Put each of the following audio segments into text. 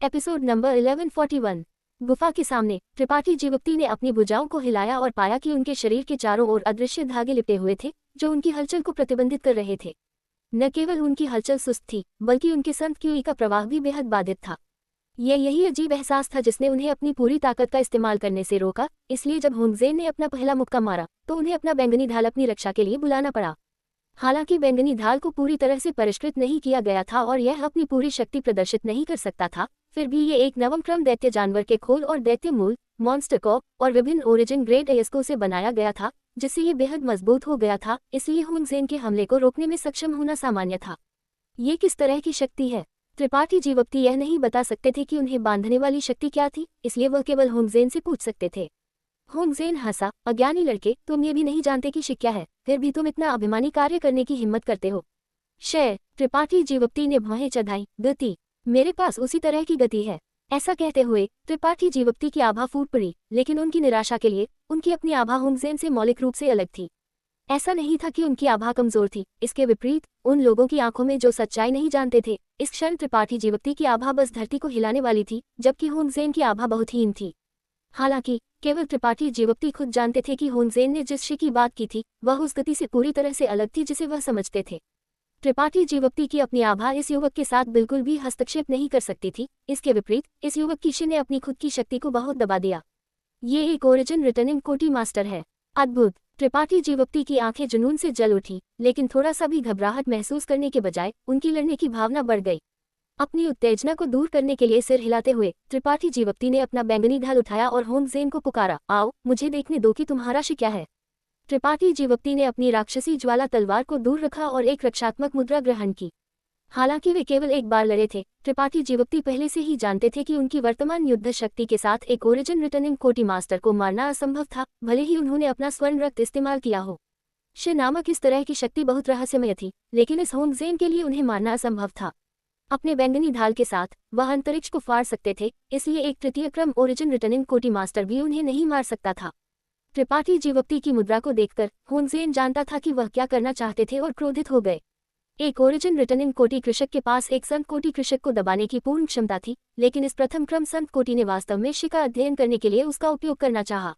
Episode number 1141। गुफा के सामने त्रिपाठी जीवप्ती ने अपनी भुजाओं को हिलाया और पाया कि उनके शरीर के चारों ओर अदृश्य धागे लिपटे हुए थे जो उनकी हलचल को प्रतिबंधित कर रहे थे। न केवल उनकी हलचल सुस्त थी बल्कि उनके संत क्यूई का प्रवाह भी बेहद बाधित था। यही अजीब एहसास था जिसने उन्हें अपनी पूरी ताकत का इस्तेमाल करने से रोका। इसलिए जब हुनजेन ने अपना पहला मुक्का मारा तो उन्हें अपना बैंगनी ढाल अपनी रक्षा के लिए बुलाना पड़ा। हालांकि बैंगनी ढाल को पूरी तरह से परिष्कृत नहीं किया गया था और यह अपनी पूरी शक्ति प्रदर्शित नहीं कर सकता था, फिर भी ये एक नवम क्रम दैत्य जानवर के खोल और दैत्य मूल मॉन्स्टर कॉप और विभिन्न ओरिजिन ग्रेड एयस्को से बनाया गया था, जिससे ये बेहद मजबूत हो गया था। इसलिए हुनजेन के हमले को रोकने में सक्षम होना सामान्य था। ये किस तरह की शक्ति है? त्रिपाठी जीवप्ती यह नहीं बता सकते थे कि उन्हें बांधने वाली शक्ति क्या थी, इसलिए वह केवल हुनजेन से पूछ सकते थे। हुनजेन हंसा, अज्ञानी लड़के, तुम ये भी नहीं जानते कि शिक्षा है, फिर भी तुम इतना अभिमानी कार्य करने की हिम्मत करते हो। शय, त्रिपाठी जीवप्ती ने भौहें चढ़ाई। गति, मेरे पास उसी तरह की गति है। ऐसा कहते हुए त्रिपाठी जीवप्ती की आभा फूट पड़ी, लेकिन उनकी निराशा के लिए उनकी अपनी आभा हुनजेन से मौलिक रूप से अलग थी। ऐसा नहीं था कि उनकी आभा कमजोर थी, इसके विपरीत उन लोगों की आंखों में जो सच्चाई नहीं जानते थे, इस क्षण त्रिपाठी जीवप्ती की आभा बस धरती को हिलाने वाली थी, जबकि हुनजेन की आभा बहुत हीन थी। हालांकि केवल त्रिपाठी जीवप्ती खुद जानते थे कि हुनजेन ने जिस शय की बात की थी वह उस गति से पूरी तरह से अलग थी जिसे वह समझते थे। त्रिपाठी जीवप्ती की अपनी आभा इस युवक के साथ बिल्कुल भी हस्तक्षेप नहीं कर सकती थी। इसके विपरीत इस युवक की शय ने अपनी खुद की शक्ति को बहुत दबा दिया। ये एक ओरिजिन रिटर्निंग कोटी मास्टर है। अद्भुत! त्रिपाठी जीवप्ती की आंखें जुनून से जल उठी, लेकिन थोड़ा सा भी घबराहट महसूस करने के बजाय उनकी लड़ने की भावना बढ़ गई। अपनी उत्तेजना को दूर करने के लिए सिर हिलाते हुए त्रिपाठी जीवप्ती ने अपना बैंगनी ढाल उठाया और हुनजेन को पुकारा, आओ, मुझे देखने दो कि तुम्हारा शय क्या है। त्रिपाठी जीवप्ती ने अपनी राक्षसी ज्वाला तलवार को दूर रखा और एक रक्षात्मक मुद्रा ग्रहण की। हालांकि वे केवल एक बार लड़े थे, त्रिपाठी जीवप्ती पहले से ही जानते थे कि उनकी वर्तमान युद्ध शक्ति के साथ एक ओरिजिन रिटर्निंग कोटी मास्टर को मारना असंभव था, भले ही उन्होंने अपना स्वर्ण रक्त इस्तेमाल किया हो। शय नामक इस तरह की शक्ति बहुत रहस्यमय थी, लेकिन इस हुनजेन के लिए उन्हें मारना असंभव था। अपने बैंगनी ढाल के साथ वह अंतरिक्ष को फाड़ सकते थे, इसलिए एक तृतीय क्रम ओरिजिन रिटर्निंग कोटी मास्टर भी उन्हें नहीं मार सकता था। त्रिपाठी जीवप्ती की मुद्रा को देखकर हुनजेन जानता था कि वह क्या करना चाहते थे और क्रोधित हो गए। एक ओरिजिन रिटर्निंग कोटी कृषक के पास एक संत कोटि कृषक को दबाने की पूर्ण क्षमता थी, लेकिन इस प्रथम क्रम संत कोटि ने वास्तव में शय का अध्ययन करने के लिए उसका उपयोग करना चाहा।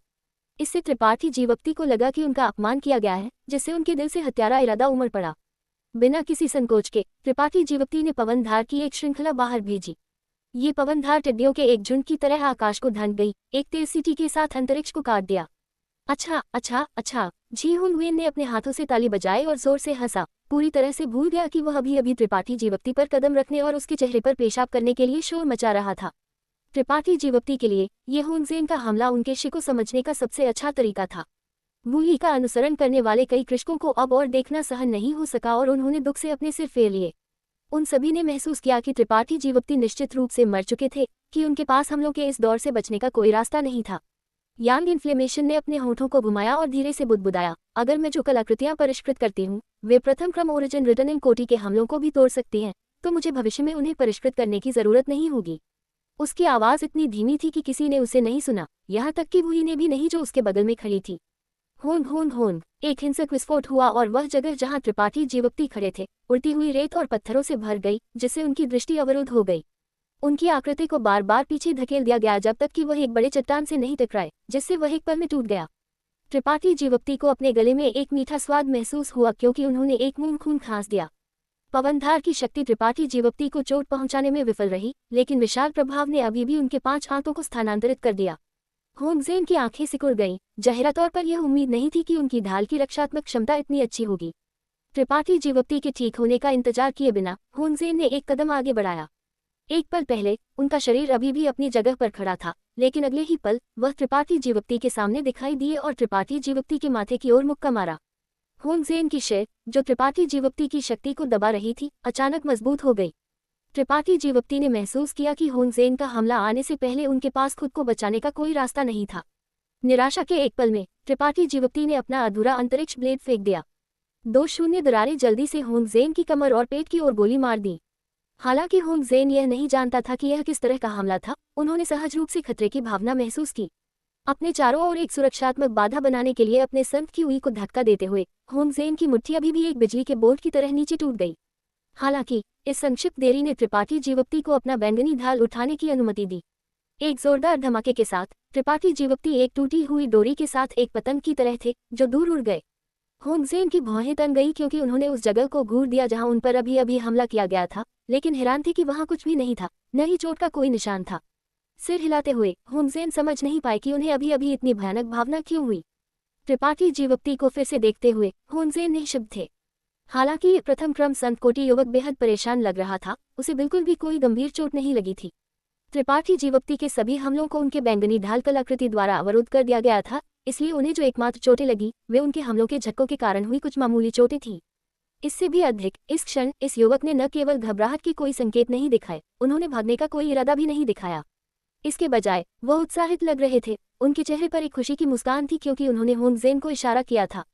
इससे त्रिपाठी जीवप्ती को लगा कि उनका अपमान किया गया है, जिससे उनके दिल से हत्यारा इरादा उमड़ पड़ा। बिना किसी संकोच के त्रिपाठी जीवप्ती ने पवनधार की एक श्रृंखला बाहर भेजी। ये पवनधार टिड्डियों के एक झुंड की तरह आकाश को ढंक गई, एक तेज सीटी के साथ अंतरिक्ष को काट दिया। अच्छा अच्छा अच्छा, जी हुनवेन ने अपने हाथों से ताली बजाई और जोर से हंसा, पूरी तरह से भूल गया कि वह अभी अभी त्रिपाठी जीवप्ती पर कदम रखने और उसके चेहरे पर पेशाब करने के लिए शोर मचा रहा था। त्रिपाठी जीवप्ती के लिए यह हुनजेन का हमला उनके शय को समझने का सबसे अच्छा तरीका था। वूही का अनुसरण करने वाले कई कृषकों को अब और देखना सहन नहीं हो सका और उन्होंने दुख से अपने सिर फेर लिए। उन सभी ने महसूस किया कि त्रिपाठी जीवप्ती निश्चित रूप से मर चुके थे, कि उनके पास हमलों के इस दौर से बचने का कोई रास्ता नहीं था। यांग इन्फ्लेमेशन ने अपने होठों को घुमाया और धीरे से बुदबुदाया, अगर मैं जो कलाकृतियां परिष्कृत करती हूँ वे प्रथम क्रम ओरिजिन रिटर्निंग कोटि के हमलों को भी तोड़ सकती हैं, तो मुझे भविष्य में उन्हें परिष्कृत करने की जरूरत नहीं होगी। उसकी आवाज़ इतनी धीमी थी कि किसी ने उसे नहीं सुना, यहाँ तक कि वूही ने भी नहीं जो उसके बगल में खड़ी थी। होन होन होन, एक हिंसक विस्फोट हुआ और वह जगह जहां त्रिपाठी जीवप्ती खड़े थे उड़ती हुई रेत और पत्थरों से भर गई, जिससे उनकी दृष्टि अवरुद्ध हो गई। उनकी आकृति को बार बार पीछे धकेल दिया गया जब तक कि वह एक बड़े चट्टान से नहीं टकराए, जिससे वह एक पल में टूट गया। त्रिपाठी जीवप्ती को अपने गले में एक मीठा स्वाद महसूस हुआ क्योंकि उन्होंने एक मूंद खून खांस दिया। पवनधार की शक्ति त्रिपाठी जीवप्ती को चोट पहुंचाने में विफल रही, लेकिन विशाल प्रभाव ने अभी भी उनके 5 हाथों को स्थानांतरित कर दिया। हुनजेन की आंखें सिकुड़ गईं, जाहिरा तौर पर यह उम्मीद नहीं थी कि उनकी ढाल की रक्षात्मक क्षमता इतनी अच्छी होगी। त्रिपाठी जीवप्ती के ठीक होने का इंतजार किए बिना हुनजेन ने एक कदम आगे बढ़ाया। एक पल पहले उनका शरीर अभी भी अपनी जगह पर खड़ा था, लेकिन अगले ही पल वह त्रिपाठी जीवप्ती के सामने दिखाई दिए और त्रिपाठी जीवप्ती के माथे की ओर मुक्का मारा। हुनजेन की शय, जो त्रिपाठी जीवप्ती की शक्ति को दबा रही थी, अचानक मजबूत हो गई। त्रिपाठी जीवप्ती ने महसूस किया कि हुनजेन का हमला आने से पहले उनके पास खुद को बचाने का कोई रास्ता नहीं था। निराशा के एक पल में त्रिपाठी जीवप्ती ने अपना अधूरा अंतरिक्ष ब्लेड फेंक दिया। 2 शून्य दरारें जल्दी से हुनजेन की कमर और पेट की ओर गोली मार दी। हालांकि हुनजेन यह नहीं जानता था कि यह किस तरह का हमला था, उन्होंने सहज रूप से खतरे की भावना महसूस की। अपने चारों ओर एक सुरक्षात्मक बाधा बनाने के लिए अपने संत क्यूई को धक्का देते हुए हुनजेन की मुट्ठी अभी भी एक बिजली के बोल्ट की तरह नीचे टूट गई। हालांकि इस संक्षिप्त देरी ने त्रिपाठी जीवप्ती को अपना बैंगनी ढाल उठाने की अनुमति दी। एक जोरदार धमाके के साथ त्रिपाठी जीवप्ती एक टूटी हुई डोरी के साथ एक पतंग की तरह थे जो दूर उड़ गए। होंगज़ेन की भौहें तन गई क्योंकि उन्होंने उस जगह को घूर दिया जहां उन पर अभी अभी हमला किया गया था, लेकिन हैरान थे कि वहां कुछ भी नहीं था, न ही चोट का कोई निशान था। सिर हिलाते हुए होंगज़ेन समझ नहीं पाए कि उन्हें अभी अभी इतनी भयानक भावना क्यों हुई। त्रिपाठी जीवप्ती को फिर से देखते हुए होंगज़ेन निःशब्द थे। हालांकि ये प्रथम क्रम संत कोटि युवक बेहद परेशान लग रहा था, उसे बिल्कुल भी कोई गंभीर चोट नहीं लगी थी। त्रिपाठी जीवप्ती के सभी हमलों को उनके बैंगनी ढाल कलाकृति द्वारा अवरुद्ध कर दिया गया था, इसलिए उन्हें जो एकमात्र चोटें लगी वे उनके हमलों के झटकों के कारण हुई कुछ मामूली चोटें थीं। इससे भी अधिक इस क्षण इस युवक ने न केवल घबराहट की कोई संकेत नहीं दिखाए, उन्होंने भागने का कोई इरादा भी नहीं दिखाया। इसके बजाय वह उत्साहित लग रहे थे। उनके चेहरे पर एक खुशी की मुस्कान थी क्योंकि उन्होंने होंगज़ेन को इशारा किया था।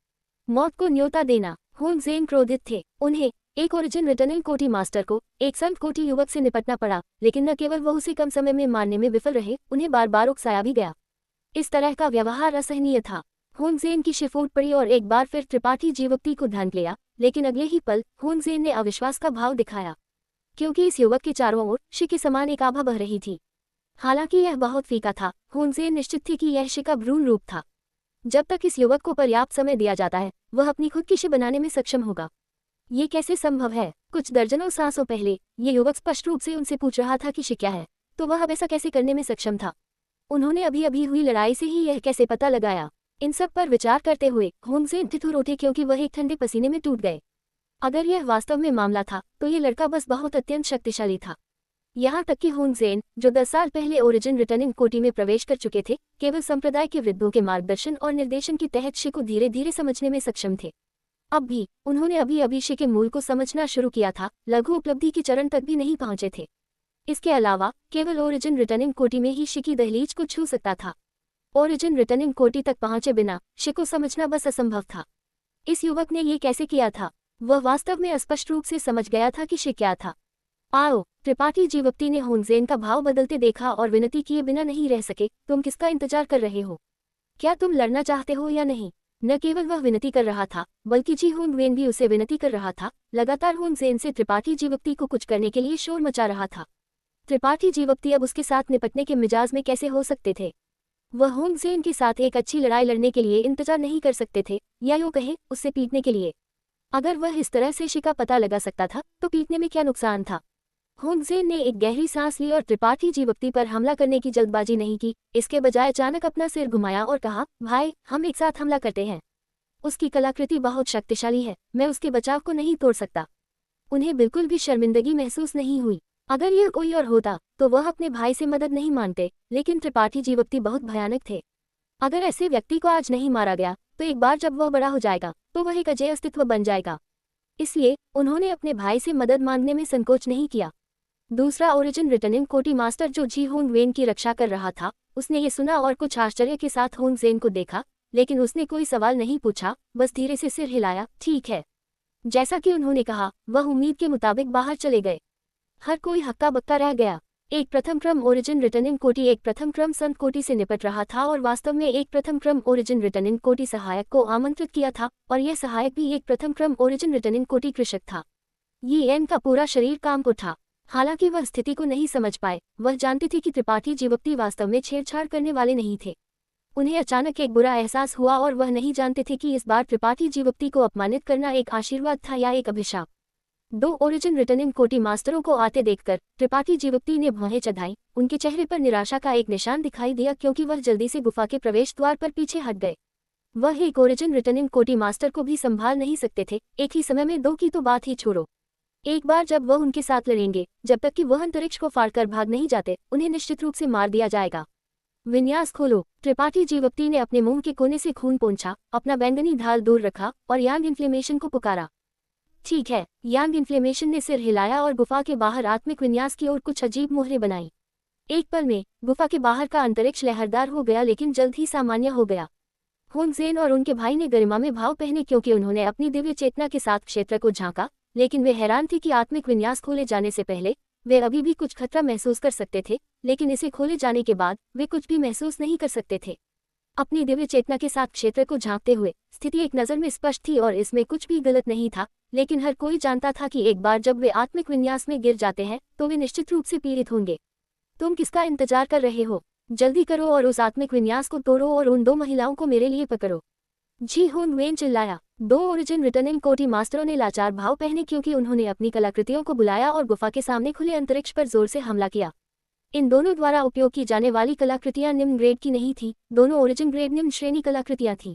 मौत को न्योता देना। होंगज़ेन क्रोधित थे। उन्हें एक ओरिजिन रिटर्निंग कोटि मास्टर को एक संत कोटि युवक से निपटना पड़ा, लेकिन न केवल वह उसे कम समय में मारने में विफल रहे, उन्हें बार बार उकसाया भी गया। इस तरह का व्यवहार असहनीय था। होंगज़ेन की शिर फूट पड़ी और एक बार फिर त्रिपाठी जीवप्ती को ढांक लिया, लेकिन अगले ही पल होंगज़ेन ने अविश्वास का भाव दिखाया, क्योंकि इस युवक के चारों ओर शि के समान एक आभा बह रही थी। हालांकि यह बहुत फीका था, होंगज़ेन निश्चित थी कि यह शि का भ्रूण रूप था। जब तक इस युवक को पर्याप्त समय दिया जाता है, वह अपनी खुद की शि बनाने में सक्षम होगा। ये कैसे संभव है? कुछ दर्जनों सांसों पहले ये युवक स्पष्ट रूप से उनसे पूछ रहा था कि शि क्या है, तो वह अब ऐसा कैसे करने में सक्षम था? उन्होंने अभी अभी हुई लड़ाई से ही यह कैसे पता लगाया? इन सब पर विचार करते हुए होंगज़ेन ठिठुर उठे क्योंकि वह एक ठंडे पसीने में टूट गए। अगर यह वास्तव में मामला था तो ये लड़का बस बहुत अत्यंत शक्तिशाली था। यहाँ तक कि होंगज़ेन, जो 10 साल पहले ओरिजिन रिटर्निंग कोटि में प्रवेश कर चुके थे, केवल संप्रदाय के वृद्धों के मार्गदर्शन और निर्देशन के तहत शि को धीरे धीरे समझने में सक्षम थे। अब भी उन्होंने अभी शि के मूल को समझना शुरू किया था, लघु उपलब्धि के चरण तक भी नहीं पहुंचे थे। इसके अलावा केवल ओरिजिन रिटर्निंग कोटि में ही शि की दहलीज को छू सकता था। ओरिजिन रिटर्निंग कोटि तक पहुंचे बिना शि को समझना बस असंभव था। इस युवक ने ये कैसे किया था? वह वास्तव में स्पष्ट रूप से समझ गया था कि शि क्या था। आओ, त्रिपाठी जीवप्ती ने होंगज़ेन का भाव बदलते देखा और विनती किए बिना नहीं रह सके, तुम किसका इंतजार कर रहे हो? क्या तुम लड़ना चाहते हो या नहीं? न केवल वह विनती कर रहा था, बल्कि जी होंगवेन भी उसे विनती कर रहा था। लगातार होंगज़ेन से त्रिपाठी जीवप्ती को कुछ करने के लिए शोर मचा रहा था। त्रिपाठी जीवप्ती अब उसके साथ निपटने के मिजाज में कैसे हो सकते थे? वह होंगज़ेन के साथ एक अच्छी लड़ाई लड़ने के लिए इंतजार नहीं कर सकते थे, या यूं कहें उससे पीटने के लिए। अगर वह इस तरह से शि का पता लगा सकता था तो पीटने में क्या नुकसान था? होंगज़ेन ने एक गहरी सांस ली और त्रिपाठी जीवप्ती पर हमला करने की जल्दबाजी नहीं की। इसके बजाय अचानक अपना सिर घुमाया और कहा, भाई, हम एक साथ हमला करते हैं। उसकी कलाकृति बहुत शक्तिशाली है, मैं उसके बचाव को नहीं तोड़ सकता। उन्हें बिल्कुल भी शर्मिंदगी महसूस नहीं हुई। अगर यह कोई और होता तो वह अपने भाई से मदद नहीं मांगते, लेकिन त्रिपाठी जीवप्ती बहुत भयानक थे। अगर ऐसे व्यक्ति को आज नहीं मारा गया तो एक बार जब वह बड़ा हो जाएगा तो वह एक अजेय अस्तित्व बन जाएगा। इसलिए उन्होंने अपने भाई से मदद मांगने में संकोच नहीं किया। दूसरा ओरिजिन रिटर्निंग कोटि मास्टर जो जी होंगवेन की रक्षा कर रहा था, उसने ये सुना और कुछ आश्चर्य के साथ होंगज़ेन को देखा, लेकिन उसने कोई सवाल नहीं पूछा, बस धीरे से सिर हिलाया। ठीक है। जैसा कि उन्होंने कहा, वह उम्मीद के मुताबिक बाहर चले गए। हर कोई हक्का बक्का रह गया। एक प्रथम क्रम ओरिजिन रिटर्निंग कोटि एक प्रथम क्रम संत कोटि से निपट रहा था और वास्तव में एक प्रथम क्रम ओरिजिन रिटर्निंग कोटि सहायक को आमंत्रित किया था, और यह सहायक भी एक प्रथम क्रम ओरिजिन रिटर्निंग कोटि कृषक था। ये एन का पूरा शरीर काम को था। हालांकि वह स्थिति को नहीं समझ पाए। वह जानते थे कि त्रिपाठी जीवप्ती वास्तव में छेड़छाड़ करने वाले नहीं थे। उन्हें अचानक एक बुरा एहसास हुआ और वह नहीं जानते थे कि इस बार त्रिपाठी जीवप्ती को अपमानित करना एक आशीर्वाद था या एक अभिशाप। 2 ओरिजिन रिटर्निंग कोटि मास्टरों को आते देखकर त्रिपाठी जीवप्ती ने भौहें चढ़ाई। उनके चेहरे पर निराशा का एक निशान दिखाई दिया क्योंकि वह जल्दी से गुफा के प्रवेश द्वार पर पीछे हट गए। वह एक ओरिजिन रिटर्निंग कोटि मास्टर को भी संभाल नहीं सकते थे, एक ही समय में 2 की तो बात ही छोड़ो। एक बार जब वह उनके साथ लड़ेंगे, जब तक कि वह अंतरिक्ष को फाड़कर भाग नहीं जाते, उन्हें निश्चित रूप से मार दिया जाएगा। विन्यास खोलो। त्रिपाठी जीवप्ती ने अपने मुंह के कोने से खून पोंछा, अपना बैंगनी ढाल दूर रखा और यांग इन्फ्लेमेशन को पुकारा। ठीक है। यांग इन्फ्लेमेशन ने सिर हिलाया और गुफा के बाहर आत्मिक विन्यास की ओर कुछ अजीब मोहरें बनाई। एक पल में गुफा के बाहर का अंतरिक्ष लहरदार हो गया, लेकिन जल्द ही सामान्य हो गया। होंगज़ेन और उनके भाई ने गरिमा में भाव पहने क्योंकि उन्होंने अपनी दिव्य चेतना के साथ क्षेत्र को झांका, लेकिन वे हैरान थे कि आत्मिक विन्यास खोले जाने से पहले वे अभी भी कुछ खतरा महसूस कर सकते थे, लेकिन इसे खोले जाने के बाद वे कुछ भी महसूस नहीं कर सकते थे। अपनी दिव्य चेतना के साथ क्षेत्र को झांकते हुए स्थिति एक नज़र में स्पष्ट थी और इसमें कुछ भी गलत नहीं था, लेकिन हर कोई जानता था कि एक बार जब वे आत्मिक विन्यास में गिर जाते हैं तो वे निश्चित रूप से पीड़ित होंगे। तुम किसका इंतजार कर रहे हो? जल्दी करो और उस आत्मिक विन्यास को तोड़ो और उन 2 महिलाओं को मेरे लिए पकड़ो। जी होन वेन चिल्लाया। 2 ओरिजिन रिटर्निंग कोटी मास्टरों ने लाचार भाव पहने क्योंकि उन्होंने अपनी कलाकृतियों को बुलाया और गुफा के सामने खुले अंतरिक्ष पर जोर से हमला किया। इन दोनों द्वारा उपयोग की जाने वाली कलाकृतियां निम्न ग्रेड की नहीं थी, दोनों ओरिजिन ग्रेड निम्न श्रेणी कलाकृतियां थीं।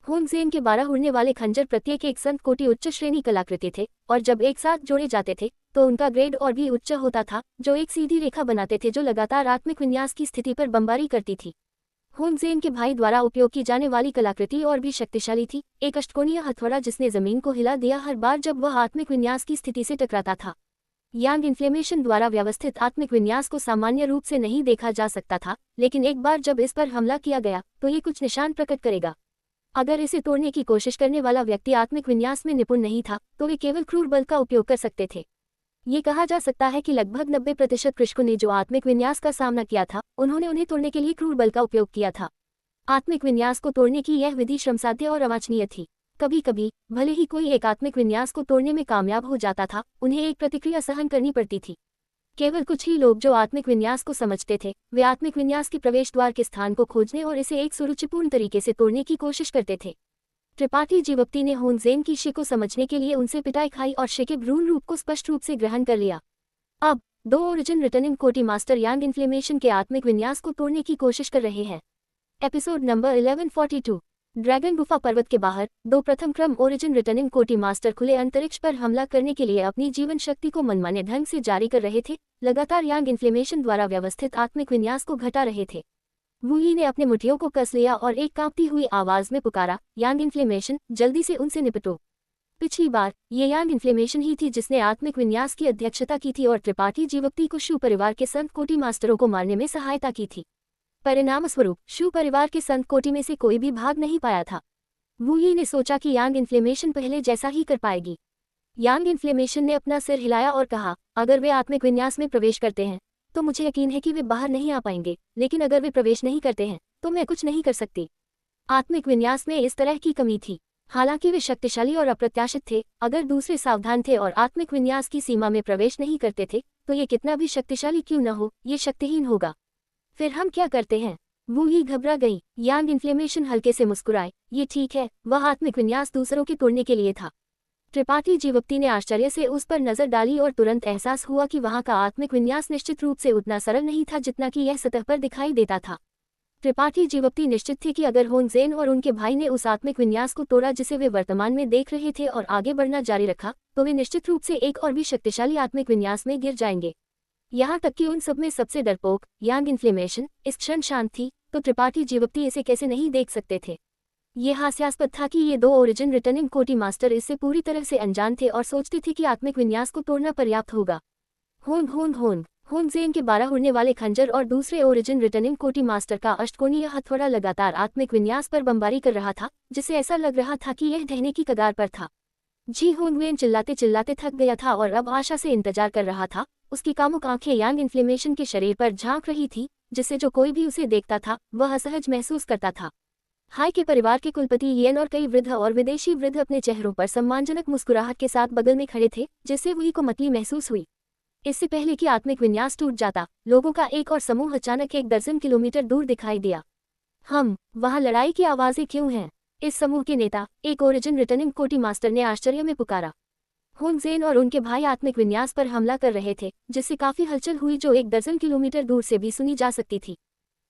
होनजेन के 12 उड़ने वाले खंजर प्रत्येक एक संत कोटि उच्च श्रेणी कलाकृति थे और जब एक साथ जोड़े जाते थे तो उनका ग्रेड और भी उच्च होता था, जो एक सीधी रेखा बनाते थे जो लगातार आत्मिक विन्यास की स्थिति पर बमबारी करती थी। होनजेन के भाई द्वारा उपयोग की जाने वाली कलाकृति और भी शक्तिशाली थी, एक अष्टकोणीय हथौड़ा जिसने जमीन को हिला दिया हर बार जब वह आत्मिक विन्यास की स्थिति से टकराता था। यांग इन्फ्लेमेशन द्वारा व्यवस्थित आत्मिक विन्यास को सामान्य रूप से नहीं देखा जा सकता था, लेकिन एक बार जब इस पर हमला किया गया तो ये कुछ निशान प्रकट करेगा। अगर इसे तोड़ने की कोशिश करने वाला व्यक्ति आत्मिक विन्यास में निपुण नहीं था तो वे केवल क्रूर बल का उपयोग कर सकते थे। ये कहा जा सकता है कि लगभग 90% कृषकों ने जो आत्मिक विन्यास का सामना किया था उन्होंने उन्हें तोड़ने के लिए क्रूर बल का उपयोग किया था। आत्मिक विन्यास को तोड़ने की यह विधि श्रमसाध्य और अवांछनीय थी। कभी कभी भले ही कोई एक आत्मिक विन्यास को तोड़ने में कामयाब हो जाता था, उन्हें एक प्रतिक्रिया सहन करनी पड़ती थी। केवल कुछ ही लोग जो आत्मिक विन्यास को समझते थे वे आत्मिक विन्यास के प्रवेश द्वार के स्थान को खोजने और इसे एक सुरुचिपूर्ण तरीके से तोड़ने की कोशिश करते थे। त्रिपाठी जीवप्ती ने होनजेन की शि को समझने के लिए उनसे पिटाई खाई और शि के भ्रूण रूप को स्पष्ट रूप से ग्रहण कर लिया। अब 2 ओरिजिन रिटर्निंग कोटि मास्टर यांग इन्फ्लेमेशन के आत्मिक विन्यास को तोड़ने की कोशिश कर रहे हैं। Episode number 1142। ड्रैगन गुफा पर्वत के बाहर 2 प्रथम क्रम ओरिजिन रिटर्निंग कोटि मास्टर खुले अंतरिक्ष पर हमला करने के लिए अपनी जीवन शक्ति को मनमाने ढंग से जारी कर रहे थे, लगातार यांग इन्फ्लेमेशन द्वारा व्यवस्थित आत्मिक विन्यास को घटा रहे थे। वुई ने अपने मुठियों को कस लिया और एक कांपती हुई आवाज में पुकारा, यांग इन्फ्लेमेशन, जल्दी से उनसे निपटो। पिछली बार ये यांग इन्फ्लेमेशन ही थी जिसने आत्मिक विन्यास की अध्यक्षता की थी और त्रिपाठी जीवप्ती को शु परिवार के संत कोटि मास्टरों को मारने में सहायता की थी। परिणामस्वरूप शु परिवार के संत कोटि में से कोई भी भाग नहीं पाया था। वुई ने सोचा कि यांग इन्फ्लेमेशन पहले जैसा ही कर पाएगी। यांग इन्फ्लेमेशन ने अपना सिर हिलाया और कहा, अगर वे आत्मिक विन्यास में प्रवेश करते हैं तो मुझे यकीन है कि वे बाहर नहीं आ पाएंगे, लेकिन अगर वे प्रवेश नहीं करते हैं तो मैं कुछ नहीं कर सकती। आत्मिक विन्यास में इस तरह की कमी थी। हालांकि वे शक्तिशाली और अप्रत्याशित थे, अगर दूसरे सावधान थे और आत्मिक विन्यास की सीमा में प्रवेश नहीं करते थे तो ये कितना भी शक्तिशाली क्यों न हो, ये शक्तिहीन होगा। फिर हम क्या करते हैं? वुई घबरा गई। यांग इन्फ्लेमेशन हल्के से मुस्कुराए, ये ठीक है, वह आत्मिक विन्यास दूसरों के तोड़ने के लिए था। त्रिपाठी जीवप्ती ने आश्चर्य से उस पर नजर डाली और तुरंत एहसास हुआ कि वहां का आत्मिक विन्यास निश्चित रूप से उतना सरल नहीं था जितना कि यह सतह पर दिखाई देता था। त्रिपाठी जीवप्ती निश्चित थी कि अगर होनजेन और उनके भाई ने उस आत्मिक विन्यास को तोड़ा जिसे वे वर्तमान में देख रहे थे और आगे बढ़ना जारी रखा तो वे निश्चित रूप से एक और भी शक्तिशाली आत्मिक विन्यास में गिर जाएंगे। यहाँ तक कि उन सब में सबसे डरपोक यांग इन्फ्लेमेशन इस क्षण शांत थी, तो त्रिपाठी जीवप्ती इसे कैसे नहीं देख सकते थे। ये हास्यास्पद था कि ये 2 ओरिजिन रिटर्निंग कोटि मास्टर इससे पूरी तरह से अनजान थे और सोचते थे कि आत्मिक विन्यास को तोड़ना पर्याप्त होगा। होनजेन के 12 उड़ने वाले खंजर और दूसरे ओरिजिन रिटर्निंग कोटि मास्टर का अष्टकोणीय हथौड़ा लगातार आत्मिक विन्यास पर बमबारी कर रहा था, जिससे ऐसा लग रहा था कि यह ढहने की कगार पर था। जी होनवेन चिल्लाते चिल्लाते थक गया था और अब आशा से इंतजार कर रहा था। उसकी कामुक आंखें यांग इन्फ्लेमेशन के शरीर पर झांक रही थी, जिससे जो कोई भी उसे देखता था वह असहज महसूस करता था। हाई के परिवार के कुलपति येन और कई वृद्ध और विदेशी वृद्ध अपने चेहरों पर सम्मानजनक मुस्कुराहट के साथ बगल में खड़े थे, जिससे वुई को मतली महसूस हुई। इससे पहले कि आत्मिक विन्यास टूट जाता, लोगों का एक और समूह अचानक 1 दर्जन किलोमीटर दूर दिखाई दिया। वहां लड़ाई की आवाजें क्यों हैं? इस समूह के नेता, एक ओरिजिन रिटर्निंग कोटि मास्टर ने आश्चर्य में पुकारा। होनजेन और उनके भाई आत्मिक विन्यास पर हमला कर रहे थे, जिससे काफी हलचल हुई जो 1 दर्जन किलोमीटर दूर से भी सुनी जा सकती थी।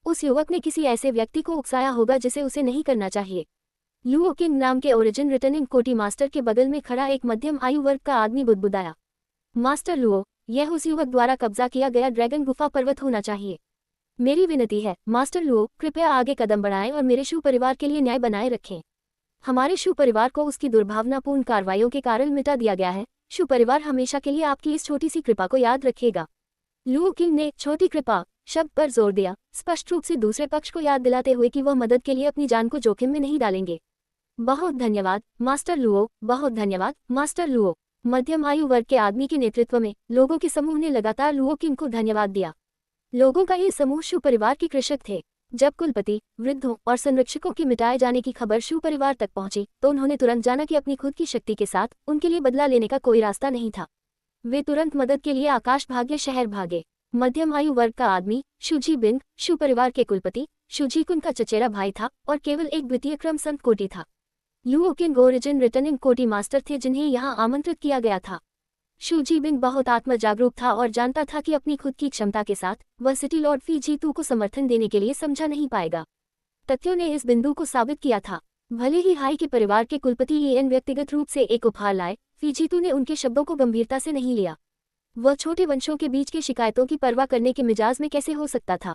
उस युवक ने किसी ऐसे व्यक्ति को उकसाया होगा जिसे उसे नहीं करना चाहिए। लुओ किंग नाम के ओरिजिन रिटर्निंग कोटि मास्टर के बगल में खड़ा एक मध्यम आयु वर्ग का आदमी बुदबुदाया, मास्टर लुओ, यह उस युवक द्वारा कब्जा किया गया ड्रैगन गुफा पर्वत होना चाहिए। मेरी विनती है मास्टर लुओ, कृपया आगे कदम बढ़ाएं और मेरे शु परिवार के लिए न्याय बनाए रखें। हमारे शु परिवार को उसकी दुर्भावनापूर्ण कार्रवाइयों के कारण मिटा दिया गया है। शु परिवार हमेशा के लिए आपकी इस छोटी सी कृपा को याद रखेगा। लुओ किंग ने छोटी कृपा शब्द पर जोर दिया, स्पष्ट रूप से दूसरे पक्ष को याद दिलाते हुए कि वह मदद के लिए अपनी जान को जोखिम में नहीं डालेंगे। बहुत धन्यवाद मास्टर लुओ, बहुत धन्यवाद मास्टर लुओ। मध्यम आयु वर्ग के आदमी के नेतृत्व में लोगों के समूह ने लगातार लुओ किंग को धन्यवाद दिया। लोगों का ये समूह शु परिवार के कृषक थे। जब कुलपति, वृद्धों और संरक्षकों के मिटाए जाने की खबर शू परिवार तक पहुंची तो उन्होंने तुरंत जाना कि अपनी खुद की शक्ति के साथ उनके लिए बदला लेने का कोई रास्ता नहीं था। वे तुरंत मदद के लिए आकाश भाग्य शहर भागे। मध्यम आयु वर्ग का आदमी शू जीबिंग शू परिवार के कुलपति शू जीकुन का चचेरा भाई था और केवल एक द्वितीय क्रम संत कोटि था। लुओ किंग ओरिजिन रिटर्निंग कोटि मास्टर थे जिन्हें यहाँ आमंत्रित किया गया था। शू जीबिंग बहुत आत्म जागरूक था और जानता था कि अपनी खुद की क्षमता के साथ वह सिटी लॉर्ड फी जीतू को समर्थन देने के लिए समझा नहीं पाएगा। तथ्यों ने इस बिंदु को साबित किया था। भले ही हाई के परिवार के कुलपति ईएन व्यक्तिगत रूप से एक उपहार लाए, फी जीतू ने उनके शब्दों को गंभीरता से नहीं लिया। वह छोटे वंशों के बीच की शिकायतों की परवाह करने के मिजाज में कैसे हो सकता था।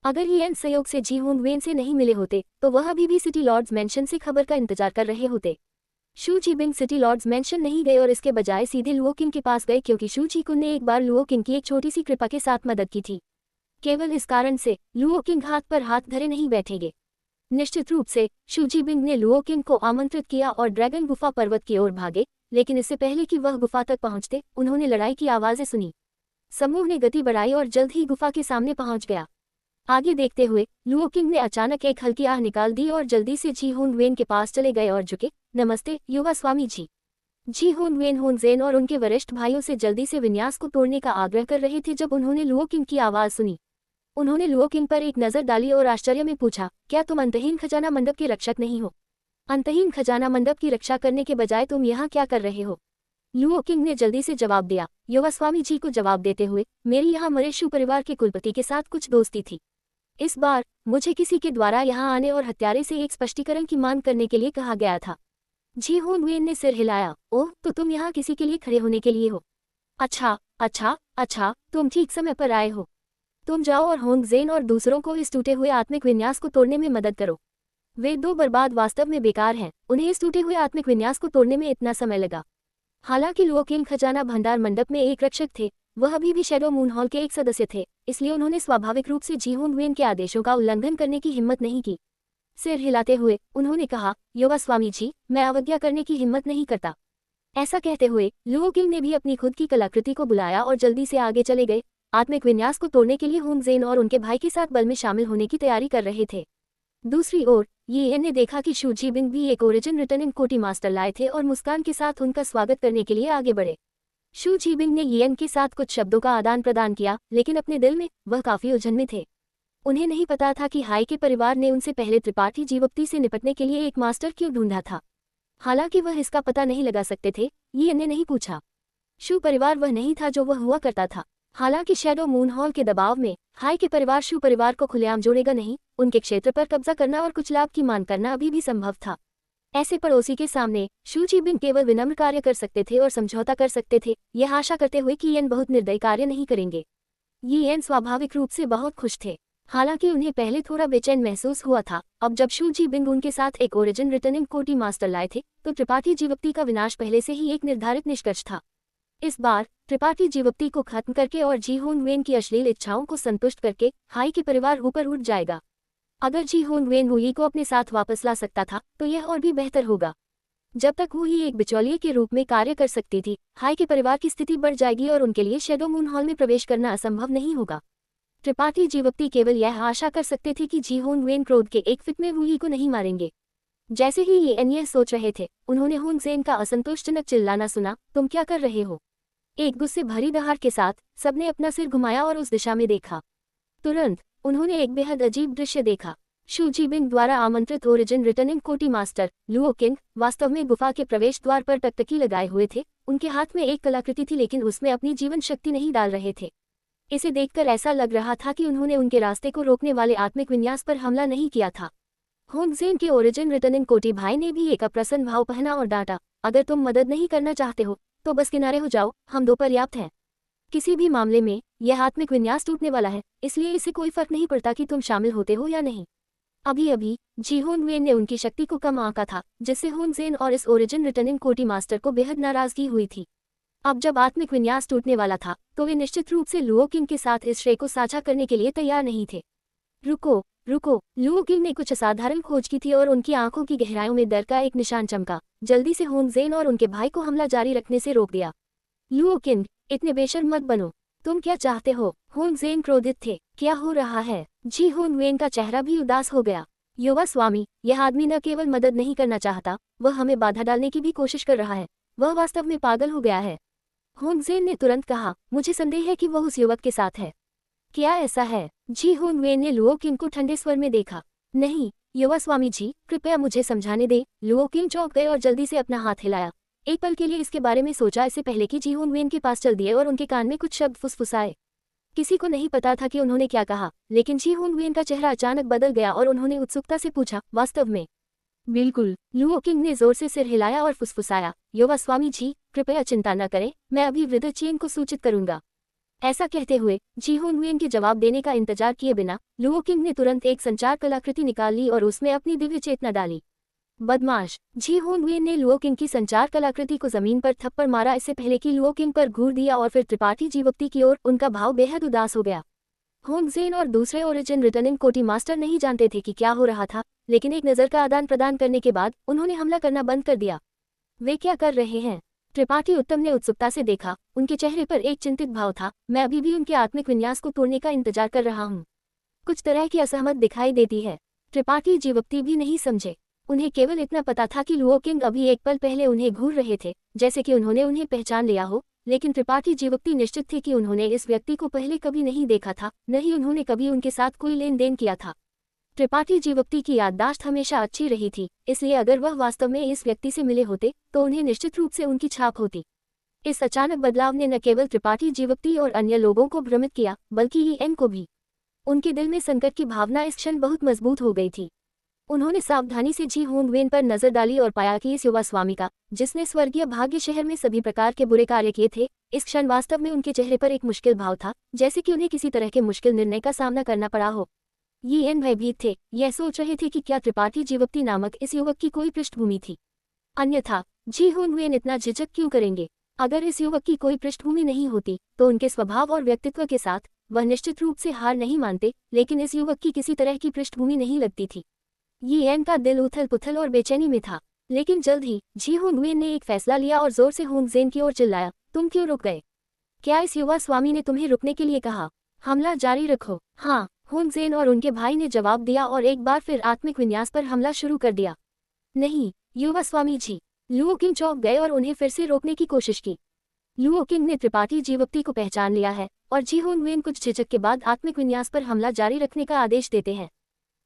अगर ईएन सहयोग से जी होंग वेन से नहीं मिले होते तो वह अभी भी सिटी लॉर्ड्स मैंशन से खबर का इंतजार कर रहे होते। शू जीबिंग सिटी लॉर्ड्स मैंशन नहीं गए और इसके बजाय सीधे लुओ किंग के पास गए क्योंकि शू जीकुन ने एक बार लुओ किंग की एक छोटी सी कृपा के साथ मदद की थी। केवल इस कारण से लुओ किंग हाथ पर हाथ धरे नहीं बैठेंगे। निश्चित रूप से शू जीबिंग ने लुओ किंग को आमंत्रित किया और ड्रैगन गुफा पर्वत की ओर भागे, लेकिन इससे पहले कि वह गुफा तक पहुंचते उन्होंने लड़ाई की आवाजें सुनी। समूह ने गति बढ़ाई और जल्द ही गुफा के सामने पहुंच गया। आगे देखते हुए लुओ किंग ने अचानक एक हल्की आह निकाल दी और जल्दी से जी होंग वेन के पास चले गए और झुके। नमस्ते युवा स्वामी जी। जी होंग वेन होनजेन और उनके वरिष्ठ भाइयों से जल्दी से विन्यास को तोड़ने का आग्रह कर रहे थे जब उन्होंने लुओ किंग की आवाज सुनी। उन्होंने लुओ किंग पर एक नजर डाली और आश्चर्य में पूछा, क्या तुम अंतहीन खजाना मंडप के रक्षक नहीं हो? अंतहीन खजाना मंडप की रक्षा करने के बजाय तुम यहाँ क्या कर रहे हो? लुओ किंग ने जल्दी से जवाब दिया। युवा स्वामी जी को जवाब देते हुए, मेरी यहाँ मरे शू परिवार के कुलपति के साथ कुछ दोस्ती थी। इस बार मुझे किसी के द्वारा यहाँ आने और हत्यारे से एक स्पष्टीकरण की मांग करने के लिए कहा गया था। जी होंग वेन ने सिर हिलाया। ओह, तो तुम यहाँ किसी के लिए खड़े होने के लिए हो? अच्छा, तुम ठीक समय पर आए हो। तुम जाओ और होंग जेन और दूसरों को इस टूटे हुए आत्मिक विन्यास को तोड़ने में मदद करो। वे दो बर्बाद वास्तव में बेकार हैं, उन्हें इस टूटे हुए आत्मिक विन्यास को तोड़ने में इतना समय लगा। हालांकि लुओ किंग खजाना भंडार मंडप में एक रक्षक थे, वह अभी भी शैडो मून हॉल के एक सदस्य थे, इसलिए उन्होंने स्वाभाविक रूप से जी होंग वेन के आदेशों का उल्लंघन करने की हिम्मत नहीं की। सिर हिलाते हुए उन्होंने कहा, युवा स्वामी जी, मैं अवज्ञा करने की हिम्मत नहीं करता। ऐसा कहते हुए लुओ किंग ने भी अपनी खुद की कलाकृति को बुलाया और जल्दी से आगे चले गए। आत्मिक विन्यास को तोड़ने के लिए होंग जेन और उनके भाई के साथ बल में शामिल होने की तैयारी कर रहे थे। दूसरी ओर ये ने देखा कि शू जीबिंग भी एक ओरिजिन रिटर्निंग कोटि मास्टर लाए थे और मुस्कान के साथ उनका स्वागत करने के लिए आगे बढ़े। शू जीबिंग ने येन के साथ कुछ शब्दों का आदान प्रदान किया, लेकिन अपने दिल में वह काफी उलझन में थे। उन्हें नहीं पता था कि हाई के परिवार ने उनसे पहले त्रिपाठी जीवोक्ति से निपटने के लिए एक मास्टर क्यों ढूंढा था। हालांकि वह इसका पता नहीं लगा सकते थे, ये ने नहीं पूछा। शू परिवार वह नहीं था जो वह हुआ करता था। हालांकि शैडो मून हॉल के दबाव में हाई के परिवार शू परिवार को खुलेआम जोड़ेगा नहीं, उनके क्षेत्र पर कब्जा करना और कुछ लाभ की मांग करना अभी भी संभव था। ऐसे पड़ोसी के सामने शू जीबिंग केवल विनम्र कार्य कर सकते थे और समझौता कर सकते थे, यह आशा करते हुए कि येन बहुत निर्दयी कार्य नहीं करेंगे। येन स्वाभाविक रूप से बहुत खुश थे। हालांकि उन्हें पहले थोड़ा बेचैन महसूस हुआ था। अब जब शू जीबिंग उनके साथ एक ओरिजिन रिटर्निंग कोटि मास्टर लाए थे तो त्रिपाठी जीवोक्ति का विनाश पहले से ही एक निर्धारित निष्कर्ष था। इस बार त्रिपाठी जीवोक्ति को खत्म करके और जी होंग वेन की अश्लील इच्छाओं को संतुष्ट करके हाई के परिवार ऊपर उठ जाएगा। अगर जी होंग वेन वुई को अपने साथ वापस ला सकता था तो यह और भी बेहतर होगा। जब तक वुई एक बिचौलिए के रूप में कार्य कर सकती थी, हाई के परिवार की स्थिति बढ़ जाएगी और उनके लिए शैडो मून हॉल में प्रवेश करना असंभव नहीं होगा। त्रिपाठी जीवोक्ति केवल यह आशा कर सकते थे कि जी होंग वेन क्रोध के एक फिट में वुई को नहीं मारेंगे। जैसे ही ये सोच रहे थे, उन्होंने होंग जेन का असंतोषजनक चिल्लाना सुना, तुम क्या कर रहे हो? एक गुस्से भरी दहाड़ के साथ सबने अपना सिर घुमाया और उस दिशा में देखा। तुरंत उन्होंने एक बेहद अजीब दृश्य देखा। शू जीबिंग द्वारा आमंत्रित ओरिजिन रिटर्निंग कोटि मास्टर लुओ किंग वास्तव में गुफा के प्रवेश द्वार पर टकटकी लगाए हुए थे। उनके हाथ में एक कलाकृति थी, लेकिन उसमें अपनी जीवन शक्ति नहीं डाल रहे थे। इसे देखकर ऐसा लग रहा था कि उन्होंने उनके रास्ते को रोकने वाले आत्मिक विन्यास पर हमला नहीं किया था। होंग जेन के ओरिजिन रिटर्निंग कोटि भाई ने भी एक अप्रसन्न भाव पहना और डांटा, अगर तुम मदद नहीं करना चाहते हो तो बस किनारे हो जाओ, हम दो पर्याप्त हैं। किसी भी मामले में यह आत्मिक विन्यास टूटने वाला है, इसलिए इसे कोई फर्क नहीं पड़ता कि तुम शामिल होते हो या नहीं। अभी अभी जी होंग वेन ने उनकी शक्ति को कम आंका था, जिससे होंग जेन और इस ओरिजिन रिटर्निंग कोटि मास्टर को बेहद नाराजगी हुई थी। अब जब आत्मिक विन्यास टूटने वाला था तो वे निश्चित रूप से लुओ किंग के साथ इस श्रेय को साझा करने के लिए तैयार नहीं थे। रुको, लुओ किंग ने कुछ असाधारण खोज की थी और उनकी आंखों की गहराइयों में डर का एक निशान चमका। जल्दी से होंग जेन और उनके भाई को हमला जारी रखने से रोक दिया। लुओ किंग, इतने बेशर्म मत बनो। तुम क्या चाहते हो? हुन जेन क्रोधित थे। क्या हो रहा है? जी हुन वेन का चेहरा भी उदास हो गया। युवा स्वामी, यह आदमी न केवल मदद नहीं करना चाहता, वह हमें बाधा डालने की भी कोशिश कर रहा है। वह वास्तव में पागल हो गया है। हुन जेन ने तुरंत कहा, मुझे संदेह है कि वह उस युवक के साथ है। क्या ऐसा है? जी हुन वेन ने लुओ किंग को ठंडे स्वर में देखा। नहीं, युवा स्वामी जी, कृपया मुझे समझाने दें। लुओ किंग चौंक गए और जल्दी से अपना हाथ हिलाया। एक पल के लिए इसके बारे में सोचा इससे पहले कि जी हुन वेन के पास चल दिए और उनके कान में कुछ शब्द फुसफुसाए। किसी को नहीं पता था कि उन्होंने क्या कहा, लेकिन जी हुन वेन का चेहरा अचानक बदल गया और उन्होंने उत्सुकता से पूछा, वास्तव में? बिल्कुल। लुओ किंग ने जोर से सिर हिलाया और फुसफुसाया, युवा स्वामी जी, कृपया चिंता न करें, मैं अभी वृद्ध चेन को सूचित करूंगा। ऐसा कहते हुए जी हुन वेन के जवाब देने का इंतजार किए बिना लुओ किंग ने तुरंत एक संचार कलाकृति निकाल ली और उसमें अपनी दिव्य चेतना डाली। बदमाश! जी हुन वेन ने लुओ किंग की संचार कलाकृति को जमीन पर थप्पड़ मारा इससे पहले कि लुओ किंग पर घूर दिया और फिर त्रिपाठी जीवप्ती की ओर उनका भाव बेहद उदास हो गया। होंग जेन और दूसरे ओरिजिन रिटर्निंग कोटी मास्टर नहीं जानते थे कि क्या हो रहा था, लेकिन एक नज़र का आदान प्रदान करने के बाद उन्होंने हमला करना बंद कर दिया। वे क्या कर रहे हैं? त्रिपाठी उत्तम ने उत्सुकता से देखा। उनके चेहरे पर एक चिंतित भाव था। मैं अभी भी उनके आत्मिक विन्यास को तोड़ने का इंतजार कर रहा हूँ। कुछ तरह की असहमत दिखाई देती है। त्रिपाठी जीवप्ती भी नहीं समझे। उन्हें केवल इतना पता था कि लुओ किंग अभी एक पल पहले उन्हें घूर रहे थे, जैसे कि उन्होंने उन्हें पहचान लिया हो, लेकिन त्रिपाठी जीवप्ती निश्चित थे कि उन्होंने इस व्यक्ति को पहले कभी नहीं देखा था, न ही उन्होंने कभी उनके साथ कोई लेन देन किया था। त्रिपाठी जीवप्ती की याददाश्त हमेशा अच्छी रही थी, इसलिए अगर वह वास्तव में इस व्यक्ति से मिले होते तो उन्हें निश्चित रूप से उनकी छाप होती। इस अचानक बदलाव ने न केवल त्रिपाठी जीवप्ती और अन्य लोगों को भ्रमित किया, बल्कि यीएन को भी। उनके दिल में संकट की भावना इस क्षण बहुत मजबूत हो गई थी। उन्होंने सावधानी से जी होंग वेन पर नजर डाली और पाया कि इस युवा स्वामी का, जिसने स्वर्गीय भाग्य शहर में सभी प्रकार के बुरे कार्य किए थे, इस क्षण वास्तव में उनके चेहरे पर एक मुश्किल भाव था, जैसे कि उन्हें किसी तरह के मुश्किल निर्णय का सामना करना पड़ा हो। यीएन भयभीत थे, यह सोच रहे थे कि क्या त्रिपाठी जीवप्ती नामक इस युवक की कोई पृष्ठभूमि थी। अन्यथा जी होंग वेन इतना झिझक क्यों करेंगे? अगर इस युवक की कोई पृष्ठभूमि नहीं होती तो उनके स्वभाव और व्यक्तित्व के साथ वह निश्चित रूप से हार नहीं मानते, लेकिन इस युवक की किसी तरह की पृष्ठभूमि नहीं लगती थी। यीएन का दिल उथल पुथल और बेचैनी में था, लेकिन जल्द ही जी होंग वेन ने एक फैसला लिया और जोर से होंग जेन की ओर चिल्लाया, तुम क्यों रुक गए? क्या इस युवा स्वामी ने तुम्हें रुकने के लिए कहा? हमला जारी रखो। हाँ, होंग जेन और उनके भाई ने जवाब दिया और एक बार फिर आत्मिक विन्यास पर हमला शुरू कर दिया। नहीं, युवा स्वामी जी। लुओ किंग चौंक गए और उन्हें फिर से रोकने की कोशिश की। लुओ किंग ने त्रिपाठी जीवप्ती को पहचान लिया है और जी होंग वेन कुछ झिझक के बाद आत्मिक विन्यास पर हमला जारी रखने का आदेश देते हैं।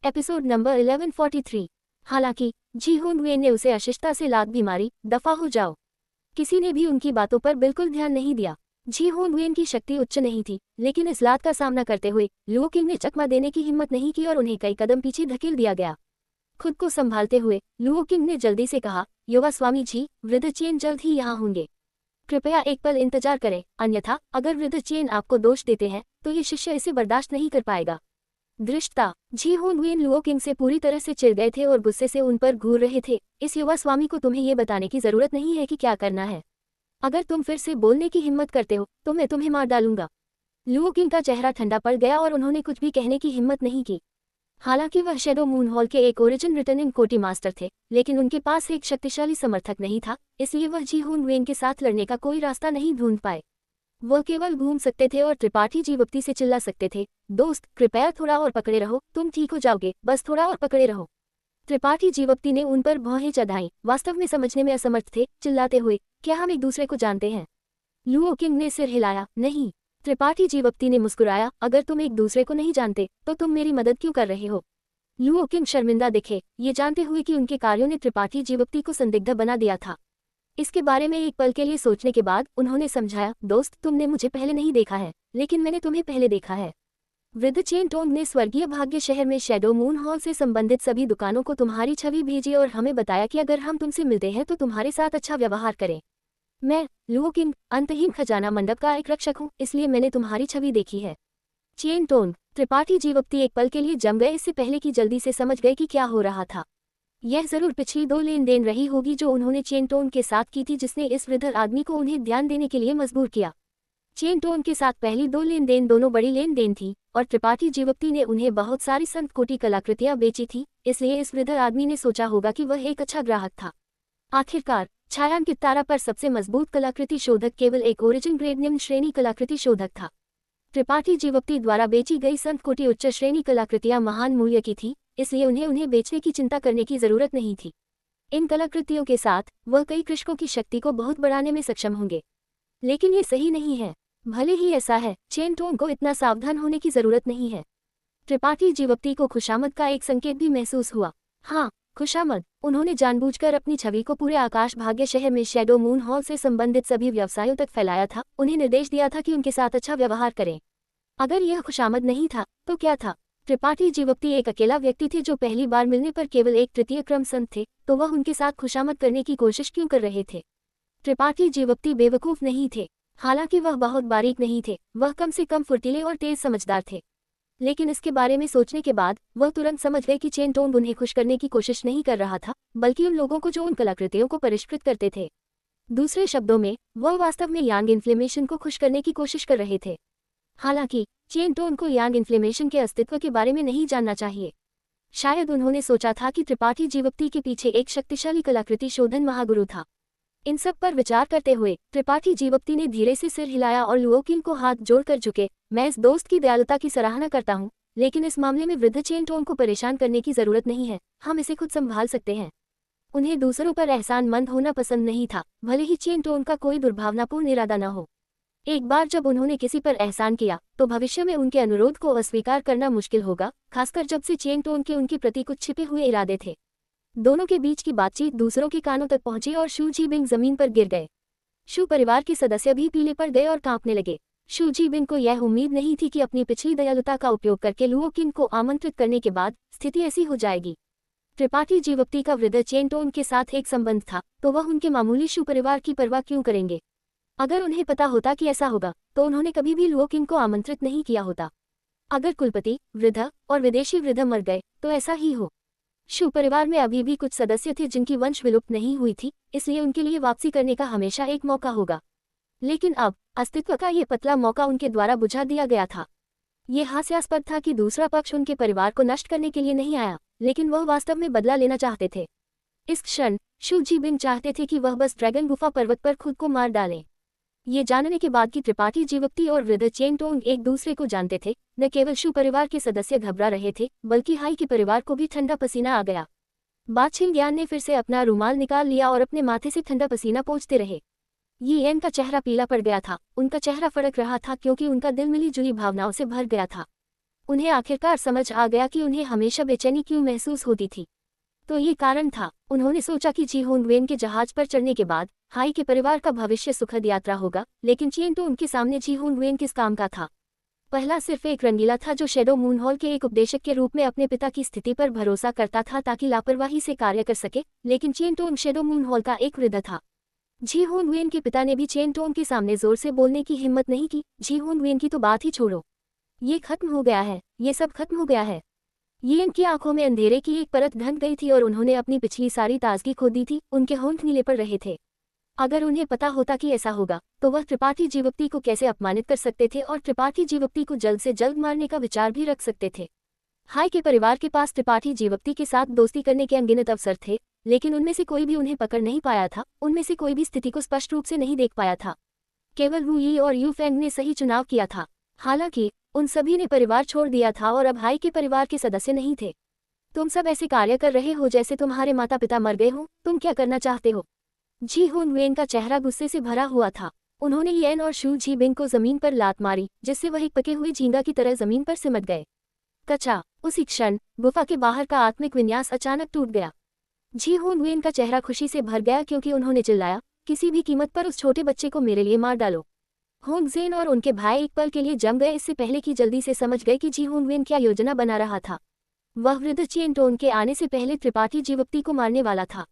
Episode number 1143। हालांकि जी होंग वेन ने उसे अशिष्टता से लात भी मारी, दफा हो जाओ। किसी ने भी उनकी बातों पर बिल्कुल ध्यान नहीं दिया। जी होंग वेन की शक्ति उच्च नहीं थी, लेकिन इस लात का सामना करते हुए लुओ किंग ने चकमा देने की हिम्मत नहीं की और उन्हें कई कदम पीछे धकेल दिया गया। खुद को संभालते हुए लुओ किंग ने जल्दी से कहा, युवा स्वामी जी, वृद्ध चेन जल्द ही यहाँ होंगे। कृपया एक पल इंतजार करें, अन्यथा अगर वृद्ध चेन आपको दोष देते हैं तो ये शिष्य इसे बर्दाश्त नहीं कर पाएगा। दृष्टता। जी होंग वेन लुओ किंग से पूरी तरह से चिढ़ गए थे और गुस्से से उन पर घूर रहे थे। इस युवा स्वामी को तुम्हें ये बताने की जरूरत नहीं है कि क्या करना है। अगर तुम फिर से बोलने की हिम्मत करते हो तो मैं तुम्हें मार डालूंगा। लुओ किंग का चेहरा ठंडा पड़ गया और उन्होंने कुछ भी कहने की हिम्मत नहीं की। हालांकि वह शैडो मून हॉल के एक ओरिजिन रिटर्निंग कोटी मास्टर थे, लेकिन उनके पास एक शक्तिशाली समर्थक नहीं था, इसलिए वह जी होंग वेन के साथ लड़ने का कोई रास्ता नहीं ढूंढ पाए। वह केवल घूम सकते थे और त्रिपाठी जीवप्ती से चिल्ला सकते थे, दोस्त कृपया थोड़ा और पकड़े रहो, तुम ठीक हो जाओगे, बस थोड़ा और पकड़े रहो। त्रिपाठी जीवप्ती ने उन पर भौहें चढ़ाई, वास्तव में समझने में असमर्थ थे, चिल्लाते हुए, क्या हम एक दूसरे को जानते हैं? लुओ किंग ने सिर हिलाया, नहीं। त्रिपाठी जीवप्ती ने मुस्कुराया, अगर तुम एक दूसरे को नहीं जानते तो तुम मेरी मदद क्यों कर रहे हो? लुओ किंग शर्मिंदा दिखे, ये जानते हुए कि उनके कार्यों ने त्रिपाठी जीवप्ती को संदिग्ध बना दिया था। इसके बारे में एक पल के लिए सोचने के बाद उन्होंने समझाया, दोस्त तुमने मुझे पहले नहीं देखा है, लेकिन मैंने तुम्हें पहले देखा है। वृद्ध चेन टोंग ने स्वर्गीय भाग्य शहर में शैडो मून हॉल से संबंधित सभी दुकानों को तुम्हारी छवि भेजी और हमें बताया कि अगर हम तुमसे मिलते हैं तो तुम्हारे साथ अच्छा व्यवहार करें। मैं लुओ किंग अंतहीन खजाना मंडप का एक रक्षक हूँ, इसलिए मैंने तुम्हारी छवि देखी है। चेन टोंग। त्रिपाठी जीवप्ती एक पल के लिए जम गए, इससे पहले कि जल्दी से समझ गए कि क्या हो रहा था। यह जरूर पिछली 2 लेन देन रही होगी जो उन्होंने चेन टोन के साथ की थी, जिसने इस वृद्ध आदमी को उन्हें ध्यान देने के लिए मजबूर किया। चेन टोन के साथ पहली 2 लेन देन दोनों बड़ी लेन देन थी और त्रिपाठी जीवप्ती ने उन्हें बहुत सारी संत कोटि कलाकृतियां बेची थी, इसलिए इस वृद्ध आदमी ने सोचा होगा कि वह एक अच्छा ग्राहक था। आखिरकार छायांकित तारा पर सबसे मजबूत कलाकृति शोधक केवल एक ओरिजिन ग्रेड निम्न श्रेणी कलाकृति शोधक था। त्रिपाठी जीवोक्ति द्वारा बेची गई संत कोटि उच्च श्रेणी कलाकृतियां महान मूल्य की थी, इसलिए उन्हें बेचने की चिंता करने की जरूरत नहीं थी। इन कलाकृतियों के साथ वह कई कृषकों की शक्ति को बहुत बढ़ाने में सक्षम होंगे। लेकिन ये सही नहीं है। भले ही ऐसा है, चेन टोंग को इतना सावधान होने की जरूरत नहीं है। त्रिपाठी जीवोक्ति को खुशामद का एक संकेत भी महसूस हुआ। हाँ, खुशामद। उन्होंने जानबूझकर अपनी छवि को पूरे आकाश भाग्य शहर में शैडो मून हॉल से संबंधित सभी व्यवसायों तक फैलाया था। उन्हें निर्देश दिया था कि उनके साथ अच्छा व्यवहार करें। अगर यह खुशामद नहीं था तो क्या था? त्रिपाठी जीवोक्ति एक अकेला व्यक्ति थे जो पहली बार मिलने पर केवल एक तृतीय क्रम संत थे, तो वह उनके साथ खुशामद करने की कोशिश क्यों कर रहे थे? त्रिपाठी जीवोक्ति बेवकूफ नहीं थे। हालांकि वह बहुत बारीक नहीं थे, वह कम से कम फुर्तीले और तेज समझदार थे। लेकिन इसके बारे में सोचने के बाद वह तुरंत समझ गए कि चेन टोंग उन्हें खुश करने की कोशिश नहीं कर रहा था, बल्कि उन लोगों को जो उन कलाकृतियों को परिष्कृत करते थे। दूसरे शब्दों में, वह वास्तव में यांग इन्फ्लेमेशन को खुश करने की कोशिश कर रहे थे। हालांकि चेन टोंग को यांग इन्फ्लेमेशन के अस्तित्व के बारे में नहीं जानना चाहिए। शायद उन्होंने सोचा था कि त्रिपाठी जीवोक्ति के पीछे एक शक्तिशाली कलाकृति शोधन महागुरु था। इन सब पर विचार करते हुए त्रिपाठी जीवोक्ति ने धीरे से सिर हिलाया और लुओकिन को हाथ जोड़कर झुके। मैं इस दोस्त की दयालुता की सराहना करता हूँ, लेकिन इस मामले में वृद्ध चेन टोंग को परेशान करने की जरूरत नहीं है। हम इसे खुद संभाल सकते हैं। उन्हें दूसरों पर एहसानमंद होना पसंद नहीं था, भले ही चेन टोंग का कोई दुर्भावनापूर्ण इरादा न हो। एक बार जब उन्होंने किसी पर एहसान किया तो भविष्य में उनके अनुरोध को अस्वीकार करना मुश्किल होगा, खासकर जब से चेन टोंग के उनके प्रति कुछ छिपे हुए इरादे थे। दोनों के बीच की बातचीत दूसरों के कानों तक पहुंची और शू जीबिंग जमीन पर गिर गए। शू परिवार के सदस्य भी पीले पड़ गए और कांपने लगे। शू जीबिंग को यह उम्मीद नहीं थी कि अपनी पिछली दयालुता का उपयोग करके लुओकिन को आमंत्रित करने के बाद स्थिति ऐसी हो जाएगी। त्रिपाठी जीवोक्ति का वृद्ध चेन टोंग के साथ एक संबंध था, तो वह उनके मामूली शू परिवार की परवाह क्यों करेंगे? अगर उन्हें पता होता कि ऐसा होगा तो उन्होंने कभी भी लुओकिन को आमंत्रित नहीं किया होता। अगर कुलपति, वृद्ध और विदेशी वृद्ध मर गए तो ऐसा ही हो। शू परिवार में अभी भी कुछ सदस्य थे जिनकी वंश विलुप्त नहीं हुई थी, इसलिए उनके लिए वापसी करने का हमेशा एक मौका होगा। लेकिन अब अस्तित्व का ये पतला मौका उनके द्वारा बुझा दिया गया था। ये हास्यास्पद था कि दूसरा पक्ष उनके परिवार को नष्ट करने के लिए नहीं आया, लेकिन वह वास्तव में बदला लेना चाहते थे। इस क्षण शू जीबिंग चाहते थे कि वह बस ड्रैगन गुफा पर्वत पर खुद को मार डालें। ये जानने के बाद कि त्रिपाठी जीवोक्ति और वृद्ध चेन टोंग एक दूसरे को जानते थे, न केवल शू परिवार के सदस्य घबरा रहे थे, बल्कि हाई के परिवार को भी ठंडा पसीना आ गया। बादशिंग ज्ञान ने फिर से अपना रुमाल निकाल लिया और अपने माथे से ठंडा पसीना पोंछते रहे। ये एन का चेहरा पीला पड़ गया था। उनका चेहरा फड़क रहा था क्योंकि उनका दिल मिली जुली भावनाओं से भर गया था। उन्हें आखिरकार समझ आ गया कि उन्हें हमेशा बेचैनी क्यों महसूस होती थी। तो ये कारण था। उन्होंने सोचा कि जी होंग वेन के जहाज पर चढ़ने के बाद हाई के परिवार का भविष्य सुखद यात्रा होगा, लेकिन चेन तो उनके सामने जी होंग वेन किस काम का था? पहला सिर्फ एक रंगीला था जो शैडो मून हॉल के एक उपदेशक के रूप में अपने पिता की स्थिति पर भरोसा करता था ताकि लापरवाही से कार्य कर सके, लेकिन chain Tong shadow moon hall का एक वृद्ध था। जी होंग वेन के पिता ने भी चेन टोंग के सामने जोर से बोलने की हिम्मत नहीं की। जी होंग वेन की तो बात ही छोड़ो, ये खत्म हो गया है, ये सब खत्म हो गया है। ये इनकी आंखों में अंधेरे की एक परत ढंक गई थी और उन्होंने अपनी पिछली सारी ताजगी खो दी थी। उनके होंठ नीले पड़ रहे थे। अगर उन्हें पता होता कि ऐसा होगा तो वह त्रिपाठी जीवोक्ति को कैसे अपमानित कर सकते थे और त्रिपाठी जीवोक्ति को जल्द से जल्द मारने का विचार भी रख सकते थे। हाई के परिवार के पास त्रिपाठी जीवोक्ति के साथ दोस्ती करने के अनगिनत अवसर थे, लेकिन उनमें से कोई भी उन्हें पकड़ नहीं पाया था। उनमें से कोई भी स्थिति को स्पष्ट रूप से नहीं देख पाया था। केवल वू यी और यू फेंग ने सही चुनाव किया था। हालांकि उन सभी ने परिवार छोड़ दिया था और अब हाई के परिवार के सदस्य नहीं थे। तुम सब ऐसे कार्य कर रहे हो जैसे तुम्हारे माता पिता मर गए हो। तुम क्या करना चाहते हो? जी होंग वेन का चेहरा गुस्से से भरा हुआ था। उन्होंने येन और शू जीबिंग को जमीन पर लात मारी, जिससे वह एक पके हुए झींगा की तरह जमीन पर सिमट गए। कचा। उसी क्षण गुफा के बाहर का आत्मिक विन्यास अचानक टूट गया। जी होंग वेन का चेहरा खुशी से भर गया क्योंकि उन्होंने चिल्लाया, किसी भी कीमत पर उस छोटे बच्चे को मेरे लिए मार डालो। होंग जेन और उनके भाई एक पल के लिए जम गए, इससे पहले कि जल्दी से समझ गए कि जी होंग वेन क्या योजना बना रहा था। वह वृद्ध चेन टोंग के आने से पहले त्रिपाठी जीवोक्ति को मारने वाला था।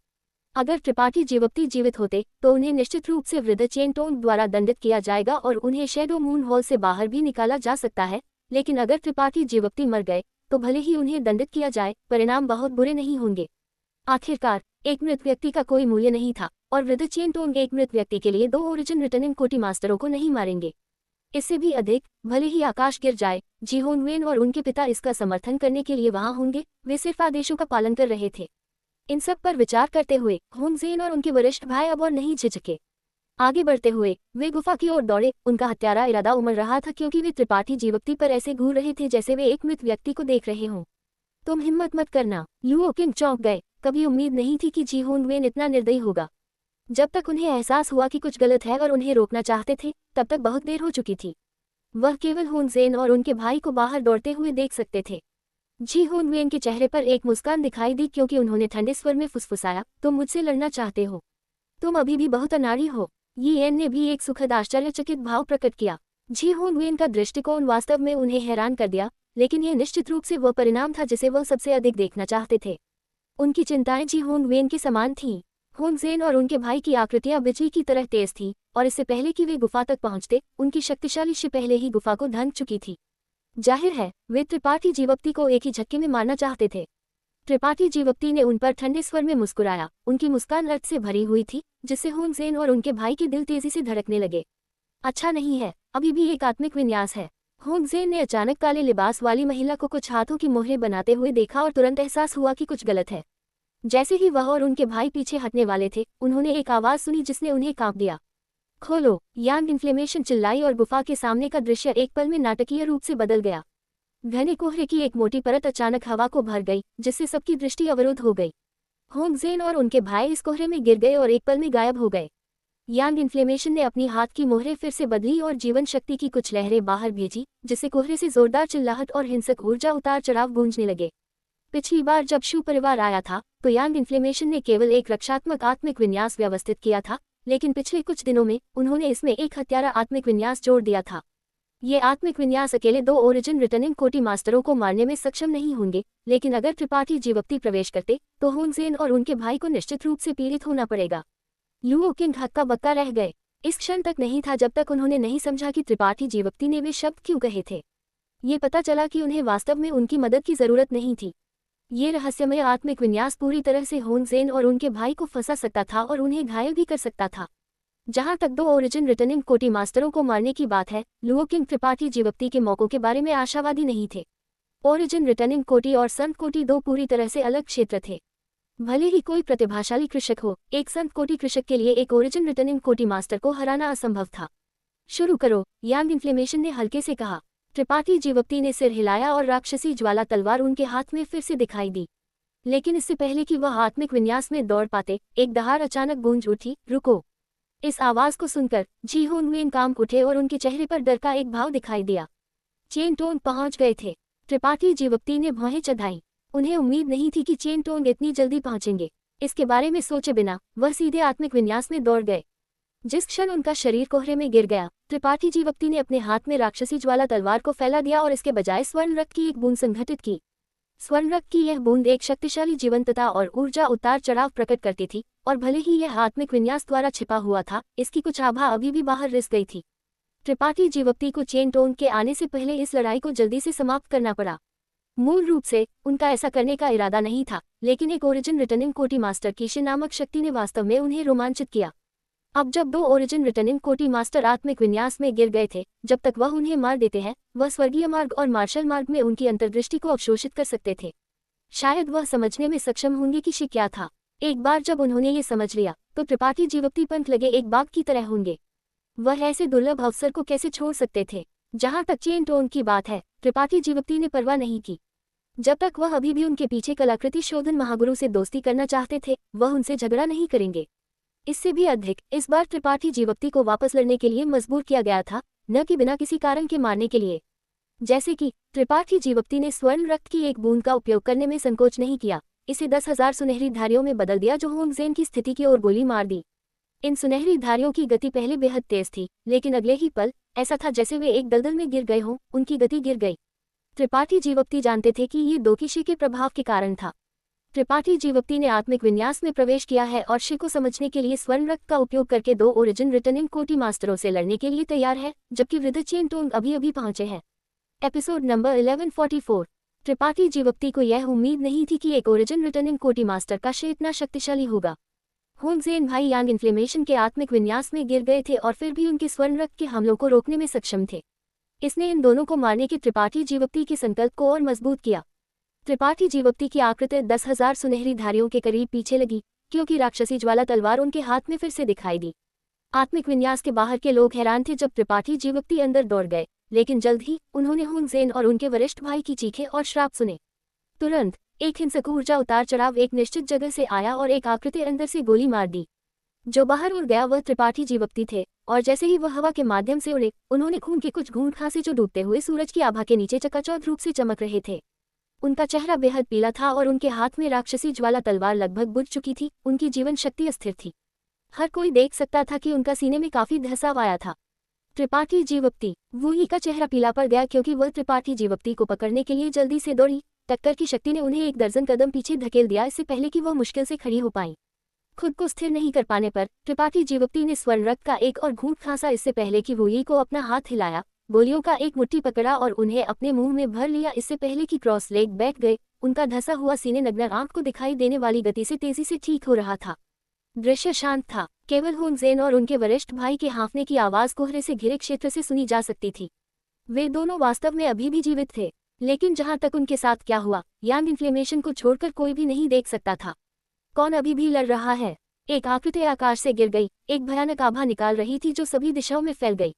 अगर त्रिपाठी जीवोक्ति जीवित होते तो उन्हें निश्चित रूप से वृद्ध चेन टोंग द्वारा दंडित किया जाएगा और उन्हें शैडो मून हॉल से बाहर भी निकाला जा सकता है। लेकिन अगर त्रिपाठी जीवोक्ति मर गए तो भले ही उन्हें दंडित किया जाए, परिणाम बहुत बुरे नहीं होंगे। आखिरकार एक मृत व्यक्ति का कोई मूल्य नहीं था और वृद्ध चेन टोंग एक मृत व्यक्ति के लिए 2 ओरिजिन रिटर्निंग कोटि मास्टरों को नहीं मारेंगे। इससे भी अधिक, भले ही आकाश गिर जाए, जी होंग वेन और उनके पिता इसका समर्थन करने के लिए वहां होंगे। वे सिर्फ आदेशों का पालन कर रहे थे। इन सब पर विचार करते हुए होंग जेन और उनके वरिष्ठ भाई अब और नहीं झिझके। आगे बढ़ते हुए वे गुफा की ओर दौड़े। उनका हत्यारा इरादा उमड़ रहा था क्योंकि वे त्रिपाठी जीवक्ति पर ऐसे घूर रहे थे जैसे वे एक मृत व्यक्ति को देख रहे हों। तुम हिम्मत मत करना। लुओ किंग चौंक गए। कभी उम्मीद नहीं थी कि जी होंग वेन इतना निर्दयी होगा। जब तक उन्हें एहसास हुआ कि कुछ गलत है और उन्हें रोकना चाहते थे, तब तक बहुत देर हो चुकी थी। वह केवल हुन ज़ेन और उनके भाई को बाहर दौड़ते हुए देख सकते थे। जी होंग वेन के चेहरे पर एक मुस्कान दिखाई दी क्योंकि उन्होंने ठंडे स्वर में फुसफुसाया, तुम मुझसे लड़ना चाहते हो? तुम अभी भी बहुत अनाड़ी हो। यी एन ने भी एक सुखद आश्चर्यचकित भाव प्रकट किया। जी होंग वेन का दृष्टिकोण वास्तव में उन्हें हैरान कर दिया, लेकिन यह निश्चित रूप से वह परिणाम था जिसे वह सबसे अधिक देखना चाहते थे। उनकी चिंताएं जी होंग वेन की समान थीं। हुन ज़ेन और उनके भाई की आकृतियां बिजली की तरह तेज थीं, और इससे पहले कि वे गुफा तक पहुंचते, उनकी शक्तिशाली शिप पहले ही गुफा को ढंक चुकी थी। जाहिर है वे त्रिपाठी जीवप्ती को एक ही झटके में मारना चाहते थे। त्रिपाठी जीवप्ती ने उन पर ठंडे स्वर में मुस्कुराया। उनकी मुस्कान अर्थ से भरी हुई थी, जिससे हुन ज़ेन और उनके भाई के दिल तेजी से धड़कने लगे। अच्छा नहीं है, अभी भी एक आत्मिक विन्यास है। हुन ज़ेन ने अचानक काले लिबास वाली महिला को कुछ हाथों की मोहरें बनाते हुए देखा और तुरंत एहसास हुआ कि कुछ गलत है। जैसे ही वह और उनके भाई पीछे हटने वाले थे, उन्होंने एक आवाज सुनी जिसने उन्हें कांप दिया। खोलो! यांग इन्फ्लेमेशन चिल्लाई और गुफा के सामने का दृश्य एक पल में नाटकीय रूप से बदल गया। घने कोहरे की एक मोटी परत अचानक हवा को भर गई, जिससे सबकी दृष्टि अवरुद्ध हो गई। होंग ज़ेन और उनके भाई इस कोहरे में गिर गए और एक पल में गायब हो गए। यांग इन्फ्लेमेशन ने अपनी हाथ की मोहरें फिर से बदली और जीवन शक्ति की कुछ लहरें बाहर भेजी, जिससे कोहरे से जोरदार चिल्लाहट और हिंसक ऊर्जा उतार चढ़ाव गूंजने लगे। पिछली बार जब शू परिवार आया था, तो यांग इन्फ्लेमेशन ने केवल एक रक्षात्मक आत्मिक विन्यास व्यवस्थित किया था, लेकिन पिछले कुछ दिनों में उन्होंने इसमें एक हत्यारा आत्मिक विन्यास जोड़ दिया था। ये आत्मिक विन्यास अकेले 2 ओरिजिन रिटर्निंग कोटि मास्टरों को मारने में सक्षम नहीं होंगे, लेकिन अगर त्रिपाठी जीवप्ती प्रवेश करते, तो हुन ज़ेन और उनके भाई को निश्चित रूप से पीड़ित होना पड़ेगा। लुओ किंग हक्का बक्का रह गए। इस क्षण तक नहीं था जब तक उन्होंने नहीं समझा कि त्रिपाठी जीवप्ती ने वे शब्द क्यों कहे थे। ये पता चला कि उन्हें वास्तव में उनकी मदद की जरूरत नहीं थी। ये रहस्यमय आत्मिक विन्यास पूरी तरह से हुन ज़ेन और उनके भाई को फंसा सकता था और उन्हें घायल भी कर सकता था। जहां तक 2 ओरिजिन रिटर्निंग कोटि मास्टरों को मारने की बात है, लुओ किंग त्रिपाठी जीवप्ती के मौकों के बारे में आशावादी नहीं थे। ओरिजिन रिटर्निंग कोटि और संत कोटि 2 पूरी तरह से अलग क्षेत्र थे। भले ही कोई प्रतिभाशाली कृषक हो, एक संत कोटि कृषक के लिए एक ओरिजिन रिटर्निंग कोटि मास्टर को हराना असंभव था। शुरू करो, यांग इन्फ्लेमेशन ने हल्के से कहा। त्रिपाठी जीवप्ती ने सिर हिलाया और राक्षसी ज्वाला तलवार उनके हाथ में फिर से दिखाई दी। लेकिन इससे पहले कि वह आत्मिक विन्यास में दौड़ पाते, एक दहाड़ अचानक गूंज उठी, रुको! इस आवाज को सुनकर जी होंग वेन कांप उठे और उनके चेहरे पर डर का एक भाव दिखाई दिया। चेन टोंग पहुंच गए थे। त्रिपाठी जीवप्ती ने भौहें चढ़ाई। उन्हें उम्मीद नहीं थी कि चेन टोंग इतनी जल्दी पहुंचेंगे। इसके बारे में सोचे बिना वह सीधे आत्मिक विन्यास में दौड़ गए। जिस क्षण उनका शरीर कोहरे में गिर गया, त्रिपाठी जीवप्ती ने अपने हाथ में राक्षसी ज्वाला तलवार को फैला दिया और इसके बजाय स्वर्ण रक्त की एक बूंद संघटित की। स्वर्ण रक्त की यह बूंद एक शक्तिशाली जीवंतता और ऊर्जा उतार चढ़ाव प्रकट करती थी, और भले ही यह आत्मिक विन्यास द्वारा छिपा हुआ था, इसकी कुछ आभा अभी भी बाहर रिस गई थी। त्रिपाठी जीवप्ती को चेन टोंग के आने से पहले इस लड़ाई को जल्दी से समाप्त करना पड़ा। मूल रूप से उनका ऐसा करने का इरादा नहीं था, लेकिन एक ओरिजिन रिटर्निंग कोटि मास्टर कीशे नामक शक्ति ने वास्तव में उन्हें रोमांचित किया। अब जब 2 ओरिजिन रिटर्निंग कोटि मास्टर आत्मिक विन्यास में गिर गए थे, जब तक वह उन्हें मार देते हैं, वह स्वर्गीय मार्ग और मार्शल मार्ग में उनकी अंतर्दृष्टि को अवशोषित कर सकते थे। शायद वह समझने में सक्षम होंगे कि शि क्या था। एक बार जब उन्होंने ये समझ लिया, तो त्रिपाठी जीवप्ती पंख लगे एक बाघ की तरह होंगे। वह ऐसे दुर्लभ अवसर को कैसे छोड़ सकते थे। जहां तक चेन टोंग की बात है, त्रिपाठी जीवप्ती ने परवाह नहीं की। जब तक वह अभी भी उनके पीछे कलाकृति शोधन महागुरु से दोस्ती करना चाहते थे, वह उनसे झगड़ा नहीं करेंगे। इससे भी अधिक, इस बार त्रिपाठी जीवप्ती को वापस लड़ने के लिए मजबूर किया गया था, न कि बिना किसी कारण के मारने के लिए। जैसे कि त्रिपाठी जीवप्ती ने स्वर्ण रक्त की एक बूंद का उपयोग करने में संकोच नहीं किया, इसे 10,000 सुनहरी धारियों में बदल दिया जो होंग ज़ेन की स्थिति की ओर गोली मार दी। इन सुनहरी धारियों की गति पहले बेहद तेज थी, लेकिन अगले ही पल ऐसा था जैसे वे एक दलदल में गिर गए हों, उनकी गति गिर गई। त्रिपाठी जीवप्ती जानते थे कि ये दोकिशी के प्रभाव के कारण था। त्रिपाठी जीवप्ती ने आत्मिक विन्यास में प्रवेश किया है और शि को समझने के लिए स्वर्ण रक्त का उपयोग करके 2 ओरिजिन रिटर्निंग कोटि मास्टरों से लड़ने के लिए तैयार है, जबकि वृद्ध चेन टोंग अभी अभी पहुंचे हैं। Episode number 1144। त्रिपाठी जीवप्ती को यह उम्मीद नहीं थी कि एक ओरिजिन रिटर्निंग कोटि मास्टर का शि इतना शक्तिशाली होगा। होंग ज़ेन भाई यांग इन्फ्लेमेशन के आत्मिक विन्यास में गिर गए थे और फिर भी उनके स्वर्ण रक्त के हमलों को रोकने में सक्षम थे। इसने इन दोनों को मारने के त्रिपाठी जीवप्ती के संकल्प को और मजबूत किया। त्रिपाठी जीवप्ती की आकृति 10,000 सुनहरी धारियों के करीब पीछे लगी, क्योंकि राक्षसी ज्वाला तलवार उनके हाथ में फिर से दिखाई दी। आत्मिक विन्यास के बाहर के लोग हैरान थे जब त्रिपाठी जीवक्ति अंदर दौड़ गए, लेकिन जल्द ही उन्होंने हुन सेन और उनके वरिष्ठ भाई की चीखें और श्राप सुने। तुरंत एक हिंसक ऊर्जा उतार चढ़ाव एक निश्चित जगह से आया और एक आकृति अंदर से गोली मार दी। जो बाहर उड़ गया वह त्रिपाठी जीवक्ति थे, और जैसे ही वह हवा के माध्यम से उड़े, उन्होंने खून के कुछ घूंट खांसे जो डूबते हुए सूरज की आभा के नीचे चकाचौंध रूप से चमक रहे थे। उनका चेहरा बेहद पीला था और उनके हाथ में राक्षसी ज्वाला तलवार लगभग बुझ चुकी थी। उनकी जीवन शक्ति अस्थिर थी। हर कोई देख सकता था कि उनका सीने में काफी धसाव आया था। त्रिपाठी जीवक्ति वूही का चेहरा पीला पड़ गया क्योंकि वह त्रिपाठी जीवक्ति को पकड़ने के लिए जल्दी से दौड़ी। टक्कर की शक्ति ने उन्हें एक दर्जन कदम पीछे धकेल दिया, इससे पहले कि वह मुश्किल से खड़ी हो पाई। खुद को स्थिर नहीं कर पाने पर त्रिपाठी जीवक्ति ने स्वर्ण रक्त का एक और घूंट खांसा। इससे पहले कि वूही को अपना हाथ हिलाया, गोलियों का एक मुट्ठी पकड़ा और उन्हें अपने मुंह में भर लिया। इससे पहले कि क्रॉस लेग बैठ गए, उनका धंसा हुआ सीने नग्न आंख को दिखाई देने वाली गति से तेजी से ठीक हो रहा था। दृश्य शांत था। केवल हुन सेन और उनके वरिष्ठ भाई के हाँफने की आवाज कोहरे से घिरे क्षेत्र से सुनी जा सकती थी। वे दोनों वास्तव में अभी भी जीवित थे, लेकिन जहां तक उनके साथ क्या हुआ, यांग इन्फ्लेमेशन को छोड़कर कोई भी नहीं देख सकता था। कौन अभी भी लड़ रहा है? एक आकृति आकाश से गिर गई, एक भयानक आभा निकाल रही थी जो सभी दिशाओं में फैल गई।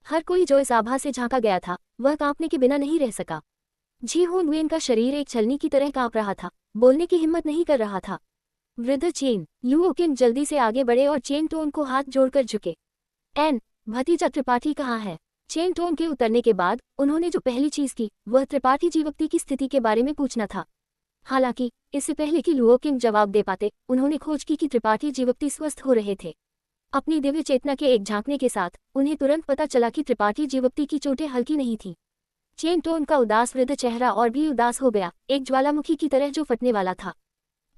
हर कोई जो इस आभा से झांका गया था, वह कांपने के बिना नहीं रह सका। जी हुन वेन का शरीर एक छलनी की तरह कांप रहा था, बोलने की हिम्मत नहीं कर रहा था। वृद्ध चेन लुओकिन जल्दी से आगे बढ़े और चेन टोन को हाथ जोड़कर झुके। एन, भतीजा त्रिपाठी कहाँ है? चेन टोन के उतरने के बाद उन्होंने जो पहली चीज की वह त्रिपाठी जीवक्ति की स्थिति के बारे में पूछना था। हालांकि इससे पहले कि लुओकिन जवाब दे पाते, उन्होंने खोज की कि त्रिपाठी जीवक्ति स्वस्थ हो रहे थे। अपनी दिव्य चेतना के एक झांकने के साथ उन्हें तुरंत पता चला कि त्रिपाठी जीवक्ति की चोटें हल्की नहीं थी। चेन टोन का उदास वृद्ध चेहरा और भी उदास हो गया, एक ज्वालामुखी की तरह जो फटने वाला था।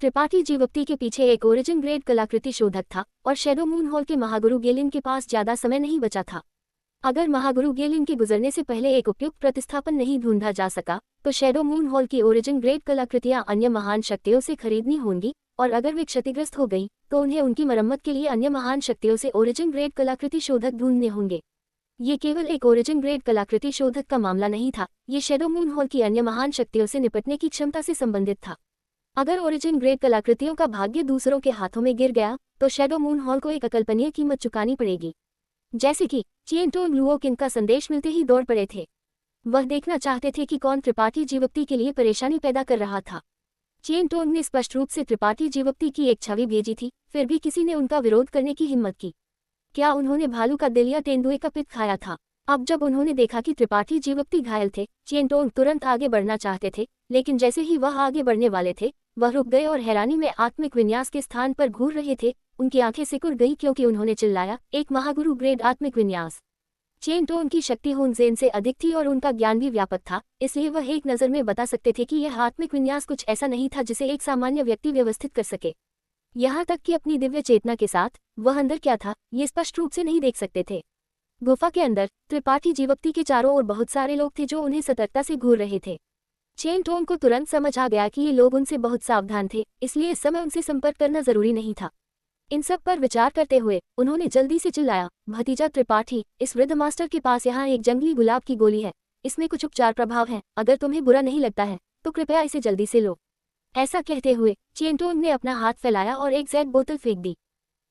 त्रिपाठी जीवक्ति के पीछे एक ओरिजिन ग्रेड कलाकृति शोधक था और शैडो मून हॉल के महागुरु गेलिन के पास ज्यादा समय नहीं बचा था। अगर महागुरु गेलिन के गुजरने से पहले एक उपयुक्त प्रतिस्थापन नहीं ढूंढा जा सका, तो शैडो मून हॉल की ओरिजिन ग्रेड कलाकृतियां अन्य महान शक्तियों से खरीदनी होंगी, और अगर वे क्षतिग्रस्त हो गई तो उन्हें उनकी मरम्मत के लिए अन्य महान शक्तियों से ओरिजिन ग्रेड कलाकृति शोधक ढूंढने होंगे। ये केवल एक ओरिजिन ग्रेड कलाकृति शोधक का मामला नहीं था, ये शैडो मून हॉल की अन्य महान शक्तियों से निपटने की क्षमता से संबंधित था। अगर ओरिजिन ग्रेड कलाकृतियों का भाग्य दूसरों के हाथों में गिर गया, तो शैडो मून हॉल को एक अकल्पनीय कीमत चुकानी पड़ेगी। जैसे कि चेन टोन लुओकिन का संदेश मिलते ही दौड़ पड़े थे। वह देखना चाहते थे कि कौन त्रिपाठी जीवक्ति के लिए परेशानी पैदा कर रहा था। चेन टोन ने स्पष्ट रूप से त्रिपाठी जीवक्ति की एक छवि भेजी थी, फिर भी किसी ने उनका विरोध करने की हिम्मत की। क्या उन्होंने भालू का दिल या तेंदुए का पित्त खाया था? अब जब उन्होंने देखा कि त्रिपाठी जीवक्ति घायल थे, चेन टोन तुरंत आगे बढ़ना चाहते थे, लेकिन जैसे ही वह आगे बढ़ने वाले थे, वह रुक गए और हैरानी में आत्मिक विन्यास के स्थान पर घूर रहे थे। उनकी आंखें सिकुड़ गई क्योंकि उन्होंने चिल्लाया, एक महागुरु ग्रेड आत्मिक विन्यास। चेन टोन की शक्ति हुन सेन से अधिक थी और उनका ज्ञान भी व्यापक था, इसलिए वह एक नज़र में बता सकते थे कि यह आत्मिक विन्यास कुछ ऐसा नहीं था जिसे एक सामान्य व्यक्ति व्यवस्थित कर सके। यहाँ तक कि अपनी दिव्य चेतना के साथ वह अंदर क्या था, ये स्पष्ट रूप से नहीं देख सकते थे। गुफा के अंदर त्रिपाठी जीवक्ति के चारों ओर बहुत सारे लोग थे जो उन्हें सतर्कता से घूर रहे थे। चेन टोन को तुरंत समझ आ गया कि ये लोग उनसे बहुत सावधान थे, इसलिए इस समय उनसे संपर्क करना जरूरी नहीं था। इन सब पर विचार करते हुए उन्होंने जल्दी से चिल्लाया, भतीजा त्रिपाठी, इस वृद्ध मास्टर के पास यहाँ एक जंगली गुलाब की गोली है। इसमें कुछ उपचार प्रभाव हैं, अगर तुम्हें बुरा नहीं लगता है तो कृपया इसे जल्दी से लो। ऐसा कहते हुए चेन टोन ने अपना हाथ फैलाया और एक जैड बोतल फेंक दी।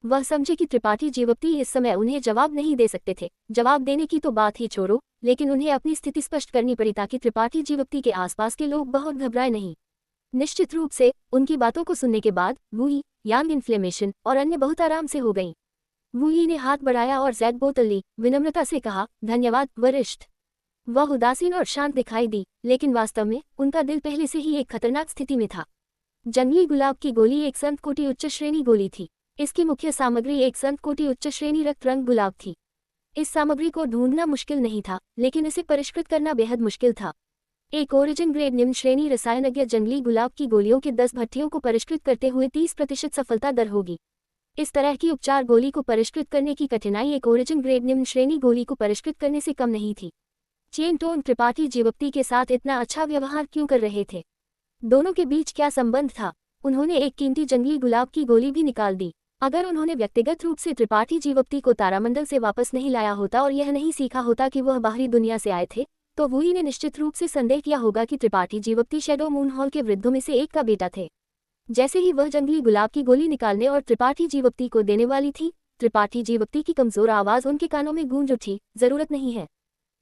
वह समझे कि त्रिपाठी जीवक्ति इस समय उन्हें जवाब नहीं दे सकते थे। जवाब देने की तो बात ही छोड़ो, लेकिन उन्हें अपनी स्थिति स्पष्ट करनी पड़ी ताकि त्रिपाठी जीवक्ति के आसपास के लोग बहुत घबराए नहीं। निश्चित रूप से उनकी बातों को सुनने के बाद वूई, यांग इन्फ्लेमेशन और अन्य बहुत आराम से हो गईं। वूई ने हाथ बढ़ाया और जैड बोतल ली, विनम्रता से कहा, धन्यवाद वरिष्ठ। वह उदासीन और शांत दिखाई दी, लेकिन वास्तव में उनका दिल पहले से ही एक खतरनाक स्थिति में था। जंगली गुलाब की गोली एक संत कोटि उच्च श्रेणी गोली थी। इसकी मुख्य सामग्री एक संत कोटि उच्च श्रेणी रक्त रंग गुलाब थी। इस सामग्री को ढूंढना मुश्किल नहीं था, लेकिन इसे परिष्कृत करना बेहद मुश्किल था। एक ओरिजिन ग्रेड निम्न श्रेणी रसायनज्ञ जंगली गुलाब की गोलियों के 10 भट्टियों को परिष्कृत करते हुए 30% सफलता दर होगी। इस तरह की उपचार गोली को परिष्कृत करने की कठिनाई एक ओरिजिन ग्रेड निम्न श्रेणी गोली को परिष्कृत करने से कम नहीं थी। चेन टोन त्रिपाठी जीवक्ति के साथ इतना अच्छा व्यवहार क्यों कर रहे थे? दोनों के बीच क्या संबंध था? उन्होंने एक कीमती जंगली गुलाब की गोली भी निकाल दी। अगर उन्होंने व्यक्तिगत रूप से त्रिपाठी जीवक्ति को तारामंडल से वापस नहीं लाया होता और यह नहीं सीखा होता कि वह बाहरी दुनिया से आए थे, तो वूई ने निश्चित रूप से संदेह किया होगा कि त्रिपाठी जीवक्ति शैडो मून हॉल के वृद्धों में से एक का बेटा थे। जैसे ही वह जंगली गुलाब की गोली निकालने और त्रिपाठी जीवक्ति को देने वाली थी, त्रिपाठी जीवक्ति की कमजोर आवाज उनके कानों में गूंज उठी, जरूरत नहीं है।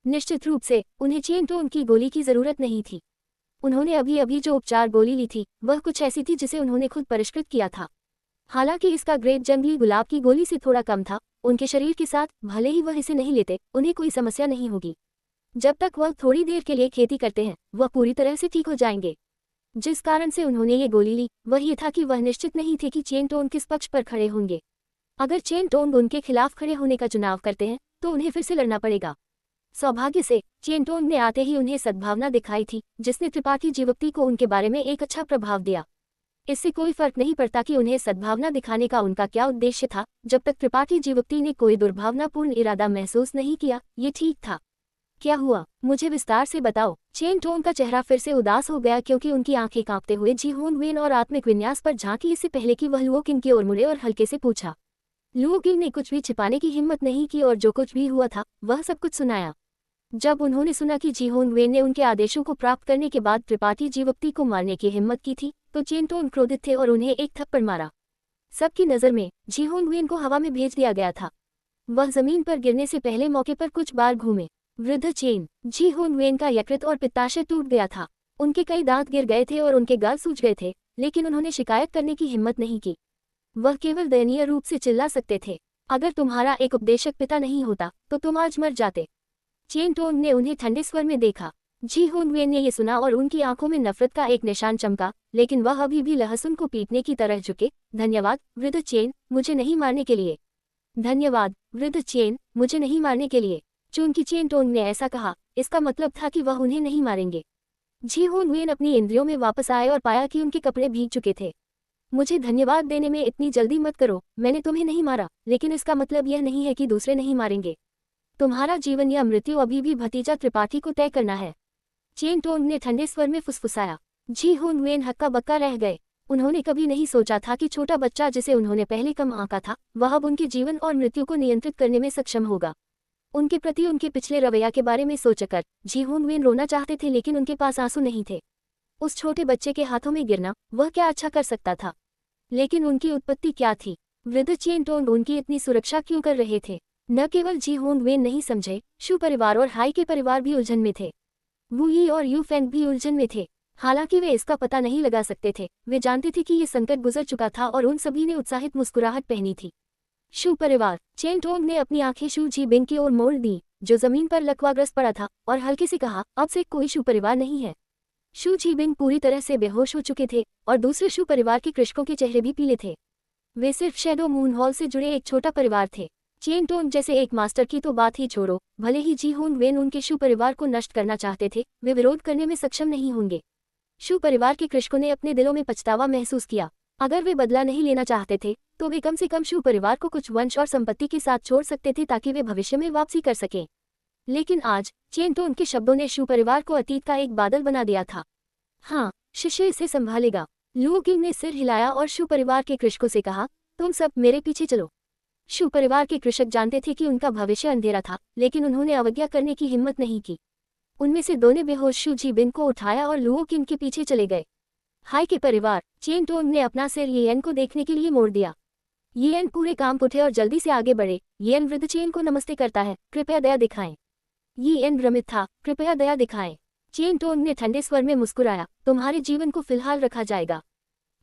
निश्चित रूप से उन्हें चेन टोन की गोली की जरूरत नहीं थी। उन्होंने अभी अभी जो उपचार गोली ली थी वह कुछ ऐसी थी जिसे उन्होंने खुद परिष्कृत किया था। हालांकि इसका ग्रेड जंगली गुलाब की गोली से थोड़ा कम था, उनके शरीर के साथ भले ही वह इसे नहीं लेते उन्हें कोई समस्या नहीं होगी। जब तक वह थोड़ी देर के लिए खेती करते हैं वह पूरी तरह से ठीक हो जाएंगे। जिस कारण से उन्होंने ये गोली ली वह ये था कि वह निश्चित नहीं थे कि चेन टोन किस पक्ष पर खड़े होंगे। अगर चेन टोन उनके खिलाफ खड़े होने का चुनाव करते हैं तो उन्हें फिर से लड़ना पड़ेगा। सौभाग्य से चेन टोन ने आते ही उन्हें सद्भावना दिखाई थी, जिसने त्रिपाठी जीवक्ति को उनके बारे में एक अच्छा प्रभाव दिया। इससे कोई फर्क नहीं पड़ता कि उन्हें सद्भावना दिखाने का उनका क्या उद्देश्य था, जब तक त्रिपाठी जीवक्ति ने कोई दुर्भावनापूर्ण इरादा महसूस नहीं किया, ये ठीक था। क्या हुआ, मुझे विस्तार से बताओ। चेन टोन का चेहरा फिर से उदास हो गया क्योंकि उनकी आंखें कांपते हुए जी होंग वेन और आत्मिक विन्यास पर झांकी, इससे पहले कि वह लुओ किंग की ओर मुड़े और हल्के से पूछा। लुओ किंग ने कुछ भी छिपाने की हिम्मत नहीं की और जो कुछ भी हुआ था वह सब कुछ सुनाया। जब उन्होंने सुना कि जी होंग वेन ने उनके आदेशों को प्राप्त करने के बाद त्रिपाठी जीवक्ति को मारने की हिम्मत की थी तो चेन टोन क्रोधित थे और उन्हें एक थप्पड़ मारा। सबकी नज़र में जी होंग वेन को हवा में भेज दिया गया था। वह जमीन पर गिरने से पहले मौके पर कुछ बार घूमे। वृद्ध चेन जी होंग वेन का यकृत और पित्ताशय टूट गया था। उनके कई दांत गिर गए थे और उनके गाल सूज गए थे, लेकिन उन्होंने शिकायत करने की हिम्मत नहीं की। वह केवल दयनीय रूप से चिल्ला सकते थे, अगर तुम्हारा एक उपदेशक पिता नहीं होता तो तुम आज मर जाते। चेन टोन ने उन्हें ठंडे स्वर में देखा। जी होंग वेन ने यह सुना और उनकी आंखों में नफरत का एक निशान चमका, लेकिन वह अभी भी लहसुन को पीटने की तरह झुके। धन्यवाद वृद्ध चेन, मुझे नहीं मारने के लिए। धन्यवाद वृद्ध चेन, मुझे नहीं मारने के लिए। चूंकि चेन टोन ने ऐसा कहा, इसका मतलब था कि वह उन्हें नहीं मारेंगे। जी होंग वेन अपनी इंद्रियों में वापस आए और पाया कि उनके कपड़े भीग चुके थे। मुझे धन्यवाद देने में इतनी जल्दी मत करो, मैंने तुम्हें नहीं मारा, लेकिन इसका मतलब यह नहीं है कि दूसरे नहीं मारेंगे। तुम्हारा जीवन या मृत्यु अभी भी भतीजा त्रिपाठी को तय करना है। चेन टोन ने ठंडे स्वर में फुसफुसाया। जी होंग वेन हक्का बक्का रह गए। उन्होंने कभी नहीं सोचा था कि छोटा बच्चा जिसे उन्होंने पहले कम आंका था वह अब उनके जीवन और मृत्यु को नियंत्रित करने में सक्षम होगा। उनके प्रति उनके पिछले रवैया के बारे में सोचकर जी होंग वेन रोना चाहते थे, लेकिन उनके पास आंसू नहीं थे। उस छोटे बच्चे के हाथों में गिरना वह क्या अच्छा कर सकता था। लेकिन उनकी उत्पत्ति क्या थी? वृद्ध चेन टोन उनकी इतनी सुरक्षा क्यों कर रहे थे? न केवल जी होंग वेन नहीं समझे, शू परिवार और हाई के परिवार भी उलझन में थे। वू यी और यू फेंग भी उलझन में थे। हालांकि वे इसका पता नहीं लगा सकते थे, वे जानते थे कि ये संकट गुजर चुका था और उन सभी ने उत्साहित मुस्कुराहट पहनी थी। शू परिवार। चेन टोंग ने अपनी आंखें शू जी बिंग की ओर मोड़ दी, जो जमीन पर लकवाग्रस्त पड़ा था, और हल्के से कहा, अब से कोई शू परिवार नहीं है। शू जी बिंग पूरी तरह से बेहोश हो चुके थे और दूसरे शू परिवार के कृषकों के चेहरे भी पीले थे। वे सिर्फ शैडो मून हॉल से जुड़े एक छोटा परिवार थे। चेन टोंग जैसे एक मास्टर की तो बात ही छोड़ो, भले ही जी होंग वेन उनके शू परिवार को नष्ट करना चाहते थे, वे विरोध करने में सक्षम नहीं होंगे। शू परिवार के कृषकों ने अपने दिलों में पछतावा महसूस किया। अगर वे बदला नहीं लेना चाहते थे तो वे कम से कम शू परिवार को कुछ वंश और संपत्ति के साथ छोड़ सकते थे ताकि वे भविष्य में वापसी कर सकें। लेकिन आज चेन टोंग के शब्दों ने शू परिवार को अतीत का एक बादल बना दिया था। हाँ, शिष्य इसे संभालेगा। लुओ किंग ने सिर हिलाया और शू परिवार के कृषकों से कहा, तुम सब मेरे पीछे चलो। शू परिवार के कृषक जानते थे कि उनका भविष्य अंधेरा था, लेकिन उन्होंने अवज्ञा करने की हिम्मत नहीं की। उनमें से दो ने बेहोश शू जी बिन को उठाया और लुओ किंग के पीछे चले गए। हाई के परिवार। चेन टोंग ने अपना सिर येन को देखने के लिए मोड़ दिया। येन पूरे काम उठे और जल्दी से आगे बढ़े। येन वृद्ध चेन को नमस्ते करता है, कृपया दया दिखाएं। येन भ्रमित था, कृपया दया दिखाएं। चेन टोंग ने ठंडे स्वर में मुस्कुराया, तुम्हारे जीवन को फिलहाल रखा जाएगा।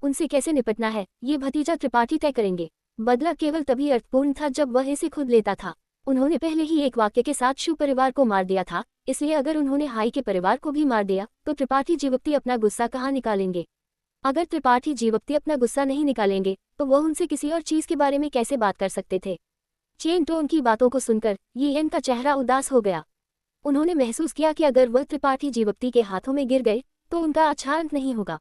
उनसे कैसे निपटना है ये भतीजा त्रिपाठी तय करेंगे। बदला केवल तभी अर्थपूर्ण था जब वह इसे खुद लेता था। उन्होंने पहले ही एक वाक्य के साथ शू परिवार को मार दिया था, इसलिए अगर उन्होंने हाई के परिवार को भी मार दिया तो त्रिपाठी जीवक्ति अपना गुस्सा कहाँ निकालेंगे। अगर त्रिपाठी जीवक्ति अपना गुस्सा नहीं निकालेंगे तो वह उनसे किसी और चीज के बारे में कैसे बात कर सकते थे। चेन टोंग की बातों को सुनकर येन का चेहरा उदास हो गया। उन्होंने महसूस किया कि अगर वह त्रिपाठी जीवक्ति के हाथों में गिर गए तो उनका अच्छा अंत नहीं होगा।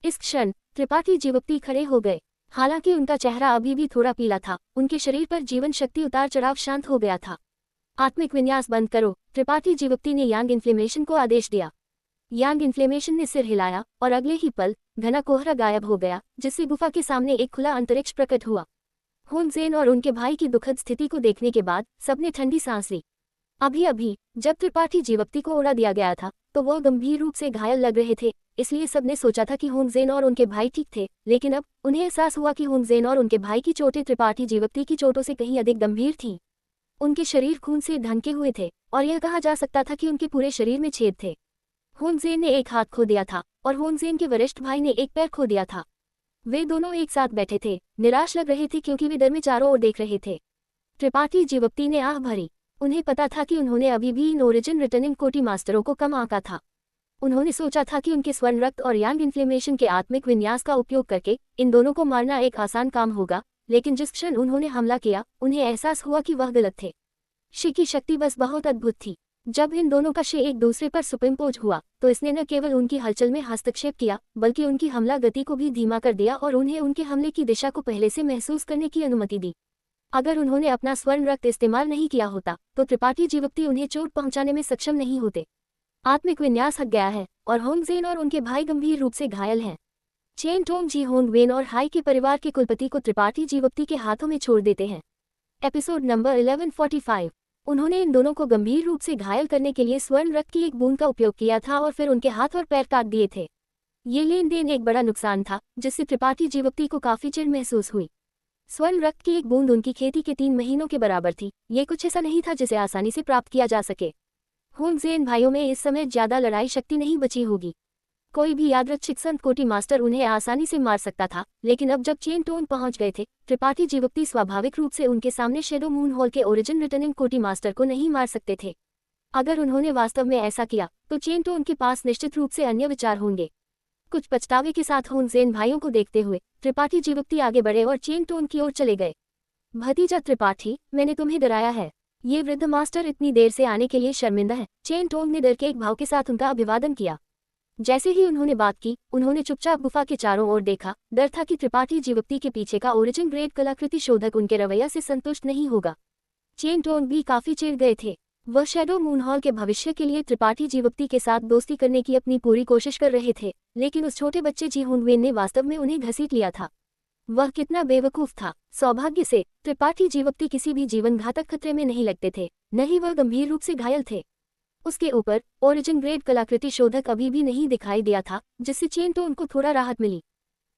इस क्षण त्रिपाठी जीवक्ति खड़े हो गए। हालांकि उनका चेहरा अभी भी थोड़ा पीला था, उनके शरीर पर जीवन शक्ति उतार चढ़ाव शांत हो गया था। आत्मिक विन्यास बंद करो, त्रिपाठी जीवक्ति ने यांग इन्फ्लेमेशन को आदेश दिया। यांग इन्फ्लेमेशन ने सिर हिलाया और अगले ही पल घना कोहरा गायब हो गया, जिससे गुफा के सामने एक खुला अंतरिक्ष प्रकट हुआ। होनजेन और उनके भाई की दुखद स्थिति को देखने के बाद सबने ठंडी सांस ली। अभी अभी जब त्रिपाठी जीवक्ति को उड़ा दिया गया था तो वह गंभीर रूप से घायल लग रहे थे, इसलिए सबने सोचा था कि होंगजेन और उनके भाई ठीक थे, लेकिन अब उन्हें एहसास हुआ कि होंगजेन और उनके भाई की चोटें त्रिपाठी जीवप्ती की चोटों से कहीं अधिक गंभीर थीं। उनके शरीर खून से ढंके हुए थे और यह कहा जा सकता था कि उनके पूरे शरीर में छेद थे। होंगजेन ने एक हाथ खो दिया था और होंगजेन के वरिष्ठ भाई ने एक पैर खो दिया था। वे दोनों एक साथ बैठे थे, निराश लग रहे थे क्योंकि वे डर में चारों ओर देख रहे थे। त्रिपाठी जीवप्ती ने आह भरी। उन्हें पता था कि उन्होंने अभी भी इन ओरिजिन रिटर्निंग कोटी मास्टरों को कम आंका था। उन्होंने सोचा था कि उनके स्वर्ण रक्त और यांग इन्फ्लेमेशन के आत्मिक विन्यास का उपयोग करके इन दोनों को मारना एक आसान काम होगा, लेकिन जिस क्षण उन्होंने हमला किया उन्हें एहसास हुआ कि वह गलत थे। शी की शक्ति बस बहुत अद्भुत थी। जब इन दोनों का शी एक दूसरे पर सुपरइम्पोज हुआ तो इसने न केवल उनकी हलचल में हस्तक्षेप किया बल्कि उनकी हमला गति को भी धीमा कर दिया और उन्हें उनके हमले की दिशा को पहले से महसूस करने की अनुमति दी। अगर उन्होंने अपना स्वर्ण रक्त इस्तेमाल नहीं किया होता तो त्रिपाठी जीवप्ती उन्हें चोट पहुंचाने में सक्षम नहीं होते। आत्मिक विन्यास हट गया है और होंगजेन और उनके भाई गंभीर रूप से घायल हैं। चेन टोंग जी होंगवेन और हाई के परिवार के कुलपति को त्रिपाठी जीवप्ती के हाथों में छोड़ देते हैं। Episode number 1145। उन्होंने इन दोनों को गंभीर रूप से घायल करने के लिए स्वर्ण रक्त की एक बूंद का उपयोग किया था और फिर उनके हाथ और पैर काट दिए थे। ये लेन देन एक बड़ा नुकसान था जिससे त्रिपाठी जीवप्ती को काफी चिढ़ महसूस हुई। स्वर्ण रक्त की एक बूंद उनकी खेती के 3 महीनों के बराबर थी। ये कुछ ऐसा नहीं था जिसे आसानी से प्राप्त किया जा सके। होंगजेन भाइयों में इस समय ज्यादा लड़ाई शक्ति नहीं बची होगी। कोई भी यादृच्छिक संत कोटी मास्टर उन्हें आसानी से मार सकता था, लेकिन अब जब चेन टोन पहुंच गए थे त्रिपाठी जीवप्ती स्वाभाविक रूप से उनके सामने शेडो मून हॉल के ओरिजिन रिटर्निंग कोटी मास्टर को नहीं मार सकते थे। अगर उन्होंने वास्तव में ऐसा किया तो चेन टोन के पास निश्चित रूप से अन्य विचार होंगे। कुछ पछतावे के साथ होंगजेन भाइयों को देखते हुए त्रिपाठी जीवप्ती आगे बढ़े और चेन टोन की ओर चले गए। भतीजा त्रिपाठी, मैंने तुम्हें डराया है। ये वृद्ध मास्टर इतनी देर से आने के लिए शर्मिंदा है। चेन टोन ने डर के एक भाव के साथ उनका अभिवादन किया। जैसे ही उन्होंने बात की उन्होंने चुपचाप गुफा के चारों ओर देखा। डर था कि त्रिपाठी जीवप्ती के पीछे का ओरिजिन ग्रेड कलाकृति शोधक उनके रवैया से संतुष्ट नहीं होगा। चेन टोन भी काफी चिढ़ गए थे। वह शेडो मून हॉल के भविष्य के लिए त्रिपाठी जीवप्ती के साथ दोस्ती करने की अपनी पूरी कोशिश कर रहे थे, लेकिन उस छोटे बच्चे जी होंगवेन ने वास्तव में उन्हें घसीट लिया था। वह कितना बेवकूफ था। सौभाग्य से त्रिपाठी जीवप्ती किसी भी जीवन घातक खतरे में नहीं लगते थे, न ही वह गंभीर रूप से घायल थे। उसके ऊपर ओरिजिन ग्रेड कलाकृति शोधक अभी भी नहीं दिखाई दिया था, जिससे चेन टोन को थोड़ा राहत मिली।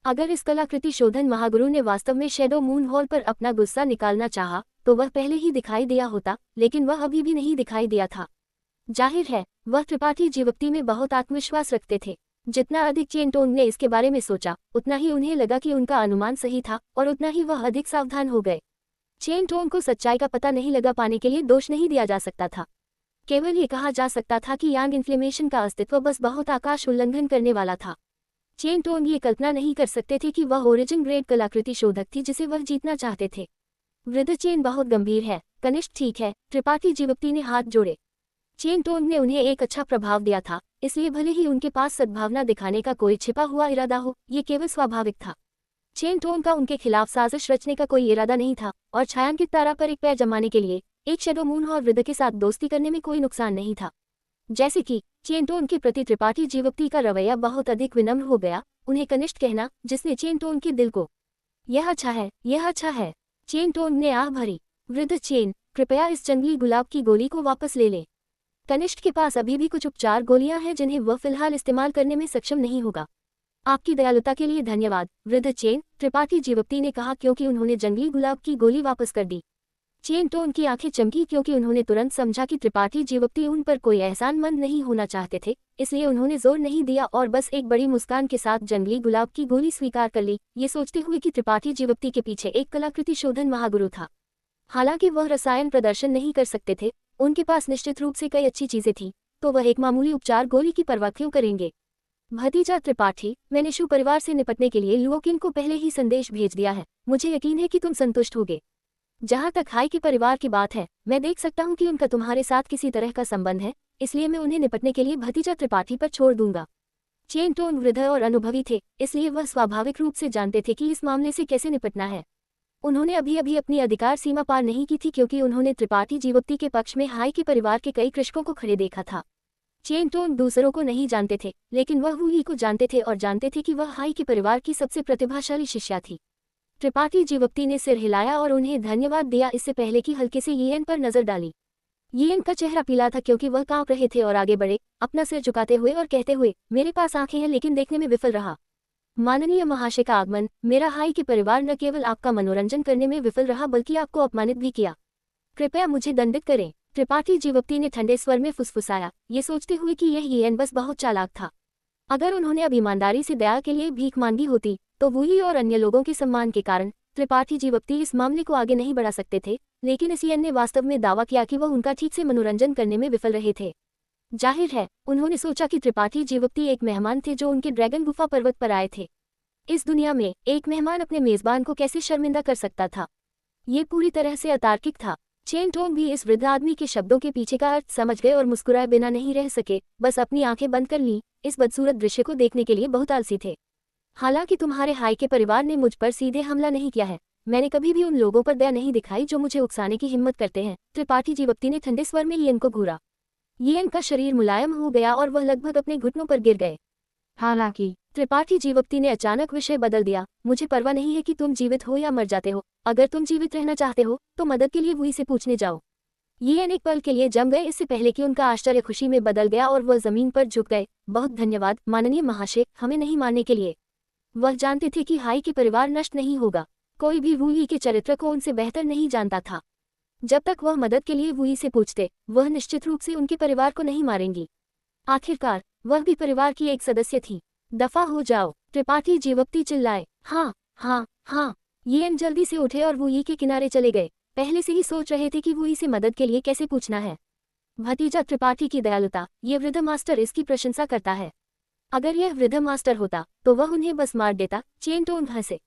अगर इस कलाकृति शोधन महागुरु ने वास्तव में शेडो मून हॉल पर अपना गुस्सा निकालना चाहा तो वह पहले ही दिखाई दिया होता, लेकिन वह अभी भी नहीं दिखाई दिया था। जाहिर है वह त्रिपाठी जीवप्ती में बहुत आत्मविश्वास रखते थे। जितना अधिक चेन टोन ने इसके बारे में सोचा उतना ही उन्हें लगा कि उनका अनुमान सही था और उतना ही वह अधिक सावधान हो गए। चेन टोन को सच्चाई का पता नहीं लगा पाने के लिए दोष नहीं दिया जा सकता था। केवल ये कहा जा सकता था कि यांग इन्फ्लेमेशन का अस्तित्व बस बहुत आकाश उल्लंघन करने वाला था। चेन टोन ये कल्पना नहीं कर सकते थे कि वह ओरिजिन ग्रेड कलाकृति शोधक थी जिसे वह जीतना चाहते थे। वृद्ध चेन बहुत गंभीर है। कनिष्ठ ठीक है। त्रिपाठी जीवप्ती ने हाथ जोड़े। चेन टोन ने उन्हें एक अच्छा प्रभाव दिया था, इसलिए भले ही उनके पास सद्भावना दिखाने का कोई छिपा हुआ इरादा हो, ये केवल स्वाभाविक था। चेन टोन का उनके खिलाफ साजिश रचने का कोई इरादा नहीं था और छायांकित तारा पर एक पैर जमाने के लिए एक शेडो मून और वृद्ध के साथ दोस्ती करने में कोई नुकसान नहीं था। जैसे कि चेन टोन के प्रति त्रिपाठी जीवप्ती का रवैया बहुत अधिक विनम्र हो गया। उन्हें कनिष्ठ कहना जिसने चेन टोन के दिल को यह अच्छा है, यह अच्छा है। चेन टोन ने आह भरी। वृद्ध चेन, कृपया इस जंगली गुलाब की गोली को वापस ले लें। कनिष्ठ के पास अभी भी कुछ उपचार गोलियां हैं जिन्हें वह फिलहाल इस्तेमाल करने में सक्षम नहीं होगा। आपकी दयालुता के लिए धन्यवाद वृद्ध चेन, त्रिपाठी जीवप्ती ने कहा क्योंकि उन्होंने जंगली गुलाब की गोली वापस कर दी। चेन टोन की आंखें चमकी क्योंकि उन्होंने तुरंत समझा कि त्रिपाठी जीवप्ती उन पर कोई एहसानमंद नहीं होना चाहते थे, इसलिए उन्होंने जोर नहीं दिया और बस एक बड़ी मुस्कान के साथ जंगली गुलाब की गोली स्वीकार कर ली, ये सोचते हुए कि त्रिपाठी जीवप्ती के पीछे एक कलाकृति शोधन महागुरु था। हालांकि वह रसायन प्रदर्शन नहीं कर सकते थे, उनके पास निश्चित रूप से कई अच्छी चीजें थीं, तो वह एक मामूली उपचार गोली की परवाह क्यों करेंगे। भतीजा त्रिपाठी, मैंने शु परिवार से निपटने के लिए लुओकिन को पहले ही संदेश भेज दिया है। मुझे यकीन है कि तुम संतुष्ट होगे। जहां तक हाई के परिवार की बात है, मैं देख सकता हूं कि उनका तुम्हारे साथ किसी तरह का संबंध है, इसलिए मैं उन्हें निपटने के लिए भतीजा त्रिपाठी पर छोड़ दूंगा। चेन टोन वृद्ध और अनुभवी थे, इसलिए वह स्वाभाविक रूप से जानते थे कि इस मामले से कैसे निपटना है। उन्होंने अभी अभी अपनी अधिकार सीमा पार नहीं की थी क्योंकि उन्होंने त्रिपाठी जीवप्ती के पक्ष में हाई के परिवार के कई कृषकों को खड़े देखा था। चेन टोन दूसरों को नहीं जानते थे, लेकिन वह वुई को जानते थे और जानते थे कि वह हाई के परिवार की सबसे प्रतिभाशाली शिष्या थी। त्रिपाठी जीवप्ती ने सिर हिलाया और उन्हें धन्यवाद दिया, इससे पहले कि हल्के से येन पर नजर डाली। यिएन का चेहरा पीला था क्योंकि वह कांप रहे थे और आगे बढ़े, अपना सिर झुकाते हुए और कहते हुए, मेरे पास आंखें हैं लेकिन देखने में विफल रहा। माननीय महाशय का आगमन, मेरा हाई के परिवार न केवल आपका मनोरंजन करने में विफल रहा बल्कि आपको अपमानित भी किया। कृपया मुझे दंडित करें। त्रिपाठी जीवप्ती ने ठंडे स्वर में फुसफुसाया, ये सोचते हुए कि यह यिएन बस बहुत चालाक था। अगर उन्होंने अब ईमानदारी से दया के लिए भीख मांगी होती तो वुई और अन्य लोगों के सम्मान के कारण त्रिपाठी जीवप्ती इस मामले को आगे नहीं बढ़ा सकते थे, लेकिन इस यिएन ने वास्तव में दावा किया कि वह उनका ठीक से मनोरंजन करने में विफल रहे थे। जाहिर है, उन्होंने सोचा कि त्रिपाठी जीवप्ती एक मेहमान थे जो उनके ड्रैगन गुफा पर्वत पर आए थे। इस दुनिया में एक मेहमान अपने मेजबान को कैसे शर्मिंदा कर सकता था? ये पूरी तरह से अतार्किक था। चेन टोंग भी इस वृद्ध आदमी के शब्दों के पीछे का अर्थ समझ गए और मुस्कुराए बिना नहीं रह सके, बस अपनी आंखें बंद कर लीं, इस बदसूरत दृश्य को देखने के लिए बहुत आलसी थे। हालांकि तुम्हारे हाई के परिवार ने मुझ पर सीधे हमला नहीं किया है, मैंने कभी भी उन लोगों पर दया नहीं दिखाई जो मुझे उकसाने की हिम्मत करते हैं। त्रिपाठी जीवप्ती ने ठंडे स्वर में यिएन को घूरा। यिएन का शरीर मुलायम हो गया और वह लगभग अपने घुटनों पर गिर गए। हालांकि त्रिपाठी जीवप्ती ने अचानक विषय बदल दिया, मुझे परवाह नहीं है कि तुम जीवित हो या मर जाते हो, अगर तुम जीवित रहना चाहते हो तो मदद के लिए वुई से पूछने जाओ। यिएन एक पल के लिए जम गए, इससे पहले कि उनका आश्चर्य खुशी में बदल गया और वह जमीन पर झुक गए। बहुत धन्यवाद माननीय महाशय, हमें नहीं मारने के लिए। वह जानते थे कि हाई के परिवार नष्ट नहीं होगा, कोई भी वुई के चरित्र को उनसे बेहतर नहीं जानता था। जब तक वह मदद के लिए वुई से पूछते, वह निश्चित रूप से उनके परिवार को नहीं मारेंगी। आखिरकार वह भी परिवार की एक सदस्य थी। दफा हो जाओ, त्रिपाठी जीवप्ती चिल्लाए। हाँ हाँ हाँ। यिएन जल्दी से उठे और वुई के किनारे चले गए। पहले से ही सोच रहे थे कि वुई से मदद के लिए कैसे पूछना है। भतीजा त्रिपाठी की दयालुता, ये वृद्ध मास्टर इसकी प्रशंसा करता है। अगर यह वृद्ध मास्टर होता तो वह उन्हें बस मार देता। चेन टोंग हंसे।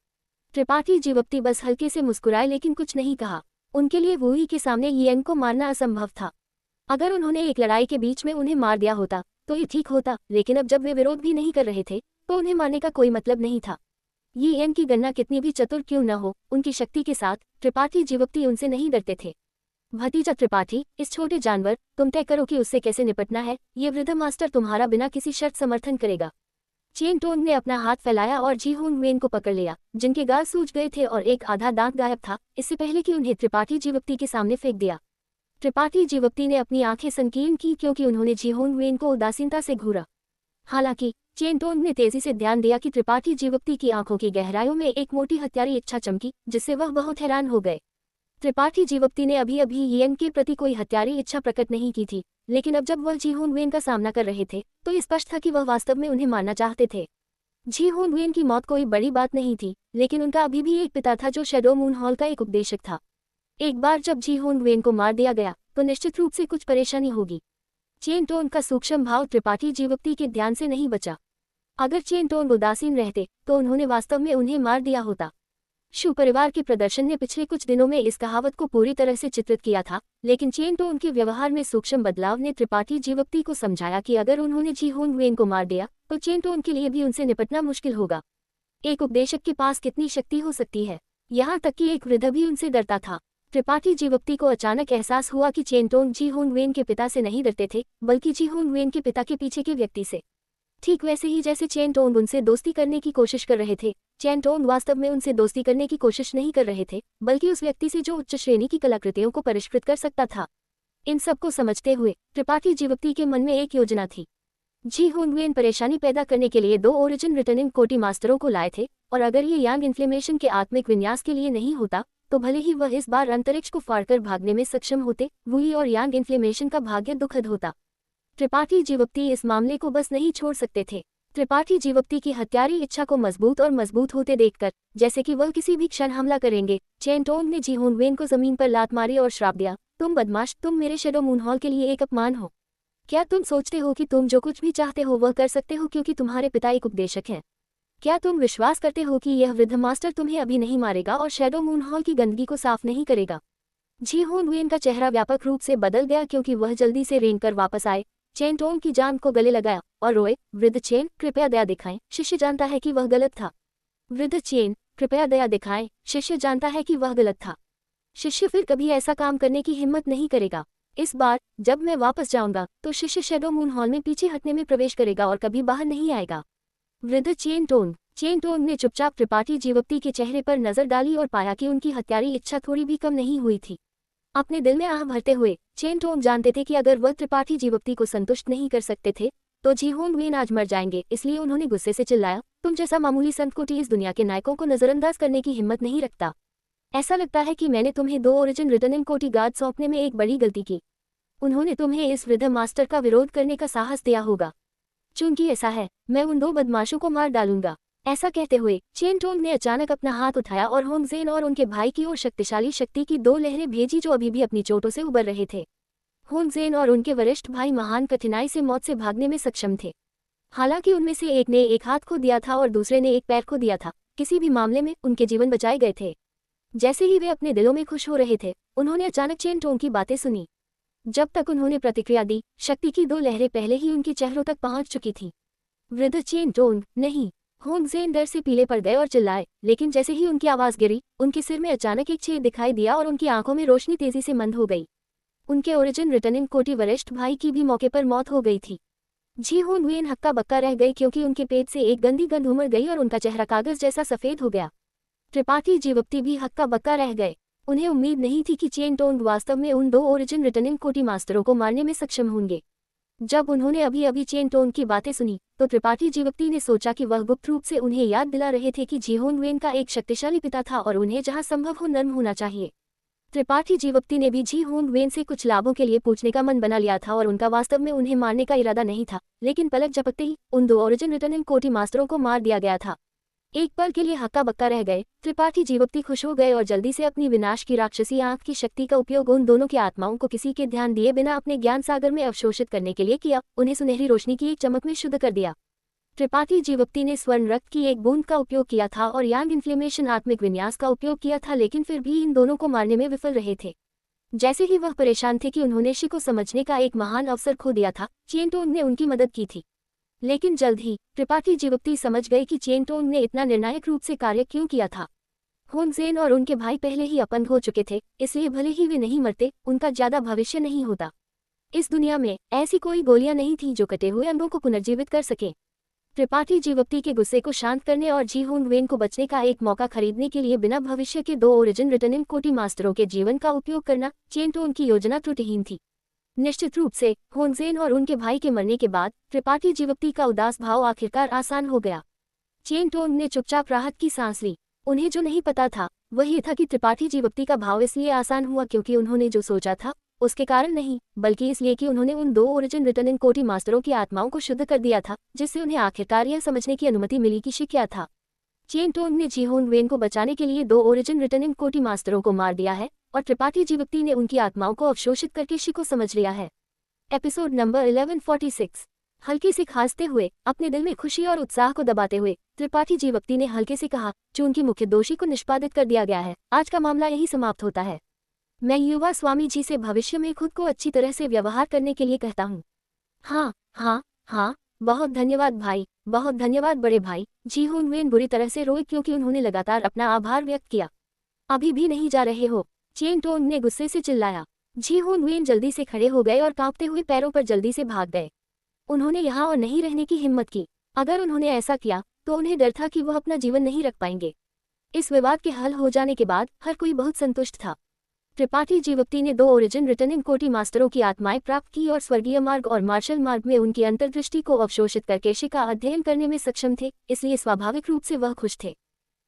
त्रिपाठी जीवप्ती बस हल्के से मुस्कुराए लेकिन कुछ नहीं कहा। उनके लिए वुई के सामने यिएन को मारना असंभव था। अगर उन्होंने एक लड़ाई के बीच में उन्हें मार दिया होता तो ये ठीक होता, लेकिन अब जब वे विरोध भी नहीं कर रहे थे तो उन्हें मारने का कोई मतलब नहीं था। यिएन की गणना कितनी भी चतुर क्यों न हो, उनकी शक्ति के साथ त्रिपाठी जीवप्ती उनसे नहीं डरते थे। भतीजा त्रिपाठी, इस छोटे जानवर, तुम तय करो कि उससे कैसे निपटना है। ये वृद्ध मास्टर तुम्हारा बिना किसी शर्त समर्थन करेगा। चेन टोंग ने अपना हाथ फैलाया और जी होंग वेन को पकड़ लिया, जिनके गाल सूज गए थे और एक आधा दांत गायब था, इससे पहले कि उन्हें त्रिपाठी जीवप्ती के सामने फेंक दिया। त्रिपाठी जीवप्ती ने अपनी आंखें संकीर्ण की क्योंकि उन्होंने जी होंग वेन को उदासीनता से घूरा। हालांकि चेन टोंग ने तेजी से ध्यान दिया कि त्रिपाठी जीवप्ती की आंखों की गहराइयों में एक मोटी हत्यारी इच्छा चमकी, जिससे वह बहुत हैरान हो गए। त्रिपाठी जीवप्ती ने अभी अभी यिएन के प्रति कोई हत्यारी इच्छा प्रकट नहीं की थी, लेकिन अब जब वह जी होंग वेन का सामना कर रहे थे तो स्पष्ट था कि वह वास्तव में उन्हें मारना चाहते थे। जी होंग वेन की मौत कोई बड़ी बात नहीं थी, लेकिन उनका अभी भी एक पिता था जो शैडो मून हॉल का एक उपदेशक था। एक बार जब जी होंग वेन को मार दिया गया तो निश्चित रूप से कुछ परेशानी होगी। चेन टोंग का सूक्ष्म भाव त्रिपाठी जीवप्ती के ध्यान से नहीं बचा। अगर चेन टोंग उदासीन रहते तो उन्होंने वास्तव में उन्हें मार दिया होता। शू परिवार के प्रदर्शन ने पिछले कुछ दिनों में इस कहावत को पूरी तरह से चित्रित किया था, लेकिन चेन टोंग के व्यवहार में सूक्ष्म बदलाव ने त्रिपाठी जीवप्ती को समझाया कि अगर उन्होंने जी होंग वेन को मार दिया तो चेन टोंग के लिए भी उनसे निपटना मुश्किल होगा। एक उपदेशक के पास कितनी शक्ति हो सकती है, यहाँ तक कि एक वृद्ध भी उनसे डरता था। त्रिपाठी जीवप्ती को अचानक एहसास हुआ कि chain Tong ji Hong when के पिता से नहीं डरते थे, बल्कि जी होंग वेन के पिता के पीछे के व्यक्ति से। ठीक वैसे ही जैसे चेन टोंग उनसे दोस्ती करने की कोशिश कर रहे थे, चेन टोंग वास्तव में उनसे दोस्ती करने की कोशिश नहीं कर रहे थे, बल्कि उस व्यक्ति से जो उच्च श्रेणी की कलाकृतियों को परिष्कृत कर सकता था। इन सब को समझते हुए त्रिपाठी जीवप्ती के मन में एक योजना थी। जी होंग वेन परेशानी पैदा करने के लिए 2 ओरिजिन रिटर्निंग कोटि मास्टरों को लाए थे, और अगर ये यांग इन्फ्लेमेशन के आत्मिक विन्यास के लिए नहीं होता तो भले ही वह इस बार अंतरिक्ष को फाड़कर भागने में सक्षम होते, वुई और यांग इन्फ्लेमेशन का भाग्य दुखद होता। त्रिपाठी जीवप्ती इस मामले को बस नहीं छोड़ सकते थे। त्रिपाठी जीवप्ती की हत्यारी इच्छा को मजबूत और मजबूत होते देखकर, जैसे कि वह किसी भी क्षण हमला करेंगे, चेन टोंग ने जी होंग वेन को जमीन पर लात मारी और श्राप दिया, तुम बदमाश, तुम मेरे शैडो मून हॉल के लिए एक अपमान हो। क्या तुम सोचते हो कि तुम जो कुछ भी चाहते हो वह कर सकते हो क्योंकि तुम्हारे पिता एक उपदेशक हैं? क्या तुम विश्वास करते हो कि यह वृद्ध मास्टर तुम्हें अभी नहीं मारेगा और शैडो मून हॉल की गंदगी को साफ नहीं करेगा? जी होंग वेन का चेहरा व्यापक रूप से बदल गया क्योंकि वह जल्दी से रेंग कर वापस आए, चेन टोंग की जान को गले लगाया और रोए, वृद्ध चेन, कृपया दया दिखाएं, शिष्य जानता है कि वह गलत था। वृद्ध चेन, कृपया दया दिखाएं, शिष्य जानता है कि वह गलत था। शिष्य फिर कभी ऐसा काम करने की हिम्मत नहीं करेगा। इस बार जब मैं वापस जाऊंगा तो शिष्य शैडो मून हॉल में पीछे हटने में प्रवेश करेगा और कभी बाहर नहीं आएगा। वृद्ध चेन टोंग ने चुपचाप त्रिपाठी जीवप्ती के चेहरे पर नजर डाली और पाया कि उनकी हत्यारी इच्छा थोड़ी भी कम नहीं हुई थी। अपने दिल में आह भरते हुए चेन टोंग जानते थे कि अगर वह त्रिपाठी जीवक्ति को संतुष्ट नहीं कर सकते थे तो जी होंग वेन आज मर जाएंगे। इसलिए उन्होंने गुस्से से चिल्लाया, तुम जैसा मामूली संत कोटी इस दुनिया के नायकों को नजरअंदाज करने की हिम्मत नहीं रखता। ऐसा लगता है कि मैंने तुम्हें 2 ओरिजिन रिटर्निंग कोटी गार्ड सौंपने में एक बड़ी गलती की। उन्होंने तुम्हें इस वृद्ध मास्टर का विरोध करने का साहस दिया होगा। चूंकि ऐसा है, मैं उन 2 बदमाशों को मार डालूंगा। ऐसा कहते हुए चेन टोंग ने अचानक अपना हाथ उठाया और होंग जेन और उनके भाई की ओर शक्तिशाली शक्ति की 2 लहरें भेजी जो अभी भी अपनी चोटों से उबर रहे थे। होंग जेन और उनके वरिष्ठ भाई महान कठिनाई से मौत से भागने में सक्षम थे। हालांकि उनमें से एक ने एक हाथ खो दिया था और दूसरे ने एक पैर खो दिया था, किसी भी मामले में उनके जीवन बचाए गए थे। जैसे ही वे अपने दिलों में खुश हो रहे थे, उन्होंने अचानक चेन टोंग की बातें सुनी। जब तक उन्होंने प्रतिक्रिया दी, शक्ति की 2 लहरें पहले ही उनके चेहरों तक पहुंच चुकी थीं। वृद्ध चेन टोंग, नहीं! होंग जेन डर से पीले पड़ गए और चिल्लाए, लेकिन जैसे ही उनकी आवाज गिरी, उनके सिर में अचानक एक छेद दिखाई दिया और उनकी आंखों में रोशनी तेजी से मंद हो गई। उनके ओरिजिन रिटर्निंग कोटी वरिष्ठ भाई की भी मौके पर मौत हो गई थी। जी होंग वेन हक्का बक्का रह गई क्योंकि उनके पेट से एक गंदी गंध उमड़ गई और उनका चेहरा कागज जैसा सफेद हो गया। त्रिपाठी जीवक्ति भी हक्का बक्का रह गए। उन्हें उम्मीद नहीं थी कि चेन टोंग वास्तव में उन 2 ओरिजिन रिटर्निंग कोटी मास्टरों को मारने में सक्षम होंगे। जब उन्होंने अभी अभी चेन टोंग की बातें सुनी तो त्रिपाठी जीवक्ति ने सोचा कि वह गुप्त रूप से उन्हें याद दिला रहे थे कि जी होंग वेन का एक शक्तिशाली पिता था और उन्हें जहां संभव हो नर्म होना चाहिए। त्रिपाठी जीवक्ति ने भी जी होंग वेन से कुछ लाभों के लिए पूछने का मन बना लिया था और उनका वास्तव में उन्हें मारने का इरादा नहीं था, लेकिन पलक झपकते ही उन 2 ओरिजिन रिटर्निंग कोटी मास्टरों को मार दिया गया था। एक पल के लिए हक्का बक्का रह गए। त्रिपाठी जीवक्ति खुश हो गए और जल्दी से अपनी विनाश की राक्षसी आंख की शक्ति का उपयोग उन दोनों की आत्माओं को किसी के ध्यान दिए बिना अपने ज्ञान सागर में अवशोषित करने के लिए किया, उन्हें सुनहरी रोशनी की एक चमक में शुद्ध कर दिया। त्रिपाठी जीवक्ति ने स्वर्ण रक्त की एक बूंद का उपयोग किया था और यांग इन्फ्लेमेशन आत्मिक विन्यास का उपयोग किया था, लेकिन फिर भी इन दोनों को मारने में विफल रहे थे। जैसे ही वह परेशान थे कि उन्होंने शी को समझने का एक महान अवसर खो दिया था, चेन टोंग ने उनकी मदद की थी। लेकिन जल्द ही त्रिपाठी जीवक्ति समझ गए कि चेन टोंग ने इतना निर्णायक रूप से कार्य क्यों किया था। होंग जेन और उनके भाई पहले ही अपंग हो चुके थे, इसलिए भले ही वे नहीं मरते, उनका ज्यादा भविष्य नहीं होता। इस दुनिया में ऐसी कोई गोलियां नहीं थी जो कटे हुए अंगों को पुनर्जीवित कर सके। त्रिपाठी जीवक्ति के गुस्से को शांत करने और जी होंग वेन को बचने का एक मौका खरीदने के लिए बिना भविष्य के 2 ओरिजिन रिटर्निंग कोटी मास्टरों के जीवन का उपयोग करना चेन टोंग की योजना त्रुटिहीन थी। निश्चित रूप से होंग जेन और उनके भाई के मरने के बाद त्रिपाठी जीवक्ति का उदास भाव आखिरकार आसान हो गया। चेन टोंग ने चुपचाप राहत की सांस ली। उन्हें जो नहीं पता था वह ये था कि त्रिपाठी जीवक्ति का भाव इसलिए आसान हुआ क्योंकि उन्होंने जो सोचा था उसके कारण नहीं, बल्कि इसलिए कि उन्होंने उन 2 ओरिजिन रिटर्निंग कोटी मास्टरों की आत्माओं को शुद्ध कर दिया था, जिससे उन्हें आखिरकार यह समझने की अनुमति मिली कि शी क्या था। चेन टोंग ने जी होंग वेन को बचाने के लिए 2 ओरिजिन रिटर्निंग कोटी मास्टरों को मार दिया है और त्रिपाठी जीवक्ति ने उनकी आत्माओं को अवशोषित करके शी को समझ लिया है। Episode number 1146। हल्की से खांसते हुए, अपने दिल में खुशी और उत्साह को दबाते हुए त्रिपाठी जीवक्ति ने हल्के से कहा, चूंकि मुख्य दोषी को निष्पादित कर दिया गया है, आज का मामला यही समाप्त होता है। मैं युवा स्वामी जी से भविष्य में खुद को अच्छी तरह से व्यवहार करने के लिए कहता हूँ। हाँ हाँ हाँ, बहुत धन्यवाद भाई, बहुत धन्यवाद बड़े भाई। जी होंग वेन बुरी तरह से रोए क्योंकि उन्होंने लगातार अपना आभार व्यक्त किया। अभी भी नहीं जा रहे हो? चेन टोंग ने गुस्से से चिल्लाया। जी होंग वेन जल्दी से खड़े हो गए और कांपते हुए पैरों पर जल्दी से भाग गए। उन्होंने यहाँ और नहीं रहने की हिम्मत की। अगर उन्होंने ऐसा किया तो उन्हें डर था कि वह अपना जीवन नहीं रख पाएंगे। इस विवाद के हल हो जाने के बाद हर कोई बहुत संतुष्ट था। त्रिपाठी जीवक्ति ने 2 ओरिजिन रिटर्निंग कोटी मास्टरों की आत्माएं प्राप्त की और स्वर्गीय मार्ग और मार्शल मार्ग में उनकी अंतर्दृष्टि को अवशोषित करके शी का अध्ययन करने में सक्षम थे, इसलिए स्वाभाविक रूप से वह खुश थे।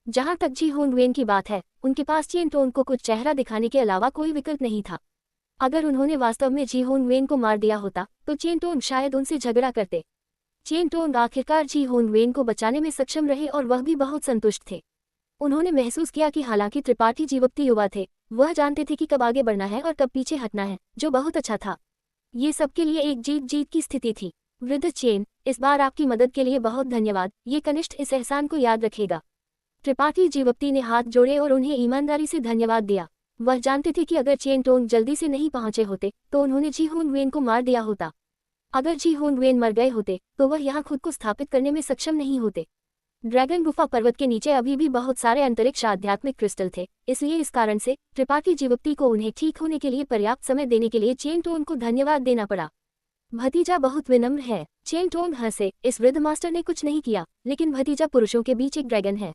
जहां तक जी होंग वेन की बात है, उनके पास चेन टोंग को कुछ चेहरा दिखाने के अलावा कोई विकल्प नहीं था। अगर उन्होंने वास्तव में जी होंग वेन को मार दिया होता तो चेन टोंग शायद उनसे झगड़ा करते। चेन टोंग आखिरकार जी होंग वेन को बचाने में सक्षम रहे और वह भी बहुत संतुष्ट थे। उन्होंने महसूस किया कि हालांकि त्रिपाठी जीवक्ति युवा थे, वह जानते थे कि कब आगे बढ़ना है और कब पीछे हटना है, जो बहुत अच्छा था। ये सबके लिए एक जीत जीत की स्थिति थी। वृद्ध चेन, इस बार आपकी मदद के लिए बहुत धन्यवाद, ये कनिष्ठ इस एहसान को याद रखेगा। त्रिपाठी जीवक्ति ने हाथ जोड़े और उन्हें ईमानदारी से धन्यवाद दिया। वह जानते थे कि अगर चेन टोंग जल्दी से नहीं पहुंचे होते तो उन्होंने जी होंग वेन को मार दिया होता। अगर जी होंग वेन मर गए होते तो वह यहाँ खुद को स्थापित करने में सक्षम नहीं होते। ड्रैगन गुफा पर्वत के नीचे अभी भी बहुत सारे अंतरिक्ष आध्यात्मिक क्रिस्टल थे, इसलिए इस कारण से त्रिपाठी जीवक्ति को उन्हें ठीक होने के लिए पर्याप्त समय देने के लिए चेन टोंग को धन्यवाद देना पड़ा। भतीजा बहुत विनम्र है। चेन टोंग हंसे। इस वृद्ध मास्टर ने कुछ नहीं किया, लेकिन भतीजा पुरुषों के बीच एक ड्रैगन है।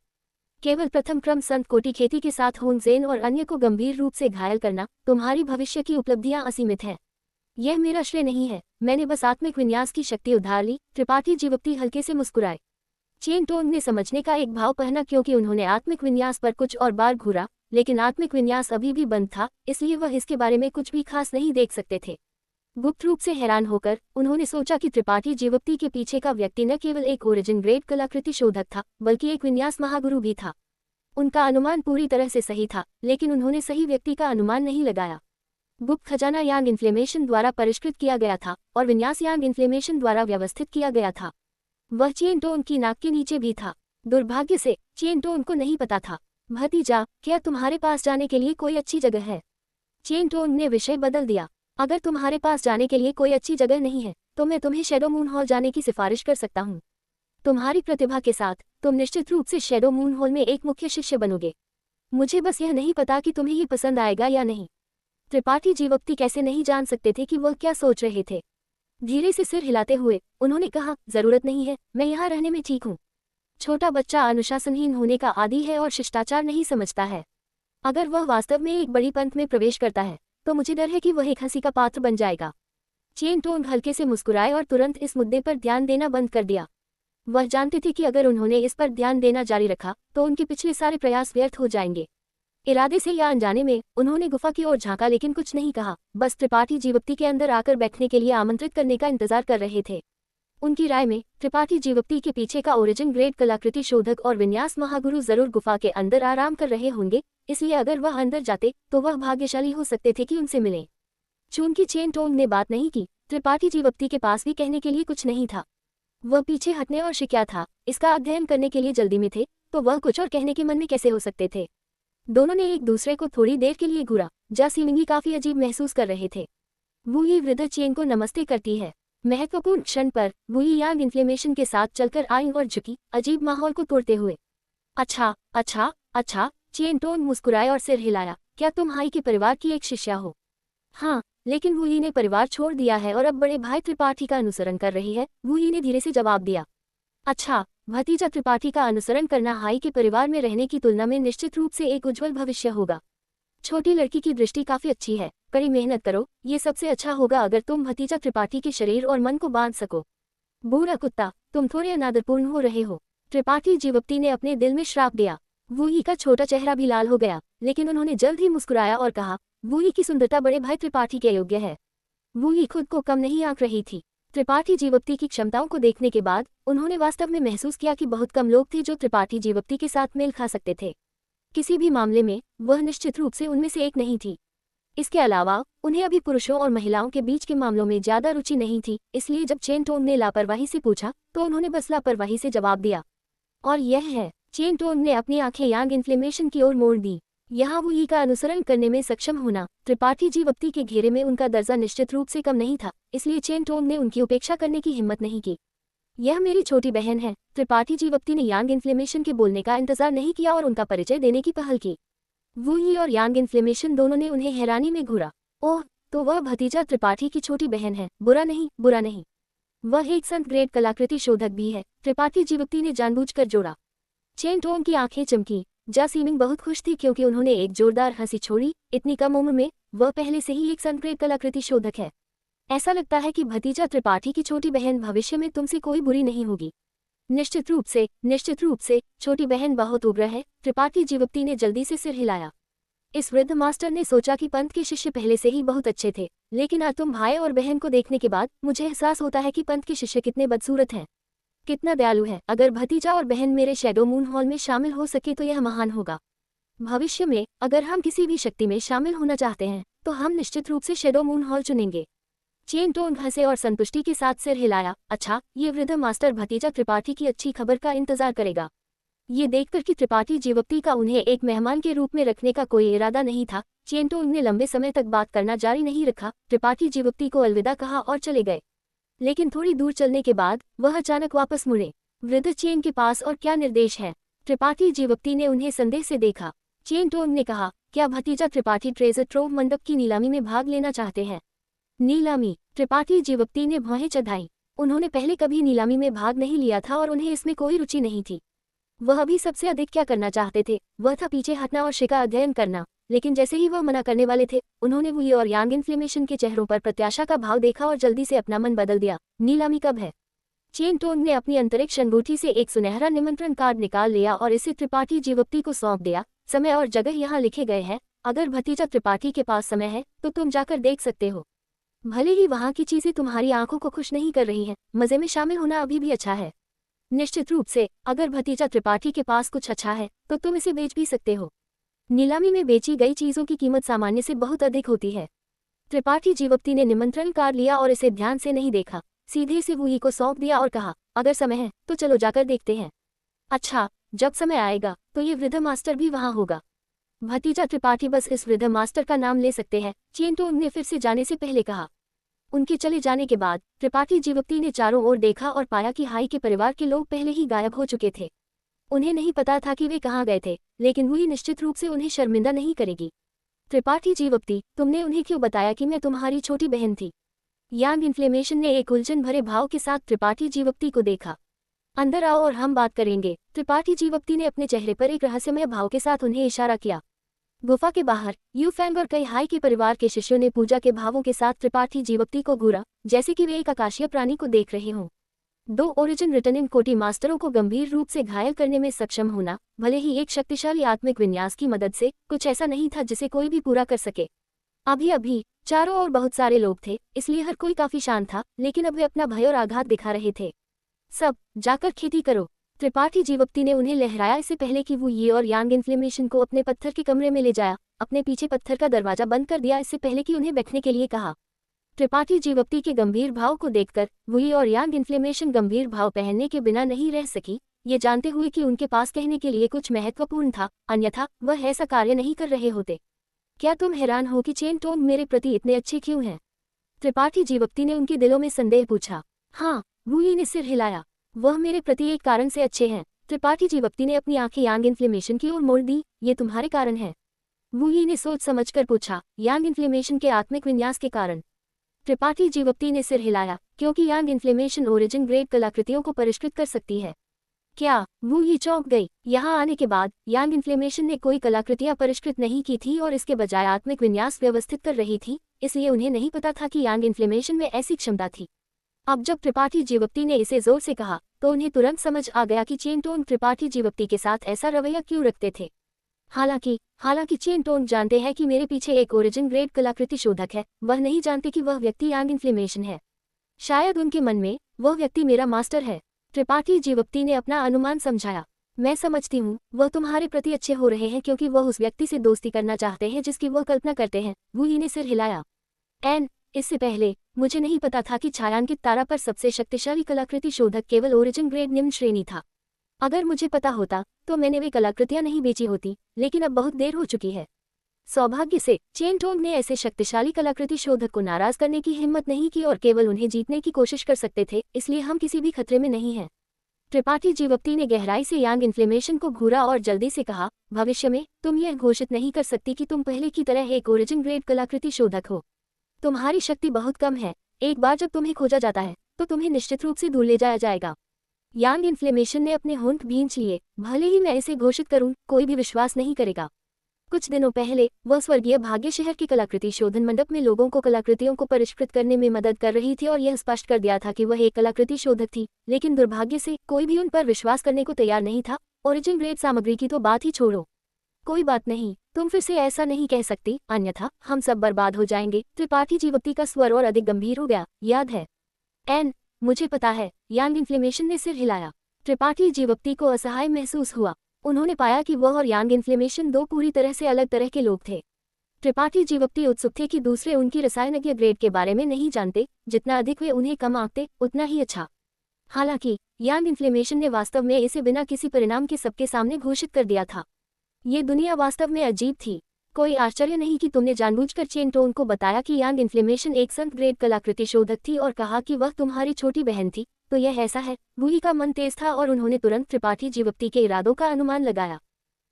केवल प्रथम क्रम संत कोटि खेती के साथ होनजेन और अन्य को गंभीर रूप से घायल करना, तुम्हारी भविष्य की उपलब्धियां असीमित हैं। यह मेरा श्रेय नहीं है, मैंने बस आत्मिक विन्यास की शक्ति उधार ली। त्रिपाठी जीवप्ती हल्के से मुस्कुराए। चेन टोंग ने समझने का एक भाव पहना क्योंकि उन्होंने आत्मिक विन्यास पर कुछ और बार घूरा, लेकिन आत्मिक विन्यास अभी भी बंद था, इसलिए वह इसके बारे में कुछ भी खास नहीं देख सकते थे। गुप्त रूप से हैरान होकर उन्होंने सोचा कि त्रिपाठी जीवप्ती के पीछे का व्यक्ति न केवल एक ओरिजिन ग्रेड कलाकृति शोधक था, बल्कि एक विन्यास महागुरु भी था। उनका अनुमान पूरी तरह से सही था, लेकिन उन्होंने सही व्यक्ति का अनुमान नहीं लगाया। गुप्त खजाना यांग इन्फ्लेमेशन द्वारा परिष्कृत किया गया था और विन्यास यांग इन्फ्लेमेशन द्वारा व्यवस्थित किया गया था। वह चेन टोंग की नाक के नीचे भी था। दुर्भाग्य से चेन टोंग को नहीं पता था। भतीजा, क्या तुम्हारे पास जाने के लिए कोई अच्छी जगह है? चेन टोंग ने विषय बदल दिया। अगर तुम्हारे पास जाने के लिए कोई अच्छी जगह नहीं है तो मैं तुम्हें शैडो मून हॉल जाने की सिफारिश कर सकता हूँ। तुम्हारी प्रतिभा के साथ तुम निश्चित रूप से शैडो मून हॉल में एक मुख्य शिष्य बनोगे। मुझे बस यह नहीं पता कि तुम्हें ये पसंद आएगा या नहीं। त्रिपाठी जीवप्ती कैसे नहीं जान सकते थे कि वह क्या सोच रहे थे। धीरे से सिर हिलाते हुए उन्होंने कहा, जरूरत नहीं है, मैं यहाँ रहने में ठीक हूँ। छोटा बच्चा अनुशासनहीन होने का आदी है और शिष्टाचार नहीं समझता है। अगर वह वास्तव में एक बड़ी पंथ में प्रवेश करता है तो मुझे डर है कि वह एक हंसी का पात्र बन जाएगा। चेन टोंग हल्के से मुस्कुराए और तुरंत इस मुद्दे पर ध्यान देना बंद कर दिया। वह जानते थे कि अगर उन्होंने इस पर ध्यान देना जारी रखा तो उनके पिछले सारे प्रयास व्यर्थ हो जाएंगे। इरादे से या अनजाने में उन्होंने गुफा की ओर झांका, लेकिन कुछ नहीं कहा, बस त्रिपाठी जीवप्ती के अंदर आकर बैठने के लिए आमंत्रित करने का इंतजार कर रहे थे। उनकी राय में त्रिपाठी जीवप्ती के पीछे का ओरिजिन ग्रेड कलाकृति शोधक और विन्यास महागुरु जरूर गुफा के अंदर आराम कर रहे होंगे, इसलिए अगर वह अंदर जाते तो वह भाग्यशाली हो सकते थे कि उनसे मिले। चूंकि चेन टोंग ने बात नहीं की, त्रिपाठी जीवप्ती के पास भी कहने के लिए कुछ नहीं था। वह पीछे हटने और शिक्या था, इसका अध्ययन करने के लिए जल्दी में थे, तो वह कुछ और कहने के मन में कैसे हो सकते थे। दोनों ने एक दूसरे को थोड़ी देर के लिए घूरा। जा सीमिंगी काफी अजीब महसूस कर रहे थे। वुई वृद्ध चेन को नमस्ते करती है। महत्वपूर्ण क्षण पर वुई यांग इन्फ्लेमेशन के साथ चलकर आई और झुकी, अजीब माहौल को तोड़ते हुए। अच्छा अच्छा अच्छा, चेन टोंग मुस्कुराए और सिर हिलाया। क्या तुम हाई के परिवार की एक शिष्या हो? हाँ, लेकिन वुई ने परिवार छोड़ दिया है और अब बड़े भाई त्रिपाठी का अनुसरण कर रही है, वुई ने धीरे से जवाब दिया। अच्छा, भतीजा त्रिपाठी का अनुसरण करना हाई के परिवार में रहने की तुलना में निश्चित रूप से एक उज्जवल भविष्य होगा। छोटी लड़की की दृष्टि काफी अच्छी है, कड़ी मेहनत करो, ये सबसे अच्छा होगा अगर तुम भतीजा त्रिपाठी के शरीर और मन को बांध सको। बूढ़ा कुत्ता, तुम थोड़े अनादरपूर्ण हो रहे हो, त्रिपाठी जीवप्ती ने अपने दिल में श्राप दिया। वुई का छोटा चेहरा भी लाल हो गया, लेकिन उन्होंने जल्द ही मुस्कुराया और कहा, वुई की सुंदरता बड़े भाई त्रिपाठी के योग्य है। वुई खुद को कम नहीं आंक रही थी। त्रिपाठी जीवप्ती की क्षमताओं को देखने के बाद उन्होंने वास्तव में महसूस किया कि बहुत कम लोग थे जो त्रिपाठी जीवप्ती के साथ मेल खा सकते थे। किसी भी मामले में वह निश्चित रूप से उनमें से एक नहीं थी। इसके अलावा उन्हें अभी पुरुषों और महिलाओं के बीच के मामलों में ज्यादा रुचि नहीं थी, इसलिए जब चेन टोंग ने लापरवाही से पूछा तो उन्होंने बस लापरवाही से जवाब दिया। और यह है। चेन टोंग ने अपनी आंखें यांग इन्फ्लेमेशन की ओर मोड़ दी। यहाँ वुई का अनुसरण करने में सक्षम होना त्रिपाठी जीवप्ती के घेरे में उनका दर्जा निश्चित रूप से कम नहीं था, इसलिए चेन टोंग ने उनकी उपेक्षा करने की हिम्मत नहीं की। यह मेरी छोटी बहन है। त्रिपाठी जीवप्ती ने यांग इन्फ्लेमेशन के बोलने का इंतजार नहीं किया और उनका परिचय देने की पहल की। वुई और यांग इन्फ्लेमेशन दोनों ने उन्हें हैरानी में घूरा। ओह, तो वह भतीजा त्रिपाठी की छोटी बहन है। बुरा नहीं, बुरा नहीं। वह एक संत ग्रेड कलाकृति शोधक भी है, त्रिपाठी जीवप्ती ने जानबूझकर जोड़ा। चेन टोंग की आंखें चमकी। जा सीमिंग बहुत खुश थी क्योंकि उन्होंने एक जोरदार हंसी छोड़ी। इतनी कम उम्र में वह पहले से ही एक संत ग्रेड कलाकृति शोधक है। ऐसा लगता है कि भतीजा त्रिपाठी की छोटी बहन भविष्य में तुमसे कोई बुरी नहीं होगी। निश्चित रूप से छोटी बहन बहुत उग्र है। त्रिपाठी जीवप्ती ने जल्दी से सिर हिलाया। इस वृद्ध मास्टर ने सोचा कि पंथ के शिष्य पहले से ही बहुत अच्छे थे, लेकिन आज तुम भाई और बहन को देखने के बाद मुझे एहसास होता है कि पंथ के शिष्य कितने बदसूरत हैं, कितना दयालु है। अगर भतीजा और बहन मेरे शैडो मून हॉल में शामिल हो सके तो यह महान होगा। भविष्य में अगर हम किसी भी शक्ति में शामिल होना चाहते हैं तो हम निश्चित रूप से शैडो मून हॉल चुनेंगे। चेन टोंग हंसे और संतुष्टि के साथ सिर हिलाया। अच्छा, ये वृद्ध मास्टर भतीजा त्रिपाठी की अच्छी खबर का इंतजार करेगा। ये देखकर कि त्रिपाठी जीवप्ती का उन्हें एक मेहमान के रूप में रखने का कोई इरादा नहीं था, चेन टोंग ने लंबे समय तक बात करना जारी नहीं रखा। त्रिपाठी जीवप्ती को अलविदा कहा और चले गए, लेकिन थोड़ी दूर चलने के बाद वह अचानक वापस मुड़े। वृद्ध चेन के पास और क्या निर्देश है? त्रिपाठी जीवप्ती ने उन्हें संदेह से देखा। चेन टोंग ने कहा, क्या भतीजा त्रिपाठी ट्रेजर ट्रोव मंडप की नीलामी में भाग लेना चाहते हैं? नीलामी? त्रिपाठी जीवप्ती ने भौहें चढ़ाई। उन्होंने पहले कभी नीलामी में भाग नहीं लिया था और उन्हें इसमें कोई रुचि नहीं थी। वह अभी सबसे अधिक क्या करना चाहते थे, वह था पीछे हटना और शिका अध्ययन करना। लेकिन जैसे ही वह मना करने वाले थे, उन्होंने वुई और यांग इन्फ्लेमेशन के चेहरों पर प्रत्याशा का भाव देखा और जल्दी से अपना मन बदल दिया। नीलामी कब है? चेन टोंग ने अपनी अंतरिक्ष अंगूठी से एक सुनहरा निमंत्रण कार्ड निकाल लिया और इसे त्रिपाठी जीवप्ती को सौंप दिया। समय और जगह यहाँ लिखे गए हैं। अगर भतीजा त्रिपाठी के पास समय है तो तुम जाकर देख सकते हो। भले ही वहाँ की चीजें तुम्हारी आंखों को खुश नहीं कर रही हैं, मजे में शामिल होना अभी भी अच्छा है। निश्चित रूप से अगर भतीजा त्रिपाठी के पास कुछ अच्छा है तो तुम इसे बेच भी सकते हो। नीलामी में बेची गई चीजों की कीमत सामान्य से बहुत अधिक होती है। त्रिपाठी जीवप्ती ने निमंत्रण कार्ड लिया और इसे ध्यान से नहीं देखा, सीधे से वुई को सौंप दिया और कहा, अगर समय है तो चलो जाकर देखते हैं। अच्छा, जब समय आएगा तो ये वृद्ध मास्टर भी वहां होगा। भतीजा त्रिपाठी बस इस वृद्ध मास्टर का नाम ले सकते हैं, चेन टोंग ने फिर से जाने से पहले कहा। उनके चले जाने के बाद त्रिपाठी जीवप्ती ने चारों ओर देखा और पाया कि हाई के परिवार के लोग पहले ही गायब हो चुके थे। उन्हें नहीं पता था कि वे कहाँ गए थे, लेकिन वुई निश्चित रूप से उन्हें शर्मिंदा नहीं करेगी। त्रिपाठी जीवप्ती, तुमने उन्हें क्यों बताया कि मैं तुम्हारी छोटी बहन थी? यांग इन्फ्लेमेशन ने एक उलझन भरे भाव के साथ त्रिपाठी जीवप्ती को देखा। अंदर आओ और हम बात करेंगे। त्रिपाठी जीवप्ती ने अपने चेहरे पर एक रहस्यमय भाव के साथ उन्हें इशारा किया। गुफा के बाहर यू फैंग और कई हाई के परिवार के शिष्यों ने पूजा के भावों के साथ त्रिपाठी जीवप्ती को घूरा, जैसे कि वे एक आकाशीय प्राणी को देख रहे हों। दो ओरिजिन रिटर्निंग कोटि मास्टरों को गंभीर रूप से घायल करने में सक्षम होना, भले ही एक शक्तिशाली आत्मिक विन्यास की मदद से, कुछ ऐसा नहीं था जिसे कोई भी पूरा कर सके। अभी अभी चारों ओर बहुत सारे लोग थे, इसलिए हर कोई काफी शांत था, लेकिन अब वे अपना भय और आघात दिखा रहे थे। सब जाकर खेती करो। त्रिपाठी जीवप्ती ने उन्हें लहराया इससे पहले कि वो ये और यांग इन्फ्लेमेशन को अपने पत्थर के कमरे में ले जाया, अपने पीछे पत्थर का दरवाजा बंद कर दिया इससे पहले कि उन्हें बैठने के लिए कहा। त्रिपाठी जीवप्ती के गंभीर भाव को देखकर वुई और यांग इन्फ्लेमेशन गंभीर भाव पहनने के बिना नहीं रह सकी, ये जानते हुए कि उनके पास कहने के लिए कुछ महत्वपूर्ण था, अन्यथा वह ऐसा कार्य नहीं कर रहे होते। क्या तुम हैरान हो कि चेन टोंग मेरे प्रति इतने अच्छे क्यों हैं? त्रिपाठी जीवप्ती ने उनके दिलों में संदेह पूछा। हाँ, वुई ने सिर हिलाया। वह मेरे प्रति एक कारण से अच्छे हैं। त्रिपाठी जीवप्ती ने अपनी आंखें यांग इन्फ्लेमेशन की ओर मोड़ दी। ये तुम्हारे कारण है? वुई ने सोच समझकर पूछा। यांग इन्फ्लेमेशन के आत्मिक विन्यास के कारण? त्रिपाठी जीवप्ती ने सिर हिलाया, क्योंकि यांग इन्फ्लेमेशन ओरिजिन ग्रेड कलाकृतियों को परिष्कृत कर सकती है। क्या? वुई चौंक गई। यहाँ आने के बाद यांग इन्फ्लेमेशन ने कोई कलाकृतियां परिष्कृत नहीं की थी और इसके बजाय आत्मिक विन्यास व्यवस्थित कर रही थी, इसलिए उन्हें नहीं पता था कि यांग इन्फ्लेमेशन में ऐसी क्षमता थी। अब जब त्रिपाठी जीवप्ती ने इसे जोर से कहा तो उन्हें तुरंत समझ आ गया कि चेन टोंग त्रिपाठी जीवप्ती के साथ ऐसा रवैया क्यों रखते थे। हालांकि चेन टोंग जानते हैं कि मेरे पीछे एक ओरिजिन ग्रेड कलाकृति शोधक है, वह नहीं जानते कि वह व्यक्ति यांग इन्फ्लेमेशन है। शायद उनके मन में वह व्यक्ति मेरा मास्टर है। त्रिपाठी जीवप्ती ने अपना अनुमान समझाया। मैं समझती हूँ, वह तुम्हारे प्रति अच्छे हो रहे हैं क्योंकि वह उस व्यक्ति से दोस्ती करना चाहते हैं जिसकी वह कल्पना करते हैं। वुई ने सिर हिलाया। इससे पहले मुझे नहीं पता था कि छायांकित तारा पर सबसे शक्तिशाली कलाकृति शोधक केवल ओरिजिन ग्रेड निम्न श्रेणी था। अगर मुझे पता होता तो मैंने वे कलाकृतियां नहीं बेची होती, लेकिन अब बहुत देर हो चुकी है। सौभाग्य से चेन टोंग ने ऐसे शक्तिशाली कलाकृति शोधक को नाराज करने की हिम्मत नहीं की और केवल उन्हें जीतने की कोशिश कर सकते थे, इसलिए हम किसी भी खतरे में नहीं हैं। त्रिपाठी जीवप्ती ने गहराई से यांग इन्फ्लेमेशन को घूरा और जल्दी से कहा, भविष्य में तुम यह घोषित नहीं कर सकती कि तुम पहले की तरह एक ओरिजिन ग्रेड कलाकृति शोधक हो। तुम्हारी शक्ति बहुत कम है। एक बार जब तुम्हें खोजा जाता है तो तुम्हें निश्चित रूप से दूर ले जाया जाएगा। यांग इन्फ्लेमेशन ने अपने होंठ भींच लिए। भले ही मैं इसे घोषित करूं, कोई भी विश्वास नहीं करेगा। कुछ दिनों पहले वह स्वर्गीय भाग्य शहर के कलाकृति शोधन मंडप में लोगों को कलाकृतियों को परिष्कृत करने में मदद कर रही थी और यह स्पष्ट कर दिया था कि वह एक कलाकृति शोधक थी, लेकिन दुर्भाग्य से कोई भी उन पर विश्वास करने को तैयार नहीं था। ओरिजिन ग्रेड सामग्री की तो बात ही छोड़ो। कोई बात नहीं, तुम फिर से ऐसा नहीं कह सकती, अन्यथा हम सब बर्बाद हो जाएंगे। त्रिपाठी जीवप्ती का स्वर और अधिक गंभीर हो गया। याद है? मुझे पता है। यांग इन्फ्लेमेशन ने सिर हिलाया। त्रिपाठी जीवप्ती को असहाय महसूस हुआ। उन्होंने पाया कि वह और यांग इन्फ्लेमेशन दो पूरी तरह से अलग तरह के लोग थे। त्रिपाठी जीवप्ती उत्सुक थे कि दूसरे उनकी रसायनज्ञ ग्रेड के बारे में नहीं जानते। जितना अधिक वे उन्हें कम आंकते उतना ही अच्छा। हालांकि यांग इन्फ्लेमेशन ने वास्तव में इसे बिना किसी परिणाम के सबके सामने घोषित कर दिया था। ये दुनिया वास्तव में अजीब थी। कोई आश्चर्य नहीं कि तुमने जानबूझकर चेन टोंग को बताया कि यांग इन्फ्लेमेशन एक संत ग्रेड कलाकृति शोधक थी और कहा कि वह तुम्हारी छोटी बहन थी। तो यह ऐसा है। वुई का मन तेज था और उन्होंने तुरंत त्रिपाठी जीवप्ती के इरादों का अनुमान लगाया।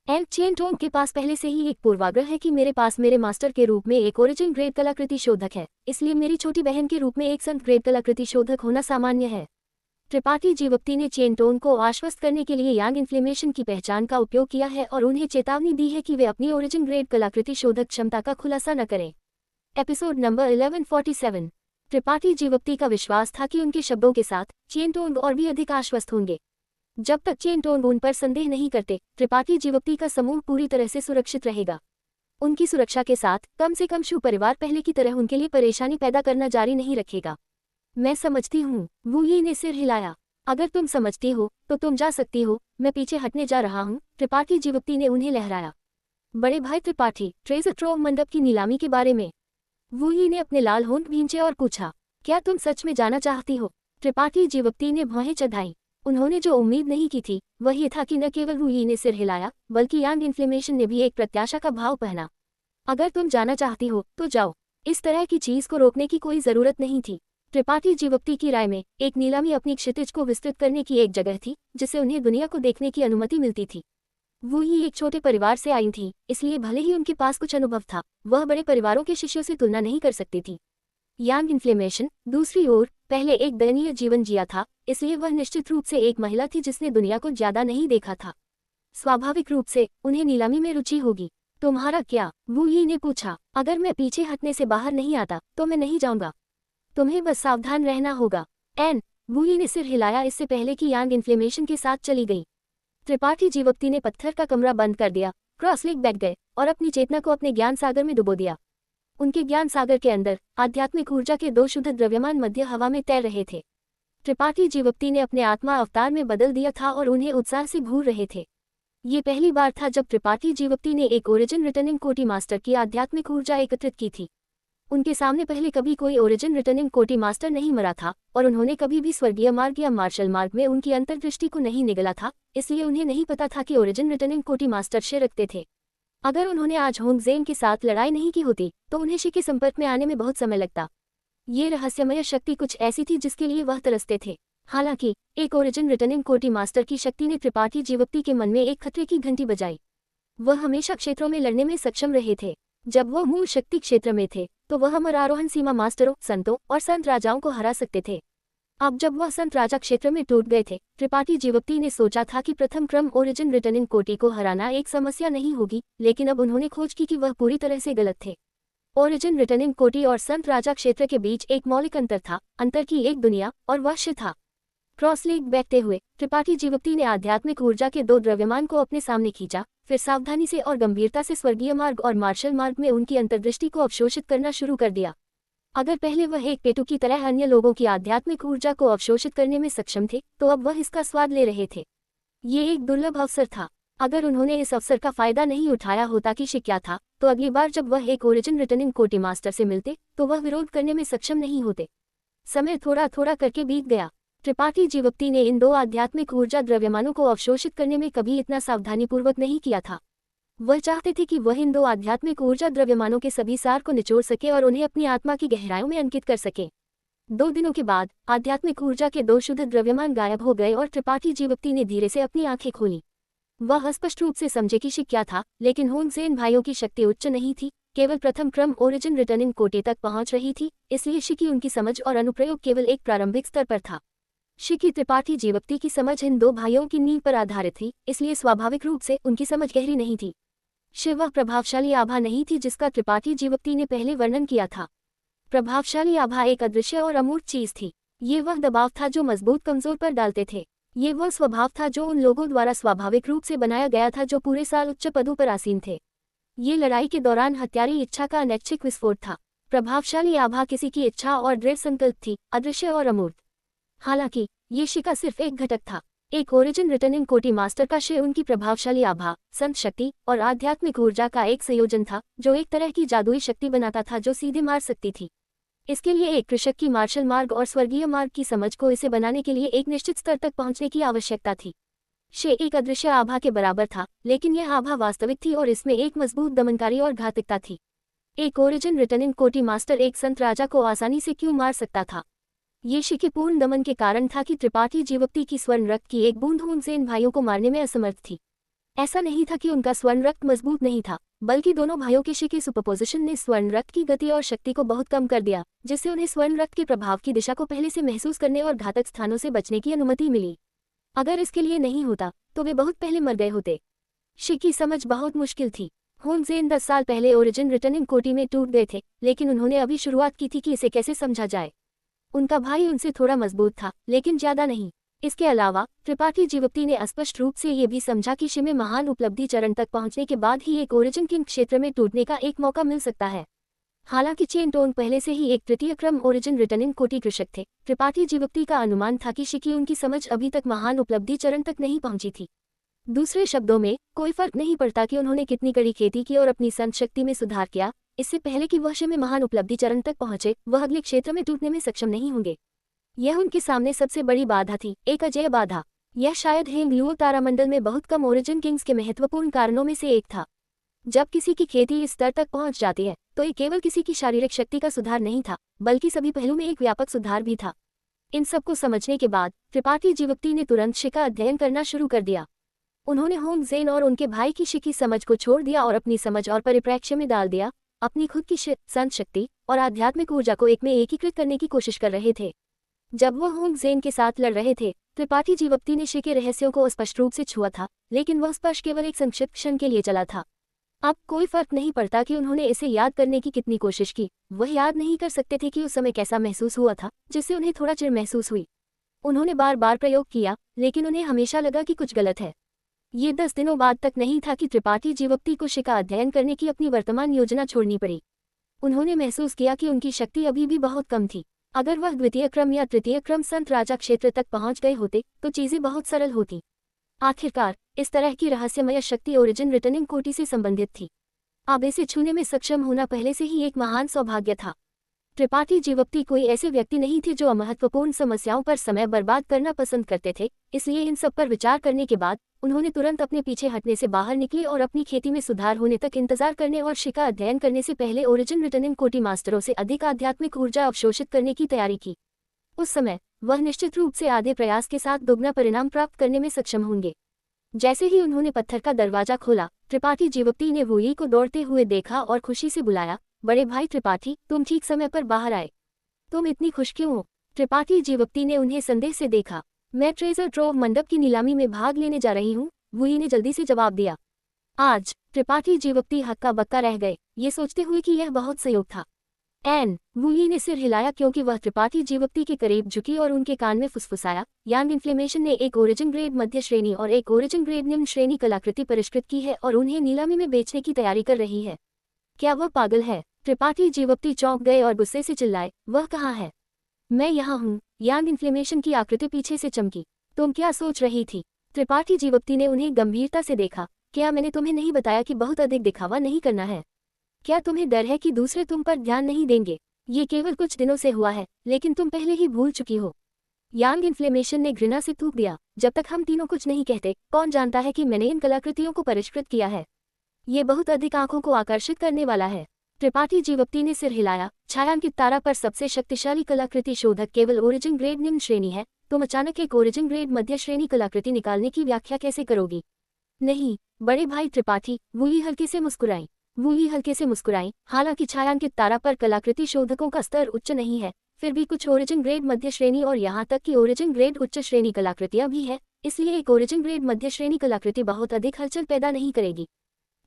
चेन टोंग के पास पहले से ही एक पूर्वाग्रह है कि मेरे पास मेरे मास्टर के रूप में एक ओरिजिन ग्रेड कलाकृति शोधक है, इसलिए मेरी छोटी बहन के रूप में एक संत ग्रेड कलाकृति शोधक होना सामान्य है। त्रिपाठी जीवप्ती ने चेनटोन को आश्वस्त करने के लिए यांग इन्फ्लेमेशन की पहचान का उपयोग किया है और उन्हें चेतावनी दी है कि वे अपनी ओरिजिन ग्रेड कलाकृति शोधक क्षमता का खुलासा न करें। Episode number 1147। त्रिपाठी जीवप्ती का विश्वास था कि उनके शब्दों के साथ चेनटोन और भी अधिक आश्वस्त होंगे। जब तक चेनटोन उन पर संदेह नहीं करते, त्रिपाठी जीवप्ती का समूह पूरी तरह से सुरक्षित रहेगा। उनकी सुरक्षा के साथ कम से कम शु परिवार पहले की तरह उनके लिए परेशानी पैदा करना जारी नहीं रखेगा। मैं समझती हूँ, वू यी ने सिर हिलाया। अगर तुम समझती हो तो तुम जा सकती हो, मैं पीछे हटने जा रहा हूँ, त्रिपाठी जीवप्ती ने उन्हें लहराया। बड़े भाई त्रिपाठी, ट्रेजर ट्रोव मंडप की नीलामी के बारे में? वू यी ने अपने लाल होंठ भींचे और पूछा। क्या तुम सच में जाना चाहती हो? त्रिपाठी जीवप्ती ने भौहें चढ़ाई। उन्होंने जो उम्मीद नहीं की थी वह ये था कि न केवल वू यी ने सिर हिलाया, बल्कि यांग इन्फ्लेमेशन ने भी एक प्रत्याशा का भाव पहना। अगर तुम जाना चाहती हो तो जाओ, इस तरह की चीज को रोकने की कोई जरूरत नहीं थी। त्रिपाठी जीवप्ती की राय में एक नीलामी अपनी क्षितिज को विस्तृत करने की एक जगह थी जिससे उन्हें दुनिया को देखने की अनुमति मिलती थी। वो ही एक छोटे परिवार से आई थी, इसलिए भले ही उनके पास कुछ अनुभव था, वह बड़े परिवारों के शिष्यों से तुलना नहीं कर सकती थी। यांग इन्फ्लेमेशन, दूसरी ओर, पहले एक दयनीय जीवन जिया था, इसलिए वह निश्चित रूप से एक महिला थी जिसने दुनिया को ज्यादा नहीं देखा था। स्वाभाविक रूप से उन्हें नीलामी में रुचि होगी। तुम्हारा क्या? वू यी ने पूछा। अगर मैं पीछे हटने से बाहर नहीं आता तो मैं नहीं जाऊंगा। तुम्हें बस सावधान रहना होगा। एन, वू यी ने सिर हिलाया इससे पहले कि यांग इन्फ्लेमेशन के साथ चली गई। त्रिपाठी जीवप्ती ने पत्थर का कमरा बंद कर दिया, क्रॉस लेग बैठ गए और अपनी चेतना को अपने ज्ञान सागर में डुबो दिया। उनके ज्ञान सागर के अंदर आध्यात्मिक ऊर्जा के दो शुद्ध द्रव्यमान मध्य हवा में तैर रहे थे। त्रिपाठी जीवप्ती ने अपने आत्मा अवतार में बदल दिया था और उन्हें उत्साह से भूर रहे थे। ये पहली बार था जब त्रिपाठी जीवप्ती ने एक ओरिजिन रिटर्निंग कोटि मास्टर की आध्यात्मिक ऊर्जा एकत्रित की थी। उनके सामने पहले कभी कोई ओरिजिन रिटर्निंग कोटि मास्टर नहीं मरा था और उन्होंने कभी भी स्वर्गीय मार्ग या मार्शल मार्ग में उनकी अंतर्दृष्टि को नहीं निगला था, इसलिए उन्हें नहीं पता था कि ओरिजिन रिटर्निंग कोटि मास्टर शे रखते थे। अगर उन्होंने आज होंग ज़ेन के साथ लड़ाई नहीं की होती तो उन्हें शे के संपर्क में आने में बहुत समय लगता। ये रहस्यमय शक्ति कुछ ऐसी थी जिसके लिए वह तरसते थे। हालांकि एक ओरिजिन रिटर्निंग कोटि मास्टर की शक्ति ने त्रिपाठी जीवप्ती के मन में एक खतरे की घंटी बजाई। वह हमेशा क्षेत्रों में लड़ने में सक्षम रहे थे। जब वह मूल शक्ति क्षेत्र में थे तो वह अमर आरोहण सीमा मास्टरों, संतों और संत राजाओं को हरा सकते थे। अब जब वह संत राजा क्षेत्र में टूट गए थे, त्रिपाठी जीवप्ती ने सोचा था कि प्रथम क्रम ओरिजिन रिटर्निंग कोटि को हराना एक समस्या नहीं होगी, लेकिन अब उन्होंने खोज की कि वह पूरी तरह से गलत थे। ओरिजिन रिटर्निंग कोटि और संत राजा क्षेत्र के बीच एक मौलिक अंतर था, अंतर की एक दुनिया और वह शे था। क्रॉस लेग बैठते हुए त्रिपाठी जीवप्ती ने आध्यात्मिक ऊर्जा के दो द्रव्यमान को अपने सामने खींचा, फिर सावधानी से और गंभीरता से स्वर्गीय मार्ग और मार्शल मार्ग में उनकी अंतर्दृष्टि को अवशोषित करना शुरू कर दिया। अगर पहले वह एक पेटू की तरह अन्य लोगों की आध्यात्मिक ऊर्जा को अवशोषित करने में सक्षम थे, तो अब वह इसका स्वाद ले रहे थे। ये एक दुर्लभ अवसर था। अगर उन्होंने इस अवसर का फायदा नहीं उठाया होता कि शे क्या था, तो अगली बार जब वह एक ओरिजिन रिटर्निंग कोटि मास्टर से मिलते तो वह विरोध करने में सक्षम नहीं होते। समय थोड़ा थोड़ा करके बीत गया। त्रिपाठी जीवप्ती ने इन दो आध्यात्मिक ऊर्जा द्रव्यमानों को अवशोषित करने में कभी इतना सावधानीपूर्वक नहीं किया था। वह चाहते थे कि वह इन दो आध्यात्मिक ऊर्जा द्रव्यमानों के सभी सार को निचोड़ सके और उन्हें अपनी आत्मा की गहराइयों में अंकित कर सके। 2 दिनों के बाद आध्यात्मिक ऊर्जा के दो शुद्ध द्रव्यमान गायब हो गए और त्रिपाठी जीवप्ती ने धीरे से अपनी आंखें खोली। वह स्पष्ट रूप से समझे कि शे क्या था, लेकिन होंग ज़ेन भाइयों की शक्ति उच्च नहीं थी, केवल प्रथम क्रम ओरिजिन रिटर्निंग कोटि तक पहुंच रही थी, इसलिए शे की उनकी समझ और अनुप्रयोग केवल एक प्रारंभिक स्तर पर था। शे की त्रिपाठी जीवप्ती की समझ इन दो भाइयों की नींव पर आधारित थी, इसलिए स्वाभाविक रूप से उनकी समझ गहरी नहीं थी। शे वह प्रभावशाली आभा नहीं थी जिसका त्रिपाठी जीवप्ती ने पहले वर्णन किया था। प्रभावशाली आभा एक अदृश्य और अमूर्त चीज थी। ये वह दबाव था जो मजबूत कमजोर पर डालते थे। ये वह स्वभाव था जो उन लोगों द्वारा स्वाभाविक रूप से बनाया गया था जो पूरे साल उच्च पदों पर आसीन थे। ये लड़ाई के दौरान हत्यारी इच्छा का अनैच्छिक विस्फोट था। प्रभावशाली आभा किसी की इच्छा और दृढ़ संकल्प थी, अदृश्य और अमूर्त। हालांकि ये शे का सिर्फ एक घटक था। एक ओरिजिन रिटर्निंग कोटि मास्टर का शे उनकी प्रभावशाली आभा, संत शक्ति और आध्यात्मिक ऊर्जा का एक संयोजन था, जो एक तरह की जादुई शक्ति बनाता था जो सीधे मार सकती थी। इसके लिए एक कृषक की मार्शल मार्ग और स्वर्गीय मार्ग की समझ को इसे बनाने के लिए एक निश्चित स्तर तक पहुंचने की आवश्यकता थी। शे एक अदृश्य आभा के बराबर था, लेकिन यह आभा वास्तविक थी और इसमें एक मजबूत दमनकारी और घातकता थी। एक ओरिजिन रिटर्निंग कोटि मास्टर एक संत राजा को आसानी से क्यों मार सकता था? ये शे के पूर्ण दमन के कारण था कि त्रिपाठी जीवप्ती की स्वर्ण रक्त की एक बूंद होंग ज़ेन भाइयों को मारने में असमर्थ थी। ऐसा नहीं था कि उनका स्वर्ण रक्त मजबूत नहीं था, बल्कि दोनों भाइयों के शिकी सुपरपोजिशन ने स्वर्ण रक्त की गति और शक्ति को बहुत कम कर दिया, जिससे उन्हें स्वर्ण रक्त के प्रभाव की दिशा को पहले से महसूस करने और घातक स्थानों से बचने की अनुमति मिली। अगर इसके लिए नहीं होता तो वे बहुत पहले मर गए होते। शिकी समझ बहुत मुश्किल थी। होनजेन 10 साल पहले ओरिजिन रिटर्निंग कोटि में टूट गए थे, लेकिन उन्होंने अभी शुरुआत की थी कि इसे कैसे समझा जाए। उनका भाई उनसे थोड़ा मजबूत था, लेकिन ज्यादा नहीं। इसके अलावा त्रिपाठी जीवप्ती ने स्पष्ट रूप से ये भी समझा कि शि में महान उपलब्धि चरण तक पहुंचने के बाद ही एक ओरिजिन किंग क्षेत्र में टूटने का एक मौका मिल सकता है। हालांकि चेन टोंग पहले से ही एक तृतीय क्रम ओरिजिन रिटर्निंग कोटि कृषक थे, त्रिपाठी जीवप्ती का अनुमान था कि शि की उनकी समझ अभी तक महान उपलब्धि चरण तक नहीं पहुंची थी। दूसरे शब्दों में, कोई फर्क नहीं पड़ता कि उन्होंने कितनी कड़ी खेती की और अपनी संत शक्ति में सुधार किया, इससे पहले कि वह शि में महान उपलब्धि चरण तक पहुंचे, वह अगले क्षेत्र में टूटने में सक्षम नहीं होंगे। यह उनके सामने सबसे बड़ी बाधा थी, एक अजेय बाधा। यह शायद हेंगलुओ तारामंडल में बहुत कम ओरिजिन किंग्स के महत्वपूर्ण कारणों में से एक था। जब किसी की खेती इस स्तर तक पहुंच जाती है तो ये केवल किसी की शारीरिक शक्ति का सुधार नहीं था, बल्कि सभी पहलू में एक व्यापक सुधार भी था। इन सबको समझने के बाद त्रिपाठी जीवप्ती ने तुरंत शि का अध्ययन करना शुरू कर दिया। उन्होंने होंगजेन और उनके भाई की शि की समझ को छोड़ दिया और अपनी समझ और परिप्रेक्ष्य में डाल दिया। अपनी खुद की संत शक्ति और आध्यात्मिक ऊर्जा को एक में एकीकृत करने की कोशिश कर रहे थे। जब वह होंगजेन के साथ लड़ रहे थे, त्रिपाठी जीवप्ती ने शि के रहस्यों को स्पष्ट रूप से छुआ था, लेकिन वह स्पर्श केवल एक संक्षिप्त क्षण के लिए चला था। अब कोई फर्क नहीं पड़ता कि उन्होंने इसे याद करने की कितनी कोशिश की, वह याद नहीं कर सकते थे कि उस समय कैसा महसूस हुआ था, जिससे उन्हें थोड़ा चिढ़ महसूस हुई। उन्होंने बार बार प्रयोग किया, लेकिन उन्हें हमेशा लगा कि कुछ गलत है। ये 10 दिनों बाद तक नहीं था कि त्रिपाठी जीवप्ती को शि का अध्ययन करने की अपनी वर्तमान योजना छोड़नी पड़ी। उन्होंने महसूस किया कि उनकी शक्ति अभी भी बहुत कम थी। अगर वह द्वितीय क्रम या तृतीय क्रम संत राजा क्षेत्र तक पहुंच गए होते तो चीजें बहुत सरल होती। आखिरकार इस तरह की रहस्यमय शक्ति ओरिजिन रिटर्निंग कोटि से संबंधित थी। अब इसे छूने में सक्षम होना पहले से ही एक महान सौभाग्य था। त्रिपाठी जीवप्ती कोई ऐसे व्यक्ति नहीं थे जो अमहत्वपूर्ण समस्याओं पर समय बर्बाद करना पसंद करते थे, इसलिए इन सब पर विचार करने के बाद उन्होंने तुरंत अपने पीछे हटने से बाहर निकले और अपनी खेती में सुधार होने तक इंतजार करने और शि का अध्ययन करने से पहले ओरिजिन रिटर्निंग कोटि मास्टरों से अधिक आध्यात्मिक ऊर्जा अवशोषित करने की तैयारी की। उस समय वह निश्चित रूप से आधे प्रयास के साथ दोगुना परिणाम प्राप्त करने में सक्षम होंगे। जैसे ही उन्होंने पत्थर का दरवाजा खोला, त्रिपाठी जीवप्ती ने वुई को दौड़ते हुए देखा और खुशी से बुलाया, बड़े भाई त्रिपाठी, तुम ठीक समय पर बाहर आए। तुम इतनी खुश क्यों हो? त्रिपाठी जीवप्ती ने उन्हें संदेह से देखा। मैं ट्रेजर ट्रोव मंडप की नीलामी में भाग लेने जा रही हूँ, वुई ने जल्दी से जवाब दिया। आज त्रिपाठी जीवप्ती हक्का बक्का रह गए, ये सोचते हुए कि यह बहुत संयोग था। वुई ने सिर हिलाया क्योंकि वह त्रिपाठी जीवप्ती के करीब झुकी और उनके कान में फुसफुसाया, यांग इन्फ्लेमेशन ने एक ओरिजिन ग्रेड मध्य श्रेणी और एक ओरिजिन ग्रेड निम्न श्रेणी कलाकृति परिष्कृत की है और उन्हें नीलामी में बेचने की तैयारी कर रही है। क्या वह पागल है? त्रिपाठी जीवप्ती चौंक गए और गुस्से से चिल्लाए, वह कहाँ है? मैं यहाँ हूँ। यांग इन्फ्लेमेशन की आकृति पीछे से चमकी। तुम क्या सोच रही थी? त्रिपाठी जीवप्ती ने उन्हें गंभीरता से देखा। क्या मैंने तुम्हें नहीं बताया कि बहुत अधिक दिखावा नहीं करना है? क्या तुम्हें डर है कि दूसरे तुम पर ध्यान नहीं देंगे? ये केवल कुछ दिनों से हुआ है, लेकिन तुम पहले ही भूल चुकी हो। यांग इन्फ्लेमेशन ने घृणा से थूक दिया। जब तक हम तीनों कुछ नहीं कहते, कौन जानता है कि मैंने इन कलाकृतियों को परिष्कृत किया है? ये बहुत अधिक आंखों को आकर्षित करने वाला है। त्रिपाठी जीवप्ती ने सिर हिलाया। छायांकित तारा पर सबसे शक्तिशाली कलाकृति शोधक केवल ओरिजिन ग्रेड निम्न श्रेणी है, तुम अचानक एक ओरिजिन ग्रेड मध्य श्रेणी कलाकृति निकालने की व्याख्या कैसे करोगी? नहीं बड़े भाई त्रिपाठी, वुई हल्के से मुस्कुराई। हालांकि छायांकित तारा पर कलाकृति शोधकों का स्तर उच्च नहीं है, फिर भी कुछ ओरिजिन ग्रेड मध्य श्रेणी और यहाँ तक कि ओरिजिन ग्रेड उच्च श्रेणी कलाकृतियां भी है, इसलिए एक ओरिजिन ग्रेड मध्य श्रेणी कलाकृति बहुत अधिक हलचल पैदा नहीं करेगी।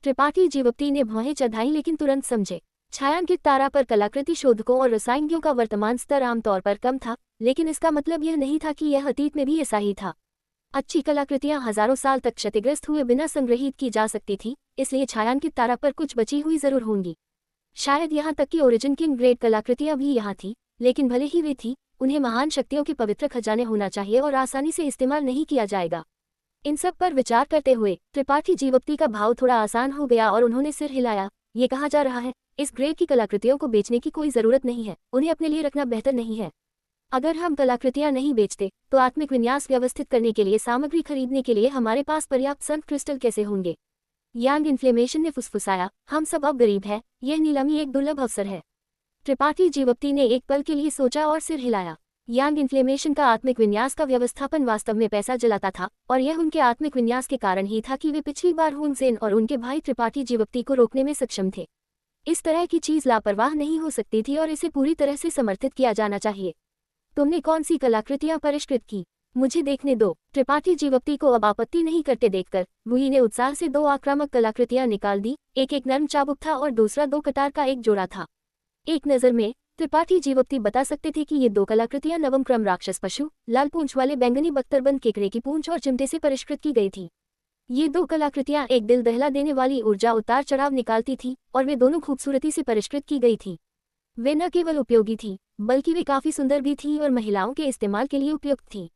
त्रिपाठी जीवप्ती ने भौहें चढ़ाई लेकिन तुरंत समझे। छायांकित तारा पर कलाकृति शोधकों और रसायनज्ञों का वर्तमान स्तर आमतौर पर कम था, लेकिन इसका मतलब यह नहीं था कि यह अतीत में भी ऐसा ही था। अच्छी कलाकृतियां हजारों साल तक क्षतिग्रस्त हुए बिना संग्रहित की जा सकती थी, इसलिए छायांकित तारा पर कुछ बची हुई जरूर होंगी। शायद यहाँ तक कि ओरिजिन किंग ग्रेड कलाकृतियां भी यहाँ थी, लेकिन भले ही वे थी, उन्हें महान शक्तियों के पवित्र खजाने होना चाहिए और आसानी से इस्तेमाल नहीं किया जाएगा। इन सब पर विचार करते हुए त्रिपाठी जीवप्ती का भाव थोड़ा आसान हो गया और उन्होंने सिर हिलाया। ये कहा जा रहा है, इस ग्रेड की कलाकृतियों को बेचने की कोई जरूरत नहीं है, उन्हें अपने लिए रखना बेहतर नहीं है। अगर हम कलाकृतियां नहीं बेचते तो आत्मिक विन्यास व्यवस्थित करने के लिए सामग्री खरीदने के लिए हमारे पास पर्याप्त संत क्रिस्टल कैसे होंगे? यांग इन्फ्लेमेशन ने फुसफुसाया, हम सब अब गरीब हैं, यह नीलामी एक दुर्लभ अवसर है। त्रिपाठी जीवप्ती ने एक पल के लिए सोचा और सिर हिलाया। यांग इन्फ्लेमेशन का आत्मिक विन्यास का व्यवस्थापन वास्तव में पैसा जलाता था, और यह उनके आत्मिक विन्यास के कारण ही था कि वे पिछली बार हुन सेन और उनके भाई त्रिपाठी जीवप्ती को रोकने में सक्षम थे। इस तरह की चीज लापरवाह नहीं हो सकती थी और इसे पूरी तरह से समर्थित किया जाना चाहिए। तुमने कौन सी कलाकृतियां परिष्कृत की? मुझे देखने दो। त्रिपाठी जीवप्ती को अब आपत्ति नहीं करते देखकर वुई ने उत्साह से 2 आक्रामक कलाकृतियां निकाल दी। एक नर्म चाबुक था और दूसरा 2 कटार का एक जोड़ा था। एक नज़र में त्रिपाठी जीवप्ती बता सकते थे कि ये 2 कलाकृतियां नवम क्रम राक्षस पशु, लाल पूंछ वाले बैंगनी बख्तरबंद केकड़े की पूंछ और चिमटे से परिष्कृत की गई थी। ये 2 कलाकृतियां एक दिल दहला देने वाली ऊर्जा उतार चढ़ाव निकालती थी और वे दोनों खूबसूरती से परिष्कृत की गई थी। वे न केवल उपयोगी थी, बल्कि वे काफी सुंदर भी थी और महिलाओं के इस्तेमाल के लिए उपयुक्त थी।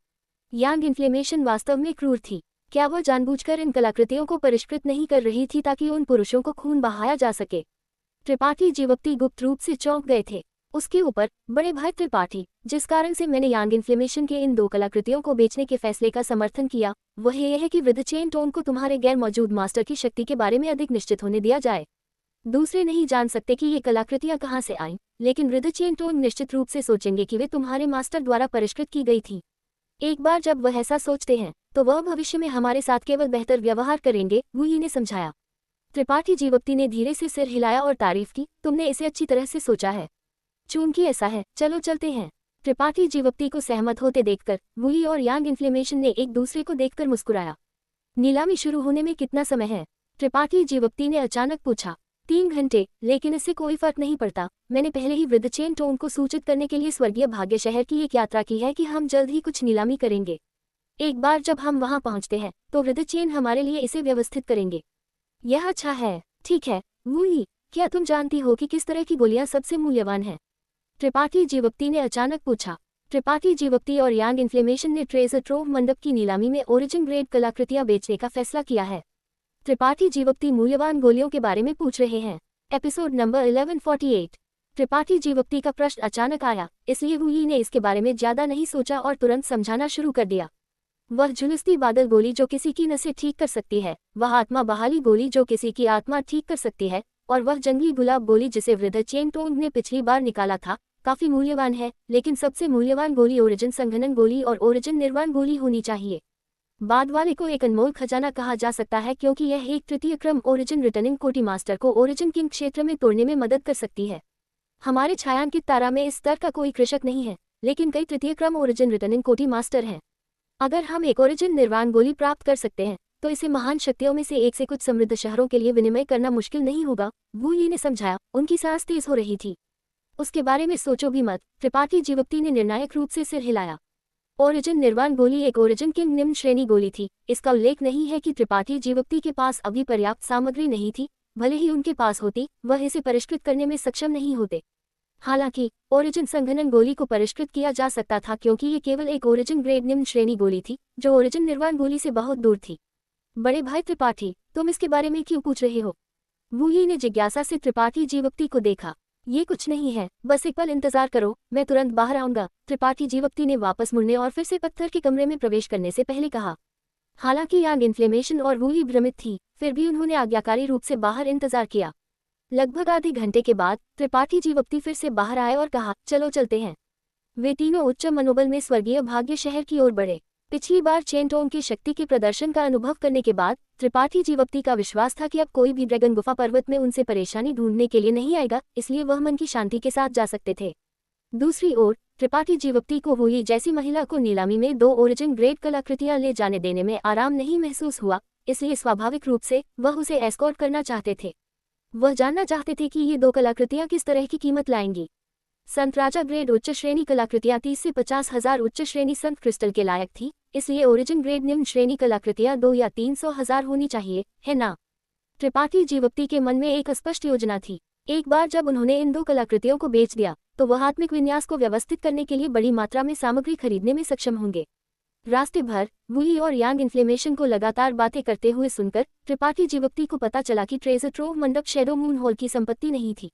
यांग इन्फ्लेमेशन वास्तव में क्रूर थी। क्या वह जानबूझकर इन कलाकृतियों को परिष्कृत नहीं कर रही थी ताकि उन पुरुषों को खून बहाया जा सके? त्रिपाठी जीवप्ती गुप्त रूप से चौंक गए थे। उसके ऊपर बड़े भाई त्रिपाठी, जिस कारण से मैंने यांग इन्फ्लेमेशन के इन 2 कलाकृतियों को बेचने के फैसले का समर्थन किया, वह यह है कि वृद्ध चेन टोन को तुम्हारे गैर मौजूद मास्टर की शक्ति के बारे में अधिक निश्चित होने दिया जाए। दूसरे नहीं जान सकते कि ये कलाकृतियां कहाँ से आईं, लेकिन वृद्ध चेन टोन निश्चित रूप से सोचेंगे कि वे तुम्हारे मास्टर द्वारा परिष्कृत की गई थी। एक बार जब वह ऐसा सोचते हैं तो वह भविष्य में हमारे साथ केवल बेहतर व्यवहार करेंगे, वुई ने समझाया। त्रिपाठी जीवप्ती ने धीरे से सिर हिलाया और तारीफ की, तुमने इसे अच्छी तरह से सोचा है। चूंकि ऐसा है, चलो चलते हैं। त्रिपाठी जीवप्ती को सहमत होते देखकर वुई और यांग इन्फ्लेमेशन ने एक दूसरे को देखकर मुस्कुराया। नीलामी शुरू होने में कितना समय है? त्रिपाठी जीवप्ती ने अचानक पूछा। 3 घंटे, लेकिन इससे कोई फर्क नहीं पड़ता। मैंने पहले ही वृद्ध चेन टोन को सूचित करने के लिए स्वर्गीय भाग्य शहर की एक यात्रा की है कि हम जल्द ही कुछ नीलामी करेंगे। एक बार जब हम वहां पहुंचते हैं तो वृद्ध चेन हमारे लिए इसे व्यवस्थित करेंगे। यह अच्छा है। ठीक है वुई, क्या तुम जानती हो कि किस तरह की गोलियां सबसे मूल्यवान हैं? त्रिपाठी जीवप्ती ने अचानक पूछा। त्रिपाठी जीवप्ती और यांग इन्फ्लेमेशन ने ट्रेजर ट्रोव मंडप की नीलामी में ओरिजिन ग्रेड कलाकृतियां बेचने का फैसला किया है। त्रिपाठी जीवप्ती मूल्यवान गोलियों के बारे में पूछ रहे हैं। Episode number 1148। त्रिपाठी जीवप्ती का प्रश्न अचानक आया, इसलिए वुई ने इसके बारे में ज्यादा नहीं सोचा और तुरंत समझाना शुरू कर दिया। वह झुलसती बादल गोली जो किसी की नसें ठीक कर सकती है, वह आत्मा बहाली गोली जो किसी की आत्मा ठीक कर सकती है, और वह जंगली गुलाब गोली जिसे वृद्ध चेन टोंग ने पिछली बार निकाला था, काफी मूल्यवान है। लेकिन सबसे मूल्यवान गोली ओरिजिन संघनन गोली और ओरिजिन निर्वाण गोली होनी चाहिए। बाद वाले को एक अनमोल खजाना कहा जा सकता है क्योंकि यह एक तृतीय क्रम ओरिजिन रिटर्निंग कोटि मास्टर को ओरिजिन किंग क्षेत्र में तोड़ने में मदद कर सकती है। हमारे छायांकित तारा में इस स्तर का कोई कृषक नहीं है, लेकिन कई तृतीय क्रम ओरिजिन रिटर्निंग कोटि मास्टर हैं। अगर हम एक ओरिजिन निर्वाण गोली प्राप्त कर सकते हैं तो इसे महान शक्तियों में से एक से कुछ समृद्ध शहरों के लिए विनिमय करना मुश्किल नहीं होगा, वुई ने समझाया। उनकी सांस तेज हो रही थी। उसके बारे में सोचो भी मत। त्रिपाठी जीवप्ती ने निर्णायक रूप से सिर हिलाया। ओरिजिन निर्वाण गोली एक ओरिजिन किंग निम्न श्रेणी गोली थी। इसका उल्लेख नहीं है कि त्रिपाठी जीवप्ती के पास अभी पर्याप्त सामग्री नहीं थी। भले ही उनके पास होती, वह इसे परिष्कृत करने में सक्षम नहीं होते। हालांकि ओरिजिन संघनन गोली को परिष्कृत किया जा सकता था क्योंकि ये केवल एक ओरिजिन ग्रेड निम्न श्रेणी गोली थी जो ओरिजिन निर्वाण गोली से बहुत दूर थी। बड़े भाई त्रिपाठी, तुम इसके बारे में क्यों पूछ रहे हो? वुई ने जिज्ञासा से त्रिपाठी जीवप्ती को देखा। ये कुछ नहीं है, बस एक पल इंतजार करो, मैं तुरंत बाहर आऊंगा, त्रिपाठी जीवप्ती ने वापस मुड़ने और फिर से पत्थर के कमरे में प्रवेश करने से पहले कहा। हालांकि यांग इन्फ्लेमेशन और वुई भ्रमित थी, फिर भी उन्होंने आज्ञाकारी रूप से बाहर इंतजार किया। लगभग आधे घंटे के बाद त्रिपाठी जीवप्ती फिर से बाहर आए और कहा, चलो चलते हैं। वे तीनों उच्च मनोबल में स्वर्गीय भाग्य शहर की ओर बढ़े। पिछली बार चेनटोंग की शक्ति के प्रदर्शन का अनुभव करने के बाद त्रिपाठी जीवप्ती का विश्वास था कि अब कोई भी ड्रैगन गुफा पर्वत में उनसे परेशानी ढूंढने के लिए नहीं आएगा, इसलिए वह मन की शांति के साथ जा सकते थे। दूसरी ओर त्रिपाठी जीवप्ती को वुई जैसी महिला को नीलामी में 2 ओरिजिन ग्रेड कलाकृतियां ले जाने देने में आराम नहीं महसूस हुआ, इसलिए स्वाभाविक रूप से वह उसे एस्कॉर्ट करना चाहते थे। वह जानना चाहते थे कि ये 2 कलाकृतियां किस तरह की कीमत लाएंगी। संत राजा ग्रेड उच्च श्रेणी कलाकृतियां 30 से 50,000 उच्च श्रेणी संत क्रिस्टल के लायक थी, इसलिए ओरिजिन ग्रेड निम्न श्रेणी कलाकृतियां 2 या 300,000 होनी चाहिए, है ना? त्रिपाठी जीवप्ती के मन में एक स्पष्ट योजना थी। एक बार जब उन्होंने इन 2 कलाकृतियों को बेच दिया तो वह आत्मिक विन्यास को व्यवस्थित करने के लिए बड़ी मात्रा में सामग्री खरीदने में सक्षम होंगे। रास्ते भर वुई और यांग इन्फ्लेमेशन को लगातार बातें करते हुए सुनकर त्रिपाठी जीवप्ती को पता चला कि ट्रेजर ट्रोव मंडप शैडो मून हॉल की संपत्ति नहीं थी।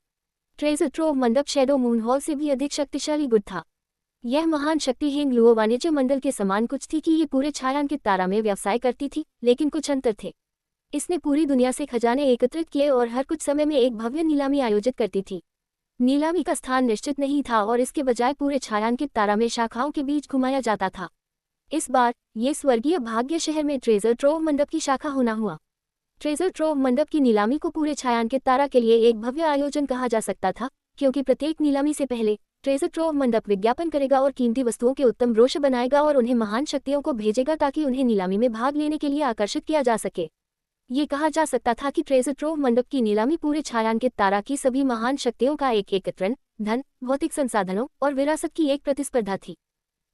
ट्रेजर ट्रोव मंडप शैडो मून हॉल से भी अधिक शक्तिशाली गुट था। यह महान शक्तिहीन लुओ वाणिज्य मंडल के समान कुछ थी कि ये पूरे छायांकित तारा में व्यवसाय करती थी, लेकिन कुछ अंतर थे। इसने पूरी दुनिया से खजाने एकत्रित किए और हर कुछ समय में एक भव्य नीलामी आयोजित करती थी। नीलामी का स्थान निश्चित नहीं था और इसके बजाय पूरे छायांकित तारा में शाखाओं के बीच घुमाया जाता था। इस बार ये स्वर्गीय भाग्य शहर में ट्रेजर ट्रोव मंडप की शाखा होना हुआ। ट्रेजर ट्रोव मंडप की नीलामी को पूरे छायांकित तारा के लिए एक भव्य आयोजन कहा जा सकता था, क्योंकि प्रत्येक नीलामी से पहले ट्रेजर ट्रोव मंडप विज्ञापन करेगा और कीमती वस्तुओं के उत्तम ब्रोशर बनाएगा और उन्हें महान शक्तियों को भेजेगा ताकि उन्हें नीलामी में भाग लेने के लिए आकर्षित किया जा सके। ये कहा जा सकता था कि ट्रेजर ट्रोव मंडप की नीलामी पूरे छायांकित तारा की सभी महान शक्तियों का एक एकत्रण, धन, भौतिक संसाधनों और विरासत की एक प्रतिस्पर्धा थी।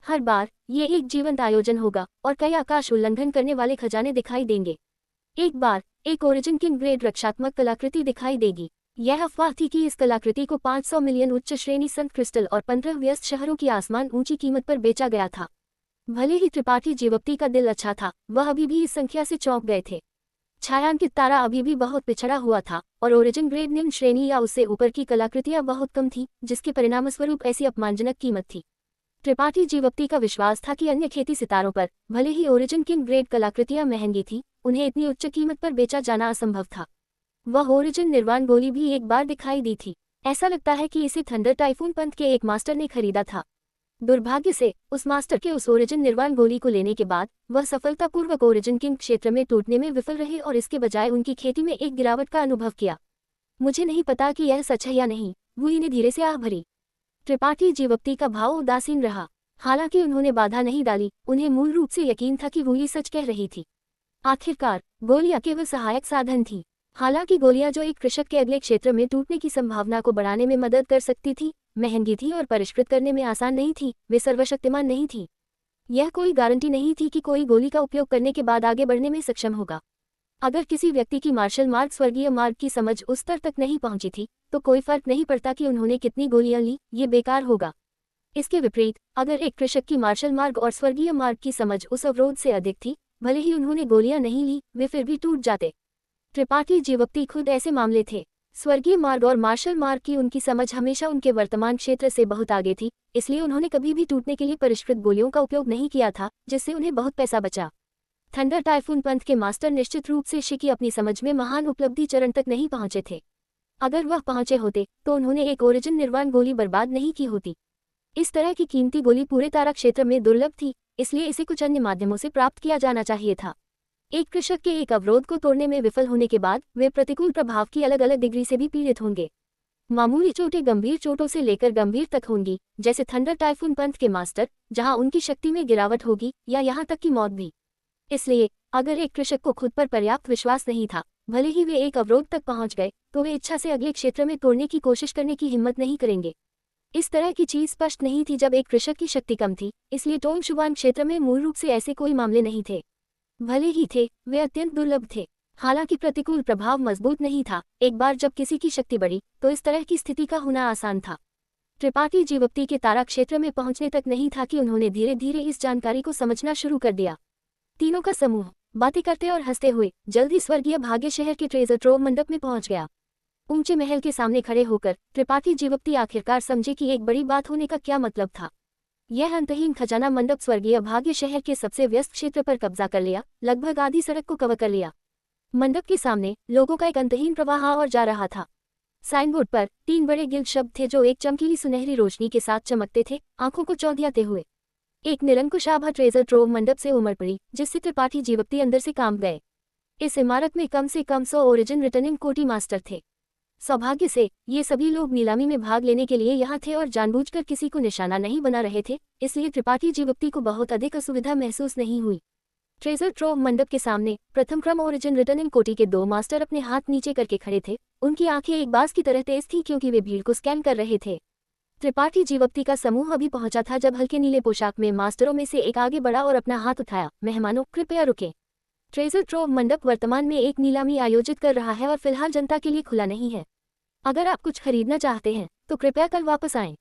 हर बार ये एक जीवंत आयोजन होगा और कई आकाश उल्लंघन करने वाले खजाने दिखाई देंगे। एक बार एक ओरिजिन किंग ग्रेड रक्षात्मक कलाकृति दिखाई देगी। यह अफवाह थी कि इस कलाकृति को 500 मिलियन उच्च श्रेणी संत क्रिस्टल और 15 व्यस्त शहरों की आसमान ऊंची कीमत पर बेचा गया था। भले ही त्रिपाठी जीवप्ती का दिल अच्छा था, वह अभी भी इस संख्या से चौंक गए थे। छायांकित तारा अभी भी बहुत पिछड़ा हुआ था और ओरिजिन ग्रेड निम्न श्रेणी या उससे ऊपर की कलाकृतियां बहुत कम थीं, जिसके परिणामस्वरूप ऐसी अपमानजनक कीमत थी। त्रिपाठी जीवप्ती का विश्वास था कि अन्य खेती सितारों पर भले ही ओरिजिन किंग ग्रेड कलाकृतियां महंगी थीं, उन्हें इतनी उच्च कीमत पर बेचा जाना असंभव था। वह ओरिजिन निर्वाण गोली भी एक बार दिखाई दी थी। ऐसा लगता है कि इसे थंडर टाइफून पंथ के एक मास्टर ने खरीदा था। दुर्भाग्य से उस मास्टर के उस ओरिजिन निर्वाण गोली को लेने के बाद वह सफलतापूर्वक ओरिजिन किंग क्षेत्र में टूटने में विफल रहे और इसके बजाय उनकी खेती में एक गिरावट का अनुभव किया। मुझे नहीं पता कि यह सच है या नहीं, वुई ने धीरे से आह भरी। त्रिपाठी जीवप्ती का भाव उदासीन रहा। हालांकि उन्होंने बाधा नहीं डाली, उन्हें मूल रूप से यकीन था कि वुई सच कह रही थी। आखिरकार गोलियां केवल सहायक साधन थी। हालांकि गोलियां जो एक कृषक के अगले क्षेत्र में टूटने की संभावना को बढ़ाने में मदद कर सकती थी, महंगी थी और परिष्कृत करने में आसान नहीं थी, वे सर्वशक्तिमान नहीं थी। यह कोई गारंटी नहीं थी कि कोई गोली का उपयोग करने के बाद आगे बढ़ने में सक्षम होगा। अगर किसी व्यक्ति की मार्शल मार्ग स्वर्गीय मार्ग की समझ उस स्तर तक नहीं पहुंची थी, तो कोई फर्क नहीं पड़ता कि उन्होंने कितनी गोलियां ली, ये बेकार होगा। इसके विपरीत, अगर एक कृषक की मार्शल मार्ग और स्वर्गीय मार्ग की समझ उस अवरोध से अधिक थी, भले ही उन्होंने गोलियां नहीं ली, वे फिर भी टूट जाते। त्रिपाठी जीवप्ती खुद ऐसे मामले थे। स्वर्गीय मार्ग और मार्शल मार्ग की उनकी समझ हमेशा उनके वर्तमान क्षेत्र से बहुत आगे थी, इसलिए उन्होंने कभी भी टूटने के लिए परिष्कृत गोलियों का उपयोग नहीं किया था, जिससे उन्हें बहुत पैसा बचा। थंडर टाइफून पंथ के मास्टर निश्चित रूप से शी की अपनी समझ में महान उपलब्धि चरण तक नहीं पहुंचे थे। अगर वह पहुंचे होते तो उन्होंने एक ओरिजिन निर्वाण गोली बर्बाद नहीं की होती। इस तरह की कीमती गोली पूरे तारा क्षेत्र में दुर्लभ थी, इसलिए इसे कुछ अन्य माध्यमों से प्राप्त किया जाना चाहिए था। एक कृषक के एक अवरोध को तोड़ने में विफल होने के बाद वे प्रतिकूल प्रभाव की अलग अलग डिग्री से भी पीड़ित होंगे। मामूली चोटें गंभीर चोटों से लेकर गंभीर तक होंगी, जैसे थंडर टाइफून पंथ के मास्टर, जहां उनकी शक्ति में गिरावट होगी, या यहां तक कि मौत भी। इसलिए अगर एक कृषक को खुद पर पर्याप्त विश्वास नहीं था, भले ही वे एक अवरोध तक पहुंच गए, तो वे इच्छा से अगले क्षेत्र में तोड़ने की कोशिश करने की हिम्मत नहीं करेंगे। इस तरह की चीज स्पष्ट नहीं थी जब एक कृषक की शक्ति कम थी, इसलिए टोंग शुबान क्षेत्र में मूल रूप से ऐसे कोई मामले नहीं थे। भले ही थे, वे अत्यंत दुर्लभ थे। हालांकि प्रतिकूल प्रभाव मजबूत नहीं था। एक बार जब किसी की शक्ति बढ़ी, तो इस तरह की स्थिति का होना आसान था। त्रिपाठी जीवप्ती के तारा क्षेत्र में पहुंचने तक नहीं था कि उन्होंने धीरे धीरे इस जानकारी को समझना शुरू कर दिया। तीनों का समूह बातें करते और हंसते हुए जल्दी स्वर्गीय भाग्य शहर के ट्रेजर ट्रोव मंडप में पहुंच गया। ऊंचे महल के सामने खड़े होकर त्रिपाठी जीवप्ती आखिरकार समझे कि एक बड़ी बात होने का क्या मतलब था। यह अंतहीन खजाना मंडप स्वर्गीय भाग्य शहर के सबसे व्यस्त क्षेत्र पर कब्जा कर लिया, लगभग आधी सड़क को कवर कर लिया। मंडप के सामने लोगों का एक अंतहीन प्रवाह आ और जा रहा था। साइनबोर्ड पर 3 बड़े गिल्ड शब्द थे जो एक चमकीली सुनहरी रोशनी के साथ चमकते थे, आंखों को चौंधियाते हुए। एक निरंकुश आभा ट्रेजर ट्रोव मंडप से उमड़ पड़ी, जिससे त्रिपाठी जीवप्ती अंदर से कांप गए। इस इमारत में कम से कम 100 ओरिजिन रिटर्निंग कोटी मास्टर थे। सौभाग्य से ये सभी लोग नीलामी में भाग लेने के लिए यहाँ थे और जानबूझकर किसी को निशाना नहीं बना रहे थे, इसलिए त्रिपाठी जीवप्ती को बहुत अधिक असुविधा महसूस नहीं हुई। ट्रेजर ट्रोव मंडप के सामने प्रथम क्रम ओरिजिन रिटर्निंग कोटी के 2 मास्टर अपने हाथ नीचे करके खड़े थे। उनकी आंखें एक बाज की तरह तेज थीं क्योंकि वे भीड़ को स्कैन कर रहे थे। त्रिपाठी जीवप्ती का समूह अभी पहुंचा था जब हल्के नीले पोशाक में मास्टरों में से एक आगे बढ़ा और अपना हाथ उठाया। मेहमानों, कृपया रुकें। ट्रेजर ट्रोव मंडप वर्तमान में एक नीलामी आयोजित कर रहा है और फिलहाल जनता के लिए खुला नहीं है। अगर आप कुछ खरीदना चाहते हैं तो कृपया कल वापस आएं।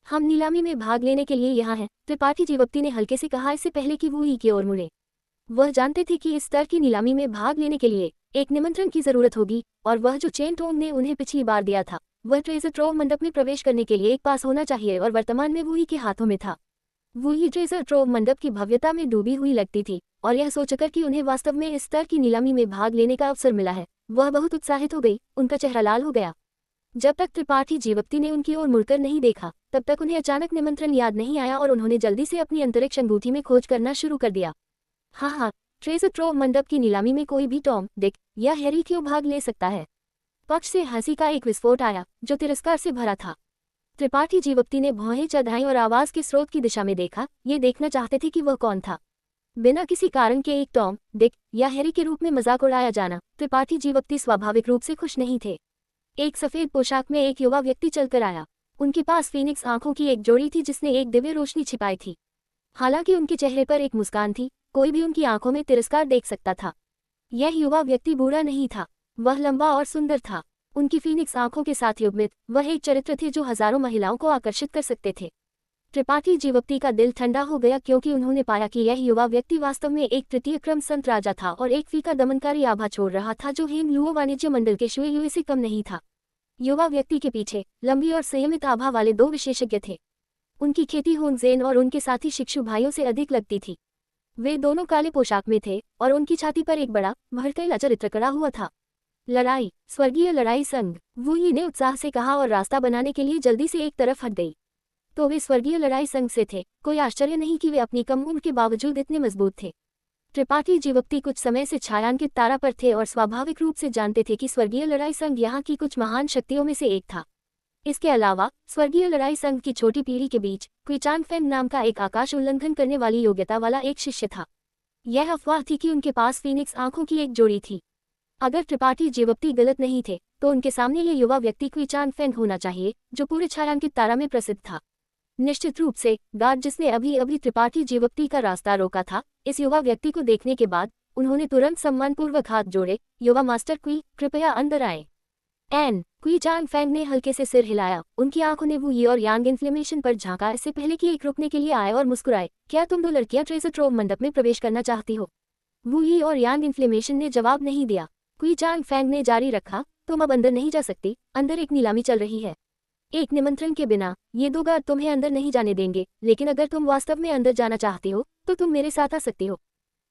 हम नीलामी में भाग लेने के लिए यहाँ हैं, त्रिपाठी जीवप्ती ने हल्के से कहा, इससे पहले कि वो ही की ओर मुड़े। वह जानते थे कि इस स्तर की नीलामी में भाग लेने के लिए एक निमंत्रण की जरूरत होगी, और वह जो चेन टोंग ने उन्हें पिछली बार दिया था, वह ट्रेजर ट्रोव मंडप में प्रवेश करने के लिए एक पास होना चाहिए, और वर्तमान में वुई के हाथों में था। वुई ट्रेजर ट्रोव मंडप की भव्यता में डूबी हुई लगती थी, और यह सोचकर कि उन्हें वास्तव में इस स्तर की नीलामी में भाग लेने का अवसर मिला है, वह बहुत उत्साहित हो गई। उनका चेहरा लाल हो गया। जब तक त्रिपाठी जीवप्ती ने उनकी ओर मुड़कर नहीं देखा, तब तक उन्हें अचानक निमंत्रण याद नहीं आया और उन्होंने जल्दी से अपनी अंतरिक्ष अंगूठी में खोज करना शुरू कर दिया। हाँ, ट्रेजर ट्रोव मंडप की नीलामी में कोई भी टॉम, डिक या हैरी क्यों भाग ले सकता है। पक्ष से हंसी का एक विस्फोट आया जो तिरस्कार से भरा था। त्रिपाठी जीवप्ती ने भौहें चढ़ाई और आवाज के स्रोत की दिशा में देखा, ये देखना चाहते थे कि वह कौन था। बिना किसी कारण के एक टॉम, डिक या हैरी के रूप में मजाक उड़ाया जाना, त्रिपाठी जीवप्ती स्वाभाविक रूप से खुश नहीं थे। एक सफेद पोशाक में एक युवा व्यक्ति चलकर आया। उनके पास फीनिक्स आंखों की एक जोड़ी थी जिसने एक दिव्य रोशनी छिपाई थी। हालांकि उनके चेहरे पर एक मुस्कान थी, कोई भी उनकी आंखों में तिरस्कार देख सकता था। यह युवा व्यक्ति बूढ़ा नहीं था, वह लंबा और सुंदर था। उनकी फीनिक्स आंखों के साथ युग्मित वह एक चरित्र थे जो हजारों महिलाओं को आकर्षित कर सकते थे। त्रिपाठी जीवप्ती का दिल ठंडा हो गया क्योंकि उन्होंने पाया कि यह युवा व्यक्ति वास्तव में एक तृतीय क्रम संत राजा था और एक फीका दमनकारी आभा छोड़ रहा था जो हेमलुओ वाणिज्य मंडल के शुए से कम नहीं था। युवा व्यक्ति के पीछे लंबी और संयमित आभा वाले दो विशेषज्ञ थे। उनकी खेती होनजेन और उनके साथी शिक्षु भाइयों से अधिक लगती थी। वे दोनों काले पोशाक में थे और उनकी छाती पर एक बड़ा भड़केला चरित्र कड़ा हुआ था। लड़ाई, स्वर्गीय लड़ाई संघ, वूही ने उत्साह से कहा और रास्ता बनाने के लिए जल्दी से एक तरफ हट गई। तो वे स्वर्गीय लड़ाई संघ से थे। कोई आश्चर्य नहीं कि वे अपनी कम उम्र के बावजूद इतने मजबूत थे। त्रिपाठी जीवप्ती कुछ समय से छायांकित तारा पर थे और स्वाभाविक रूप से जानते थे कि स्वर्गीय लड़ाई संघ यहाँ की कुछ महान शक्तियों में से एक था। इसके अलावा स्वर्गीय लड़ाई संघ की छोटी पीढ़ी के बीच क्विचान फेंग नाम का एक आकाश उल्लंघन करने वाली योग्यता वाला एक शिष्य था। यह अफवाह थी कि उनके पास फीनिक्स आंखों की एक जोड़ी थी। अगर त्रिपाठी जीवप्ती गलत नहीं थे तो उनके सामने ये युवा व्यक्ति क्विचान फेंग होना चाहिए जो पूरे छायांकित तारा में प्रसिद्ध था। निश्चित रूप से गार्ड जिसने अभी अभी त्रिपाठी जीवप्ती का रास्ता रोका था, इस युवा व्यक्ति को देखने के बाद उन्होंने तुरंत सम्मानपूर्वक हाथ जोड़े। युवा मास्टर क्वी, कृपया अंदर आए। क्विचान फेंग ने हल्के से सिर हिलाया। उनकी आंखों ने वूही और यांग इन्फ्लेमेशन पर झांका इससे पहले कि एक रुकने के लिए आए और मुस्कुराए। क्या तुम दो लड़कियां ट्रेजर ट्रोव मंडप में प्रवेश करना चाहती हो? वूही और यांग इन्फ्लेमेशन ने जवाब नहीं दिया। क्विचान फेंग ने जारी रखा, तुम अब अंदर नहीं जा सकती, अंदर एक नीलामी चल रही है। एक निमंत्रण के बिना ये दो गार्ड तुम्हें अंदर नहीं जाने देंगे, लेकिन अगर तुम वास्तव में अंदर जाना चाहती हो तो तुम मेरे साथ आ सकती हो।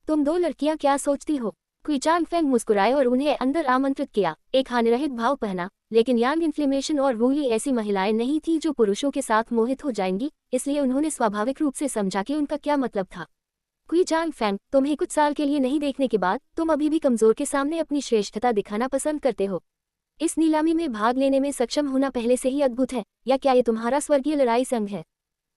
तुम दो लड़कियां क्या सोचती हो? क्विचान फेंग मुस्कुराए और उन्हें अंदर आमंत्रित किया। एक हानिरहित भाव पहना, लेकिन यांग इन्फ्लेमेशन और वूही ऐसी महिलाएं नहीं थी जो पुरुषों के साथ मोहित हो जाएंगी, इसलिए उन्होंने स्वाभाविक रूप से समझा कि उनका क्या मतलब था। क्विचान फेंग, तुम्हें कुछ साल के लिए नहीं देखने के बाद तुम अभी भी कमजोर के सामने अपनी श्रेष्ठता दिखाना पसंद करते हो। इस नीलामी में भाग लेने में सक्षम होना पहले से ही अद्भुत है, या क्या ये तुम्हारा स्वर्गीय लड़ाई संघ है?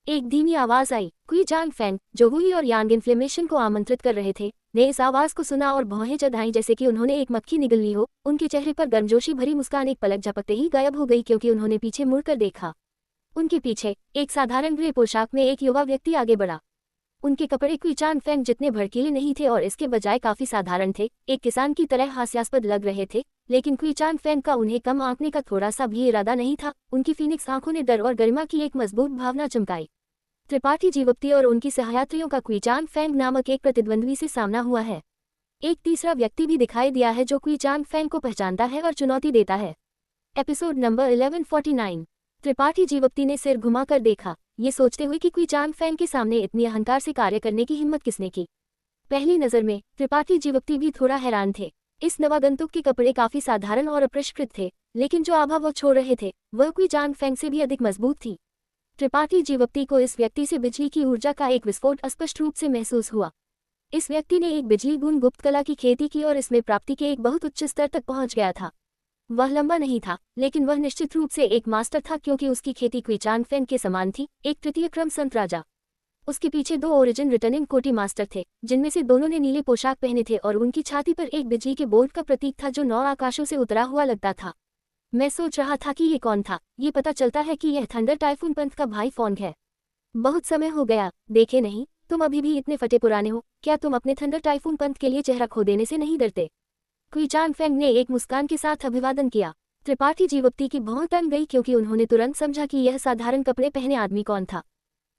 एक धीमी आवाज आई। क्विचान फेंग, जो वूही और यांग इन्फ्लेमेशन को आमंत्रित कर रहे थे, ने इस आवाज को सुना और भौहें चढ़ाई जैसे कि उन्होंने एक मक्खी निगल ली हो। उनके चेहरे पर गर्मजोशी भरी मुस्कान एक पलक झपकते ही गायब हो गई क्योंकि उन्होंने पीछे मुड़कर देखा। उनके पीछे एक साधारण ग्रे पोशाक में एक युवा व्यक्ति आगे बढ़ा। उनके कपड़े क्विचान फेंग जितने भड़कीले नहीं थे और इसके बजाय काफी साधारण थे, एक किसान की तरह हास्यास्पद लग रहे थे, लेकिन क्विचान फेंग का उन्हें कम आंकने का थोड़ा सा भी इरादा नहीं था। उनकी फीनिक्स आंखों ने डर और गरिमा की एक मजबूत भावना चमकाई। त्रिपाठी जीवप्ती और उनकी सहायात्रियों का क्विचान फेंग नामक एक प्रतिद्वंद्वी से सामना हुआ है। एक तीसरा व्यक्ति भी दिखाई दिया है जो क्विचान फेंग को पहचानता है और चुनौती देता है। Episode number 1149। त्रिपाठी जीवप्ती ने सिर घुमाकर देखा, ये सोचते हुए कि क्विचान फेंग के सामने इतनी अहंकार से कार्य करने की हिम्मत किसने की। पहली नजर में त्रिपाठी जीवप्ती भी थोड़ा हैरान थे। इस नवागंतुक के कपड़े काफी साधारण और अपरिष्कृत थे, लेकिन जो आभा वो छोड़ रहे थे वह क्विचान फेंग से भी अधिक मजबूत थी। त्रिपाठी जीवप्ती को इस व्यक्ति से बिजली की ऊर्जा का एक विस्फोट स्पष्ट रूप से महसूस हुआ। इस व्यक्ति ने एक बिजली गुण गुप्त कला की खेती की और इसमें प्राप्ति के एक बहुत उच्च स्तर तक पहुंच गया था। वह लंबा नहीं था, लेकिन वह निश्चित रूप से एक मास्टर था क्योंकि उसकी खेती क्विचान फेंग के समान थी, एक तृतीय क्रम संत राजा। उसके पीछे दो ओरिजिन रिटर्निंग कोटी मास्टर थे, जिनमें से दोनों ने नीले पोशाक पहने थे और उनकी छाती पर एक बिजली के बोल्ट का प्रतीक था जो 9 आकाशों से उतरा हुआ लगता था। मैं सोच रहा था कि ये कौन था। ये पता चलता है कि यह थंडर टाइफून पंथ का भाई फोंग है। बहुत समय हो गया देखे नहीं, तुम अभी भी इतने फटे पुराने हो। क्या तुम अपने थंडर टाइफून पंथ के लिए चेहरा खो देने से नहीं डरते? क्विचान फेंग ने एक मुस्कान के साथ अभिवादन किया। त्रिपाठी जीवप्ती की भौं तन गई क्योंकि उन्होंने तुरंत समझा कि यह साधारण कपड़े पहने आदमी कौन था।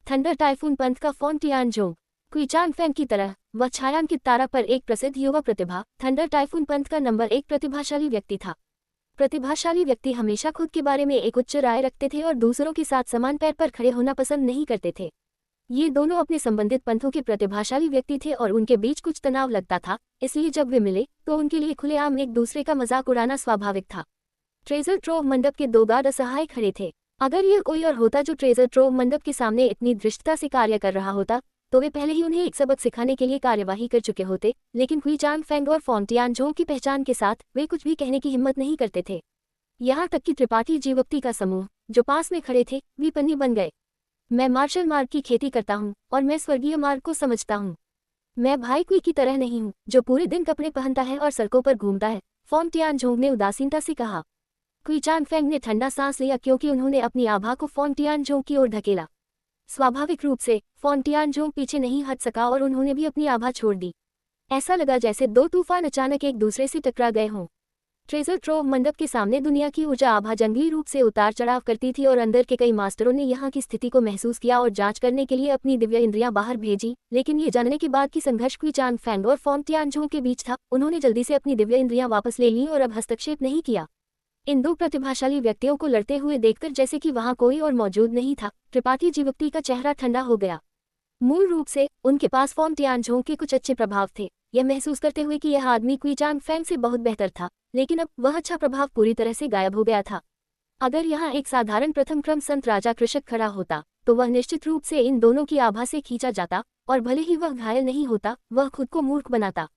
थंडर टाइफून पंथ का फोंग टियानजोंग। क्विचान फेंग की तरह वह छायांकित तारा पर एक प्रसिद्ध युवा प्रतिभा, थंडर टाइफून पंथ का नंबर 1 प्रतिभाशाली व्यक्ति था। प्रतिभाशाली व्यक्ति हमेशा खुद के बारे में एक उच्च राय रखते थे और दूसरों के साथ समान पैर पर खड़े होना पसंद नहीं करते थे। ये दोनों अपने संबंधित पंथों के प्रतिभाशाली व्यक्ति थे और उनके बीच कुछ तनाव लगता था, इसलिए जब वे मिले तो उनके लिए खुलेआम एक दूसरे का मजाक उड़ाना स्वाभाविक था। ट्रेजर ट्रोव मंडप के दो गार्ड असहाय खड़े थे। अगर यह कोई और होता जो ट्रेजर ट्रोव मंडप के सामने इतनी धृष्टता से कार्य कर रहा होता तो वे पहले ही उन्हें एक सबक सिखाने के लिए कार्यवाही कर चुके होते, लेकिन क्वी चांग फेंग और फोंग टियानझोंग की पहचान के साथ वे कुछ भी कहने की हिम्मत नहीं करते थे। यहाँ तक कि त्रिपाठी जीवक्ति का समूह जो पास में खड़े थे भी पन्नी बन गए। मैं मार्शल मार्ग की खेती करता हूँ और मैं स्वर्गीय मार्ग को समझता हूँ। मैं भाई क्वी की तरह नहीं हूँ जो पूरे दिन कपड़े पहनता है और सड़कों पर घूमता है, फोंग टियानझोंग ने उदासीनता से कहा। क्वी चांग फेंग ने ठंडा सांस लिया क्योंकि उन्होंने अपनी आभा को फोंग टियानझोंग की ओर धकेला। स्वाभाविक रूप से फोंग टियानझोंग पीछे नहीं हट सका और उन्होंने भी अपनी आभा छोड़ दी। ऐसा लगा जैसे दो तूफान अचानक एक दूसरे से टकरा गए हों। ट्रेजर ट्रोव मंडप के सामने दुनिया की ऊर्जा आभा जंगली रूप से उतार चढ़ाव करती थी और अंदर के कई मास्टरों ने यहाँ की स्थिति को महसूस किया और जांच करने के लिए अपनी दिव्य इंद्रियां बाहर भेजी, लेकिन ये जानने के बाद कि संघर्ष क्वी चांग फेंग और फोंग टियानझोंग के बीच था, उन्होंने जल्दी से अपनी दिव्य इंद्रियां वापस ले लीं और अब हस्तक्षेप नहीं किया। इन दो प्रतिभाशाली व्यक्तियों को लड़ते हुए देखकर जैसे कि वहां कोई और मौजूद नहीं था, त्रिपाठी जीवक्ति का चेहरा ठंडा हो गया। मूल रूप से उनके पास फोंग टियानझोंग के कुछ अच्छे प्रभाव थे, यह महसूस करते हुए कि यह आदमी क्वी चांग फेंग से बहुत बेहतर था, लेकिन अब वह अच्छा प्रभाव पूरी तरह से गायब हो गया था। अगर यहाँ एक साधारण प्रथम क्रम संत राजा कृषक खड़ा होता तो वह निश्चित रूप से इन दोनों की आभा से खींचा जाता और भले ही वह घायल नहीं होता, वह खुद को मूर्ख बनाता।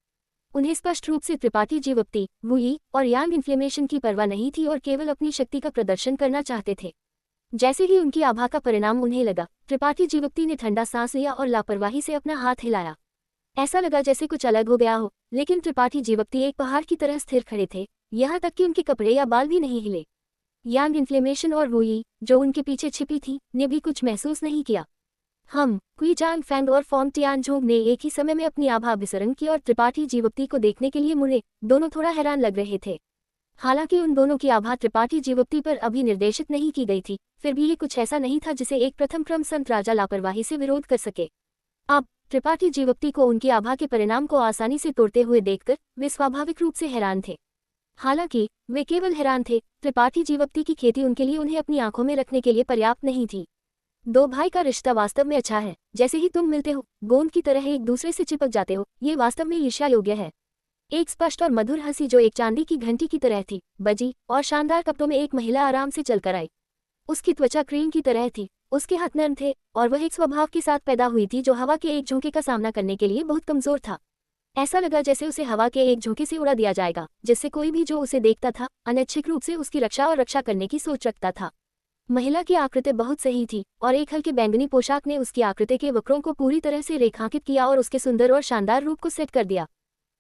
उन्हें स्पष्ट रूप से त्रिपाठी जीवक्ति, वू यी और यांग इन्फ्लेमेशन की परवाह नहीं थी और केवल अपनी शक्ति का प्रदर्शन करना चाहते थे। जैसे ही उनकी आभा का परिणाम उन्हें लगा, त्रिपाठी जीवक्ति ने ठंडा सांस लिया और लापरवाही से अपना हाथ हिलाया। ऐसा लगा जैसे कुछ अलग हो गया हो, लेकिन त्रिपाठी जीवक्ति एक पहाड़ की तरह स्थिर खड़े थे, यहाँ तक कि उनके कपड़े या बाल भी नहीं हिले। यांग इन्फ्लेमेशन और वू यी, जो उनके पीछे छिपी थी, ने भी कुछ महसूस नहीं किया। क्वी चांग फेंग और फोंग टियानझोंग ने एक ही समय में अपनी आभा अभिसरण की और त्रिपाठी जीवक्ति को देखने के लिए मुड़े। दोनों थोड़ा हैरान लग रहे थे। हालांकि उन दोनों की आभा त्रिपाठी जीवक्ति पर अभी निर्देशित नहीं की गई थी, फिर भी ये कुछ ऐसा नहीं था जिसे एक प्रथम क्रम संत राजा लापरवाही से विरोध कर सके। अब त्रिपाठी जीवक्ति को उनकी आभा के परिणाम को आसानी से तोड़ते हुए देखकर वे स्वाभाविक रूप से हैरान थे। हालांकि वे केवल हैरान थे, त्रिपाठी जीवक्ति की खेती उनके लिए उन्हें अपनी आंखों में रखने के लिए पर्याप्त नहीं थी। दो भाई का रिश्ता वास्तव में अच्छा है। जैसे ही तुम मिलते हो, गोंद की तरह एक दूसरे से चिपक जाते हो, ये वास्तव में ईर्ष्या योग्य है। एक स्पष्ट और मधुर हंसी जो एक चांदी की घंटी की तरह थी, बजी और शानदार कपड़ों में एक महिला आराम से चलकर आई। उसकी त्वचा क्रीम की तरह थी, उसके हाथ नर्म थे और वह एक स्वभाव के साथ पैदा हुई थी जो हवा के एक झोंके का सामना करने के लिए बहुत कमजोर था। ऐसा लगा जैसे उसे हवा के एक झोंके से उड़ा दिया जाएगा, जिससे कोई भी जो उसे देखता था अनैच्छिक रूप से उसकी रक्षा और रक्षा करने की सोच रखता था। महिला की आकृति बहुत सही थी और एक हल्के बैंगनी पोशाक ने उसकी आकृति के वक्रों को पूरी तरह से रेखांकित किया और उसके सुंदर और शानदार रूप को सेट कर दिया।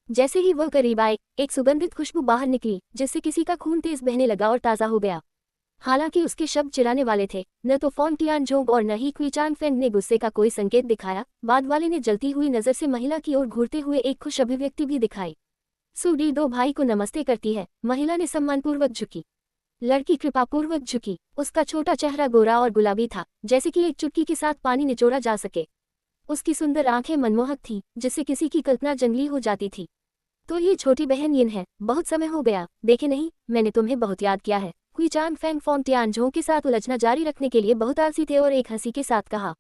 जैसे ही वह करीब आए, एक सुगंधित खुशबू बाहर निकली जिससे किसी का खून तेज बहने लगा और ताज़ा हो गया। हालांकि उसके शब्द चिढ़ाने वाले थे, न तो फोंग टियानझोंग और न ही क्वी चांग फेंग ने गुस्से का कोई संकेत दिखाया। बाद वाले ने जलती हुई नजर से महिला की ओर घूरते हुए एक खुश अभिव्यक्ति भी दिखाई। सूडी दो भाई को नमस्ते करती है, महिला ने सम्मानपूर्वक झुकी। लड़की कृपापूर्वक झुकी। उसका छोटा चेहरा गोरा और गुलाबी था, जैसे कि एक चुटकी के साथ पानी निचोड़ा जा सके। उसकी सुंदर आंखें मनमोहक थीं, जिससे किसी की कल्पना जंगली हो जाती थी। तो ये छोटी बहन यिन है, बहुत समय हो गया देखे नहीं, मैंने तुम्हें बहुत याद किया है। क्वी चांग फेंग फोंग टियानझोंग के साथ उलझना जारी रखने के लिए बहुत आलसी थे और एक हंसी के साथ कहा।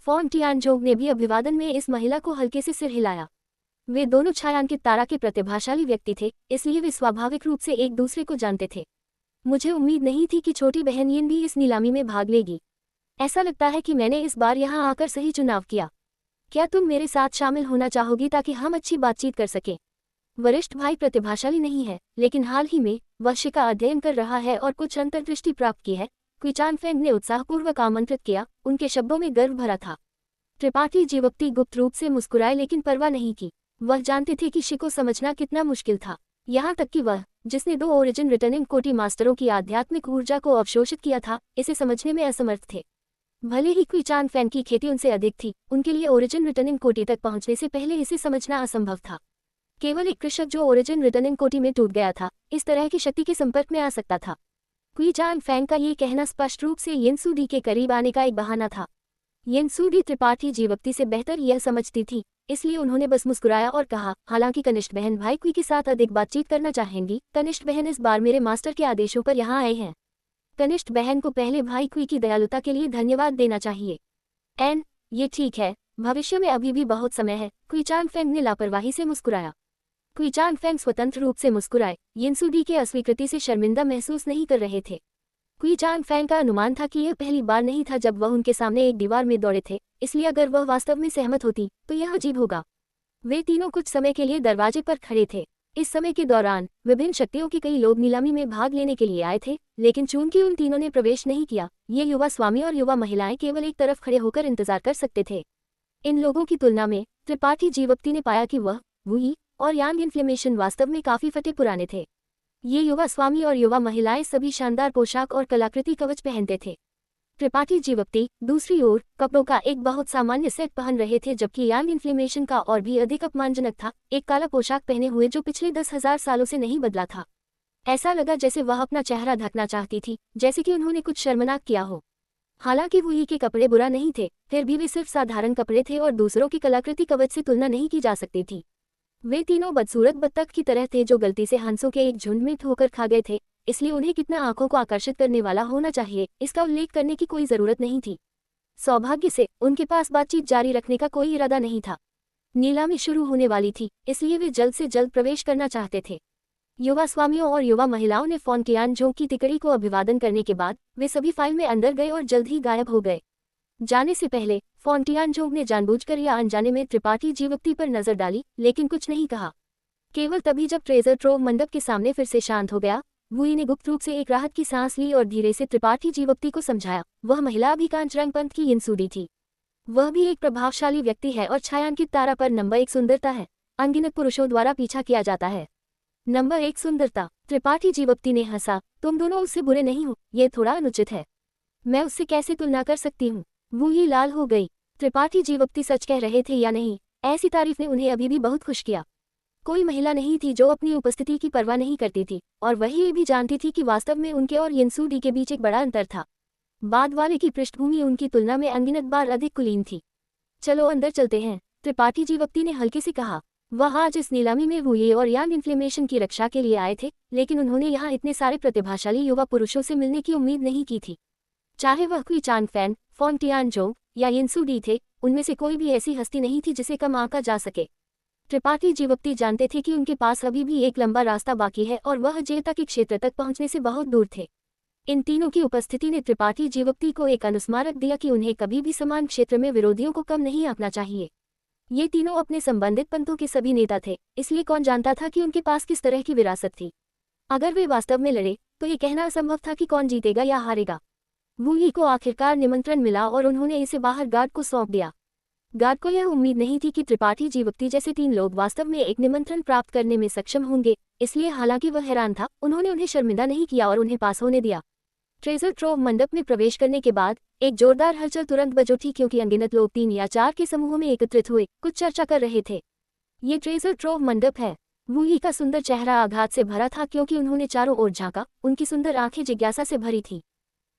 फोंग टियानझोंग ने भी अभिवादन में इस महिला को हल्के से सिर हिलाया। वे दोनों छायांकित तारा के प्रतिभाशाली व्यक्ति थे, इसलिए वे स्वाभाविक रूप से एक दूसरे को जानते थे। मुझे उम्मीद नहीं थी कि छोटी बहन यिन भी इस नीलामी में भाग लेगी। ऐसा लगता है कि मैंने इस बार यहाँ आकर सही चुनाव किया। क्या तुम मेरे साथ शामिल होना चाहोगी ताकि हम अच्छी बातचीत कर सकें? वरिष्ठ भाई प्रतिभाशाली नहीं है, लेकिन हाल ही में वह का अध्ययन कर रहा है और कुछ अंतर्दृष्टि प्राप्त की है। क्वी चांग फेंग ने उत्साहपूर्वक आमंत्रित किया, उनके शब्दों में गर्व भरा था। त्रिपाठी जीवक्ति गुप्त रूप से मुस्कुराए लेकिन परवाह नहीं की। वह जानते थे कि शि को समझना कितना मुश्किल था, यहाँ तक कि वह, जिसने दो ओरिजिन रिटर्निंग कोटि मास्टरों की आध्यात्मिक ऊर्जा को अवशोषित किया था, इसे समझने में असमर्थ थे। भले ही क्वी चांग फेंग की खेती उनसे अधिक थी, उनके लिए ओरिजिन रिटर्निंग कोटि तक पहुंचने से पहले इसे समझना असंभव था। केवल एक कृषक जो ओरिजिन रिटर्निंग कोटि में टूट गया था, इस तरह की शक्ति के संपर्क में आ सकता था। क्वी चांग फेंग का ये कहना स्पष्ट रूप से यिन सूडी के करीब आने का एक बहाना था। यिन सूडी त्रिपाठी जीवक्ति से बेहतर यह समझती थी, इसलिए उन्होंने बस मुस्कुराया और कहा, हालांकि कनिष्ठ बहन भाई क्वी के साथ अधिक बातचीत करना चाहेंगी। कनिष्ठ बहन इस बार मेरे मास्टर के आदेशों पर यहाँ आए हैं। कनिष्ठ बहन को पहले भाई क्वी की दयालुता के लिए धन्यवाद देना चाहिए। ये ठीक है, भविष्य में अभी भी बहुत समय है। क्वी चांग फेंग ने लापरवाही से मुस्कुराया। क्विचांग फैंग स्वतंत्र रूप से मुस्कुराए, यिनसुडी की अस्वीकृति से शर्मिंदा महसूस नहीं कर रहे थे। क्विचांग फैंग का अनुमान था कि यह पहली बार नहीं था जब वह उनके सामने एक दीवार में दौड़े थे, इसलिए अगर वह वास्तव में सहमत होती तो यह अजीब होगा। वे तीनों कुछ समय के लिए दरवाजे पर खड़े थे। इस समय के दौरान विभिन्न शक्तियों के कई लोग नीलामी में भाग लेने के लिए आए थे, लेकिन चूंकि उन तीनों ने प्रवेश नहीं किया, ये युवा स्वामी और युवा महिलाएं केवल एक तरफ खड़े होकर इंतजार कर सकते थे। इन लोगों की तुलना में त्रिपाठी जीवप्ती ने पाया कि वह वुई और यांग इन्फ्लेमेशन वास्तव में काफी फटे पुराने थे। ये युवा स्वामी और युवा महिलाएं सभी शानदार पोशाक और कलाकृति कवच पहनते थे। त्रिपाठी जीवप्ती दूसरी ओर कपड़ों का एक बहुत सामान्य सेट पहन रहे थे, जबकि यांग इन्फ्लेमेशन का और भी अधिक अपमानजनक था, एक काला पोशाक पहने हुए जो पिछले 10,000 सालों से नहीं बदला था। ऐसा लगा जैसे वह अपना चेहरा ढकना चाहती थी, जैसे कि उन्होंने कुछ शर्मनाक किया हो। हालांकि वुई के कपड़े बुरा नहीं थे, फिर भी वे सिर्फ साधारण कपड़े थे और दूसरों की कलाकृति कवच से तुलना नहीं की जा सकती थी। वे तीनों बदसूरत बत्तख की तरह थे जो गलती से हंसों के एक झुंड में ठोकर खा गए थे, इसलिए उन्हें कितना आंखों को आकर्षित करने वाला होना चाहिए इसका उल्लेख करने की कोई जरूरत नहीं थी। सौभाग्य से उनके पास बातचीत जारी रखने का कोई इरादा नहीं था। नीलामी शुरू होने वाली थी, इसलिए वे जल्द से जल्द प्रवेश करना चाहते थे। युवा स्वामियों और युवा महिलाओं ने फोंटियानजोंग की तिकड़ी को अभिवादन करने के बाद वे सभी फाइल में अंदर गए और जल्द ही गायब हो गए। जाने से पहले फोंटियानजोंग ने जानबूझकर या अनजाने में त्रिपाठी जीवप्ती पर नजर डाली, लेकिन कुछ नहीं कहा। केवल तभी जब ट्रेजर ट्रोव मंडप के सामने फिर से शांत हो गया, वुई ने गुप्त रूप से एक राहत की सांस ली और धीरे से त्रिपाठी जीवप्ती को समझाया, वह महिला अभी कांचरंग पंथ की यिनसुडी थी। वह भी एक प्रभावशाली व्यक्ति है और छायांकित तारा पर नंबर 1 सुंदरता है। अनगिनत पुरुषों द्वारा पीछा किया जाता है। नंबर 1 सुंदरता। त्रिपाठी जीवप्ती ने हंसा, तुम दोनों उससे बुरे नहीं हो, ये थोड़ा अनुचित है। मैं उससे कैसे तुलना कर सकती हूँ? वुई लाल हो गई। त्रिपाठी जीवप्ती सच कह रहे थे या नहीं, ऐसी तारीफ ने उन्हें अभी भी बहुत खुश किया। कोई महिला नहीं थी जो अपनी उपस्थिति की परवाह नहीं करती थी, और वही ये भी जानती थी कि वास्तव में उनके और यिनसुडी के बीच एक बड़ा अंतर था। बाद वाले की पृष्ठभूमि उनकी तुलना में अनगिनत बार अधिक कुलीन थी। चलो अंदर चलते हैं, त्रिपाठी जीवप्ती ने हल्के से कहा। वह आज इस नीलामी में वुई और यांग इन्फ्लेमेशन की रक्षा के लिए आए थे, लेकिन उन्होंने यहाँ इतने सारे प्रतिभाशाली युवा पुरुषों से मिलने की उम्मीद नहीं की थी। चाहे वह क्विचांग फैंग, फोंटियानजोंग या यिनसुडी थे, उनमें से कोई भी ऐसी हस्ती नहीं थी जिसे कम आंका जा सके। त्रिपाठी जीवप्ती जानते थे कि उनके पास अभी भी एक लंबा रास्ता बाकी है और वह जेता के क्षेत्र तक पहुंचने से बहुत दूर थे। इन तीनों की उपस्थिति ने त्रिपाठी जीवप्ती को एक अनुस्मारक दिया कि उन्हें कभी भी समान क्षेत्र में विरोधियों को कम नहीं आंकना चाहिए। ये तीनों अपने संबंधित पंथों के सभी नेता थे, इसलिए कौन जानता था कि उनके पास किस तरह की विरासत थी। अगर वे वास्तव में लड़े तो ये कहना असंभव था कि कौन जीतेगा या हारेगा। वुई को आखिरकार निमंत्रण मिला और उन्होंने इसे बाहर गार्ड को सौंप दिया। गार्ड को यह उम्मीद नहीं थी कि त्रिपाठी जीवप्ती जैसे 3 लोग वास्तव में एक निमंत्रण प्राप्त करने में सक्षम होंगे, इसलिए हालांकि वह हैरान था, उन्होंने उन्हें शर्मिंदा नहीं किया और उन्हें पास होने दिया। ट्रेजर ट्रोव मंडप में प्रवेश करने के बाद एक जोरदार हलचल तुरंत बज उठी, क्योंकि अनगिनत लोग 3 या 4 के समूहों में एकत्रित हुए कुछ चर्चा कर रहे थे। ये ट्रेजर ट्रोव मंडप है। वुई का सुंदर चेहरा आघात से भरा था, क्योंकि उन्होंने चारों ओर झांका, उनकी सुंदर आंखें जिज्ञासा से भरी थीं।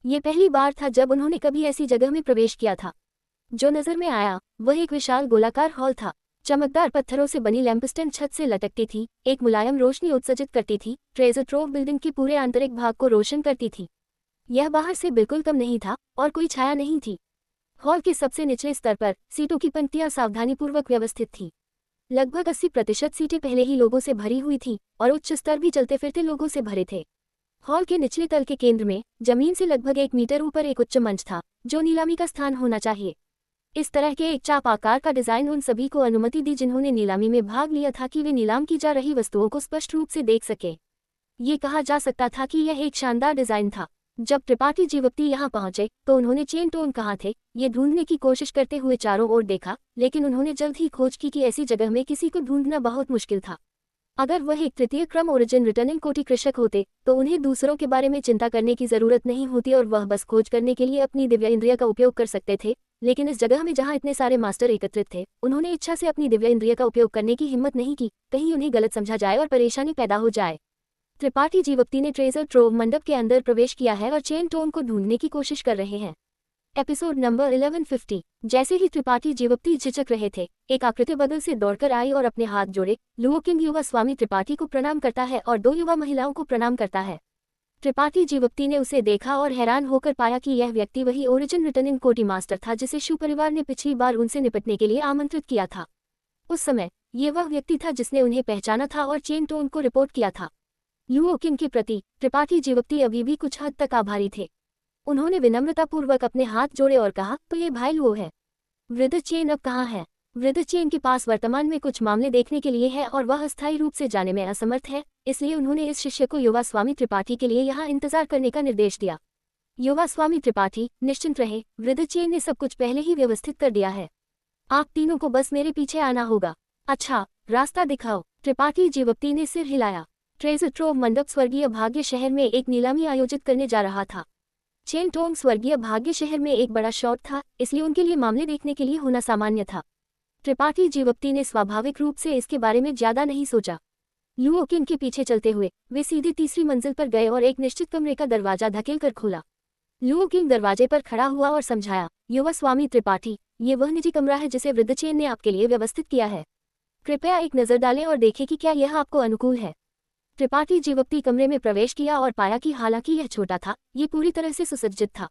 ये पहली बार था जब उन्होंने कभी ऐसी जगह में प्रवेश किया था। जो नजर में आया वह एक विशाल गोलाकार हॉल था। चमकदार पत्थरों से बनी लैंपस्टैंड छत से लटकती थी, एक मुलायम रोशनी उत्सर्जित करती थी, ट्रेजर ट्रोव बिल्डिंग के पूरे आंतरिक भाग को रोशन करती थी। यह बाहर से बिल्कुल कम नहीं था और कोई छाया नहीं थी। हॉल के सबसे निचले स्तर पर सीटों की पंक्तियां सावधानीपूर्वक व्यवस्थित थीं। लगभग 80% सीटें पहले ही लोगों से भरी हुई थीं और उच्च स्तर भी चलते फिरते लोगों से भरे थे। हॉल के निचले तल के केंद्र में जमीन से लगभग 1 मीटर ऊपर एक उच्च मंच था, जो नीलामी का स्थान होना चाहिए। इस तरह के एक चाप आकार का डिजाइन उन सभी को अनुमति दी जिन्होंने नीलामी में भाग लिया था कि वे नीलाम की जा रही वस्तुओं को स्पष्ट रूप से देख सके। ये कहा जा सकता था कि यह एक शानदार डिजाइन था। जब त्रिपाठी जीवप्ती यहाँ पहुंचे तो उन्होंने चेन टोन कहाँ थे ये ढूंढने की कोशिश करते हुए चारों ओर देखा, लेकिन उन्होंने जल्द ही खोज की कि ऐसी जगह में किसी को ढूंढना बहुत मुश्किल था। अगर वह एक तृतीय क्रम ओरिजिन रिटर्निंग कोटि कृषक होते तो उन्हें दूसरों के बारे में चिंता करने की जरूरत नहीं होती और वह बस खोज करने के लिए अपनी दिव्य इंद्रिय का उपयोग कर सकते थे। लेकिन इस जगह में जहां इतने सारे मास्टर एकत्रित थे, उन्होंने इच्छा से अपनी दिव्य इंद्रिय का उपयोग करने की हिम्मत नहीं की, कहीं उन्हें गलत समझा जाए और परेशानी पैदा हो जाए। त्रिपाठी जीवप्ती ने ट्रेजर ट्रोव मंडप के अंदर प्रवेश किया है और चेन टोन को ढूंढने की कोशिश कर रहे हैं। Episode number 1150। जैसे ही त्रिपाठी जीवप्ती झिझक रहे थे, एक आकृति बदल से दौड़कर आई और अपने हाथ जोड़े लुओ किंग युवा स्वामी त्रिपाठी को प्रणाम करता है और 2 युवा महिलाओं को प्रणाम करता है। त्रिपाठी जीवप्ती ने उसे देखा और हैरान होकर पाया कि यह व्यक्ति वही ओरिजिन रिटर्निंग कोटि मास्टर था जिसे शु परिवार ने पिछली बार उनसे निपटने के लिए आमंत्रित किया था। उस समय ये वह व्यक्ति था जिसने उन्हें पहचाना था और चेन टोंग को रिपोर्ट किया था। लुओ किंग के प्रति त्रिपाठी जीवक्ति अभी भी कुछ हद तक आभारी थे। उन्होंने विनम्रतापूर्वक अपने हाथ जोड़े और कहा, तो ये भाई लुओ है। वृद्ध चेन अब कहाँ है? वृद्ध चेन के पास वर्तमान में कुछ मामले देखने के लिए है और वह अस्थायी रूप से जाने में असमर्थ है, इसलिए उन्होंने इस शिष्य को युवा स्वामी त्रिपाठी के लिए यहाँ इंतजार करने का निर्देश दिया। युवा स्वामी त्रिपाठी, निश्चिंत रहे, वृद्ध चेन ने सब कुछ पहले ही व्यवस्थित कर दिया है। आप तीनों को बस मेरे पीछे आना होगा। अच्छा, रास्ता दिखाओ। त्रिपाठी जीवक्ति ने सिर हिलाया। ट्रेजर ट्रोव मंडप स्वर्गीय भाग्य शहर में एक नीलामी आयोजित करने जा रहा था। चेन टोंग स्वर्गीय भाग्य शहर में एक बड़ा शॉट था, इसलिए उनके लिए मामले देखने के लिए होना सामान्य था। त्रिपाठी जीवक्ति ने स्वाभाविक रूप से इसके बारे में ज्यादा नहीं सोचा। लुओ किंग के पीछे चलते हुए वे सीधे तीसरी मंजिल पर गए और एक निश्चित कमरे का दरवाजा धकेल कर खोला। लुओ किंग दरवाजे पर खड़ा हुआ और समझाया, युवा स्वामी त्रिपाठी, ये वह निजी कमरा है जिसे वृद्ध चेन ने आपके लिए व्यवस्थित किया है। कृपया एक नज़र डालें और देखें कि क्या यह आपको अनुकूल है। त्रिपाठी जीवक्ति कमरे में प्रवेश किया और पाया कि हालांकि यह छोटा था, ये पूरी तरह से सुसज्जित था।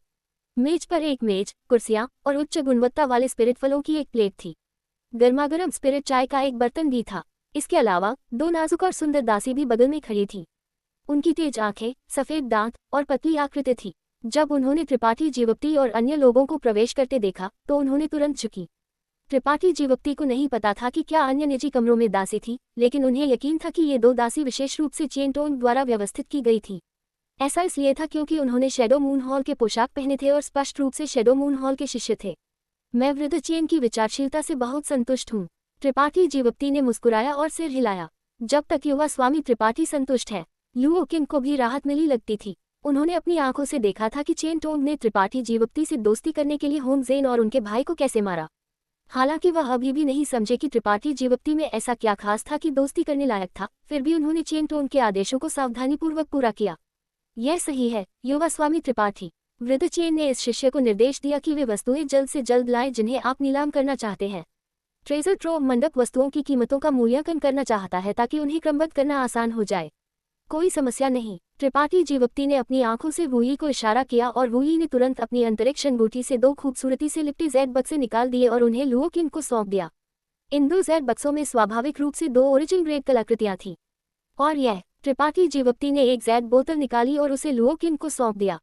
मेज पर एक मेज, कुर्सियां और उच्च गुणवत्ता वाले स्पिरिट फलों की एक प्लेट थी। गर्मागर्म स्पिरिट चाय का एक बर्तन भी था। इसके अलावा 2 नाजुक और सुंदर दासी भी बगल में खड़ी थी। उनकी तेज आंखें, सफेद दांत और पतली आकृति थी। जब उन्होंने त्रिपाठी जीवक्ति और अन्य लोगों को प्रवेश करते देखा तो उन्होंने तुरंत झुकी। त्रिपाठी जीवक्ति को नहीं पता था कि क्या अन्य निजी कमरों में दासी थी, लेकिन उन्हें यकीन था कि ये 2 दासी विशेष रूप से चेन टोंग द्वारा व्यवस्थित की गई थी। ऐसा इसलिए था क्योंकि उन्होंने शैडो मून हॉल के पोशाक पहने थे और स्पष्ट रूप से शैडो मून हॉल के शिष्य थे। मैं वृद्ध चेन की विचारशीलता से बहुत संतुष्ट हूँ। त्रिपाठी जीवक्ति ने मुस्कुराया और सिर हिलाया। जब तक युवा स्वामी त्रिपाठी संतुष्ट है। लुओ किंग को भी राहत मिली लगती थी। उन्होंने अपनी आंखों से देखा था कि चेन टोंग ने त्रिपाठी जीवक्ति से दोस्ती करने के लिए होम जेन और उनके भाई को कैसे मारा। हालांकि वह अभी भी नहीं समझे कि त्रिपाठी जीवक्ति में ऐसा क्या खास था कि दोस्ती करने लायक था, फिर भी उन्होंने चेन टोंग के आदेशों को सावधानीपूर्वक पूरा किया। यह सही है, युवा स्वामी त्रिपाठी। वृद्ध चेन ने इस शिष्य को निर्देश दिया कि वे वस्तुएं जल्द से जल्द लाएं जिन्हें आप नीलाम करना चाहते हैं। ट्रेजर ट्रोव मंडप वस्तुओं की कीमतों का मूल्यांकन करना चाहता है ताकि उन्हें क्रमबद्ध करना आसान हो जाए। कोई समस्या नहीं। त्रिपाठी जीवक्ति ने अपनी आंखों से वूई को इशारा किया और वूई ने तुरंत अपनी अंतरिक्ष अंगूठी से 2 खूबसूरती से लिपटे जेड बक्से निकाल दिए और उन्हें लुओ किंग को सौंप दिया। इन 2 जेड बक्सों में स्वाभाविक रूप से 2 ओरिजिनल ग्रेड कलाकृतियां थीं। और यह त्रिपाठी जीवक्ति ने एक जेड बोतल निकाली और उसे लुओ किंग को सौंप दिया।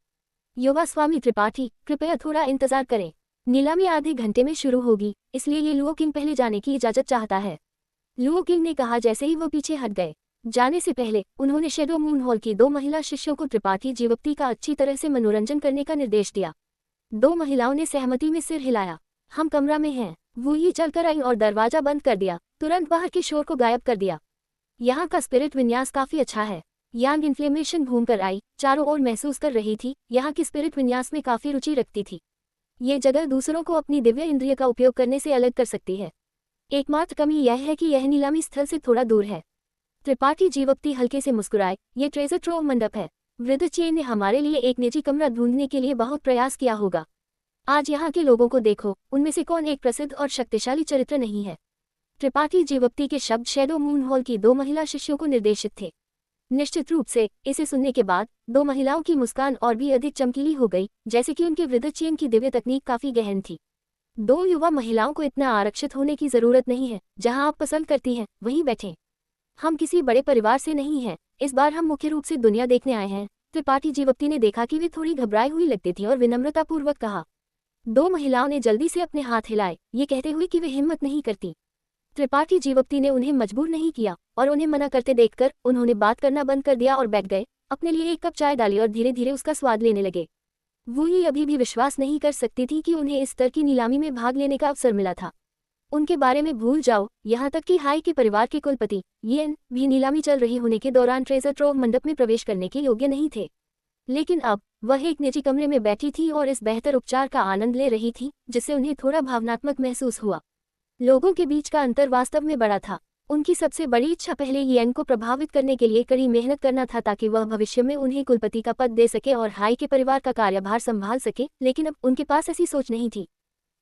युवा स्वामी त्रिपाठी, कृपया थोड़ा इंतजार करें। नीलामी आधे घंटे में शुरू होगी, इसलिए ये लुओ किंग पहले जाने की इजाजत चाहता है। लुओ किंग ने कहा जैसे ही वो पीछे हट गए। जाने से पहले उन्होंने शैडो मून हॉल की 2 महिला शिष्यों को त्रिपाठी जीवक्ति का अच्छी तरह से मनोरंजन करने का निर्देश दिया। 2 महिलाओं ने सहमति में सिर हिलाया। हम कमरा में हैं। वूई चलकर आई और दरवाजा बंद कर दिया, तुरंत बाहर के शोर को गायब कर दिया। यहाँ का स्पिरिट विन्यास काफी अच्छा है। यांग इन्फ्लेमेशन घूमकर आई, चारों ओर महसूस कर रही थी, यहाँ की स्पिरिट विन्यास में काफी रुचि रखती थी। ये जगह दूसरों को अपनी दिव्य इंद्रिय का उपयोग करने से अलग कर सकती है। एकमात्र कमी यह है कि यह नीलामी स्थल से थोड़ा दूर है। त्रिपाठी जीवक्ति हल्के से मुस्कुराए। ये ट्रेजर ट्रोव मंडप है। वृद्ध चेन ने हमारे लिए एक निजी कमरा ढूंढने के लिए बहुत प्रयास किया होगा। आज यहाँ के लोगों को देखो, उनमें से कौन एक प्रसिद्ध और शक्तिशाली चरित्र नहीं है। त्रिपाठी जीवक्ति के शब्द शैडो मून हॉल की 2 महिला शिष्यों को निर्देशित थे। निश्चित रूप से इसे सुनने के बाद 2 महिलाओं की मुस्कान और भी अधिक चमकीली हो गई, जैसे कि उनके वृद्ध चेन की दिव्य तकनीक काफी गहन थी। 2 युवा महिलाओं को इतना आरक्षित होने की जरूरत नहीं है। जहां आप पसंद करती हैं वहीं बैठें। हम किसी बड़े परिवार से नहीं हैं, इस बार हम मुख्य रूप से दुनिया देखने आए हैं। त्रिपाठी जीवक्ति ने देखा कि वे थोड़ी घबराई हुई लगती थी और विनम्रतापूर्वक कहा। 2 महिलाओं ने जल्दी से अपने हाथ हिलाए, ये कहते हुए कि वे हिम्मत नहीं करती। त्रिपाठी जीवक्ति ने उन्हें मजबूर नहीं किया और उन्हें मना करते देखकर उन्होंने बात करना बंद कर दिया और बैठ गए, अपने लिए एक कप चाय डाली और धीरे धीरे उसका स्वाद लेने लगे। वूई अभी भी विश्वास नहीं कर सकती थी कि उन्हें इस स्तर की नीलामी में भाग लेने का अवसर मिला था। उनके बारे में भूल जाओ, यहाँ तक कि हाई के परिवार के कुलपति येन भी नीलामी चल रही होने के दौरान ट्रेजर ट्रोव मंडप में प्रवेश करने के योग्य नहीं थे। लेकिन अब वह एक निजी कमरे में बैठी थी और इस बेहतर उपचार का आनंद ले रही थी, जिससे उन्हें थोड़ा भावनात्मक महसूस हुआ। लोगों के बीच का अंतर वास्तव में बड़ा था। उनकी सबसे बड़ी इच्छा पहले येन को प्रभावित करने के लिए कड़ी मेहनत करना था ताकि वह भविष्य में उन्हें कुलपति का पद दे सके और हाई के परिवार का कार्यभार संभाल सके, लेकिन अब उनके पास ऐसी सोच नहीं थी।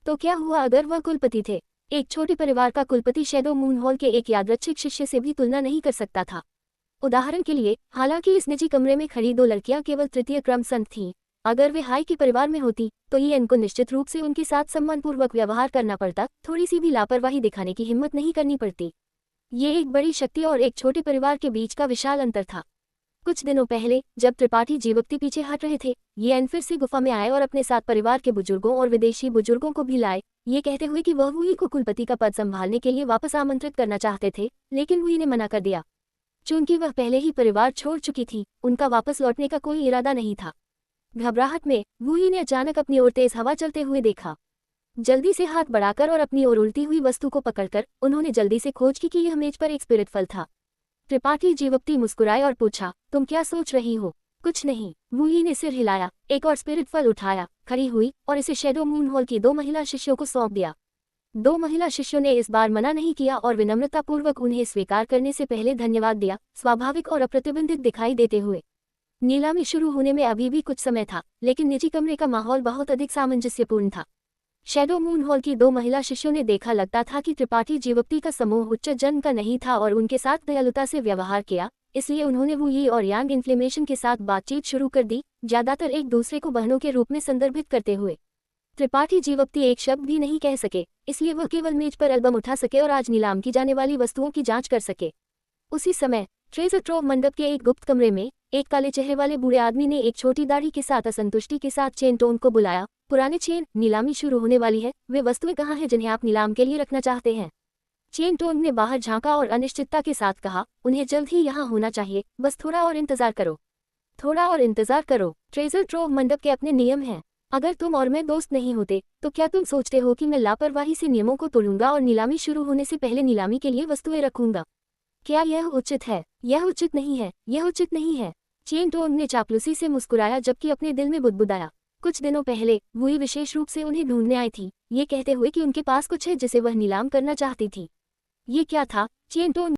तो क्या हुआ अगर वह कुलपति थे? एक छोटे परिवार का कुलपति शैडो मून हॉल के एक यादृच्छिक शिष्य से भी तुलना नहीं कर सकता था। उदाहरण के लिए, हालांकि इस निजी कमरे में खड़ी 2 लड़कियां केवल तृतीय क्रम संत थीं, अगर वे हाई के परिवार में होती तो येन को निश्चित रूप से उनके साथ सम्मानपूर्वक व्यवहार करना पड़ता, थोड़ी सी भी लापरवाही दिखाने की हिम्मत नहीं करनी पड़ती। ये एक बड़ी शक्ति और एक छोटे परिवार के बीच का विशाल अंतर था। कुछ दिनों पहले जब त्रिपाठी जीवक्ति पीछे हट रहे थे, ये एन फिर से गुफा में आए और अपने साथ परिवार के बुजुर्गों और विदेशी बुजुर्गों को भी लाए, ये कहते हुए कि वह वुई को कुलपति का पद संभालने के लिए वापस आमंत्रित करना चाहते थे, लेकिन वुई ने मना कर दिया। चूंकि वह पहले ही परिवार छोड़ चुकी थी, उनका वापस लौटने का कोई इरादा नहीं था। घबराहट में वुई ने अचानक अपनी ओर तेज हवा चलते हुए देखा। जल्दी से हाथ बढ़ाकर और अपनी ओर उल्टी हुई वस्तु को पकड़कर उन्होंने जल्दी से खोज की कि यह मेज पर एक स्पिरिट फल था। त्रिपाठी जीवक्ति मुस्कुराए और पूछा, तुम क्या सोच रही हो? कुछ नहीं, वुई ने सिर हिलाया, एक और स्पिरिट फल उठाया, खड़ी हुई और इसे शैडो मून हॉल की 2 महिला शिष्यों को सौंप दिया। 2 महिला शिष्यों ने इस बार मना नहीं किया और विनम्रतापूर्वक उन्हें स्वीकार करने से पहले धन्यवाद दिया, स्वाभाविक और अप्रतिबंधित दिखाई देते हुए। नीलामी शुरू होने में अभी भी कुछ समय था, लेकिन निजी कमरे का माहौल बहुत अधिक सामंजस्यपूर्ण था। शैडो मून हॉल की 2 महिला शिष्यों ने देखा लगता था कि त्रिपाठी जीवक्ति का समूह उच्च जन्म का नहीं था और उनके साथ दयालुता से व्यवहार किया, इसलिए उन्होंने वुई और यांग इन्फ्लेमेशन के साथ बातचीत शुरू कर दी, ज्यादातर एक दूसरे को बहनों के रूप में संदर्भित करते हुए। त्रिपाठी जीवक्ति एक शब्द भी नहीं कह सके, इसलिए वह केवल मेज पर एल्बम उठा सके और आज नीलाम की जाने वाली वस्तुओं की जांच कर सके। उसी समय ट्रेजर ट्रोव मंडप के एक गुप्त कमरे में एक काले चेहरे वाले बूढ़े आदमी ने एक छोटी दाढ़ी के साथ असंतुष्टि के साथ चेन टोन को बुलाया। पुराने चेन, नीलामी शुरू होने वाली है, वे वस्तुएं कहाँ हैं जिन्हें आप नीलाम के लिए रखना चाहते हैं? चेन टोन ने बाहर झांका और अनिश्चितता के साथ कहा, उन्हें जल्द ही यहाँ होना चाहिए, बस थोड़ा और इंतजार करो। थोड़ा और इंतजार करो। ट्रेजर ट्रोव मंडप के अपने नियम हैं। अगर तुम और मैं दोस्त नहीं होते तो क्या तुम सोचते हो कि मैं लापरवाही से नियमों को तोड़ूंगा और नीलामी शुरू होने से पहले नीलामी के लिए वस्तुएं रखूंगा? क्या यह उचित है? यह उचित नहीं है, यह उचित नहीं है। चेन टोन ने चापलूसी से मुस्कुराया जबकि अपने दिल में बुदबुदाया। कुछ दिनों पहले वुई विशेष रूप से उन्हें ढूंढने आई थी, ये कहते हुए कि उनके पास कुछ है जिसे वह नीलाम करना चाहती थी। ये क्या था? Chain tone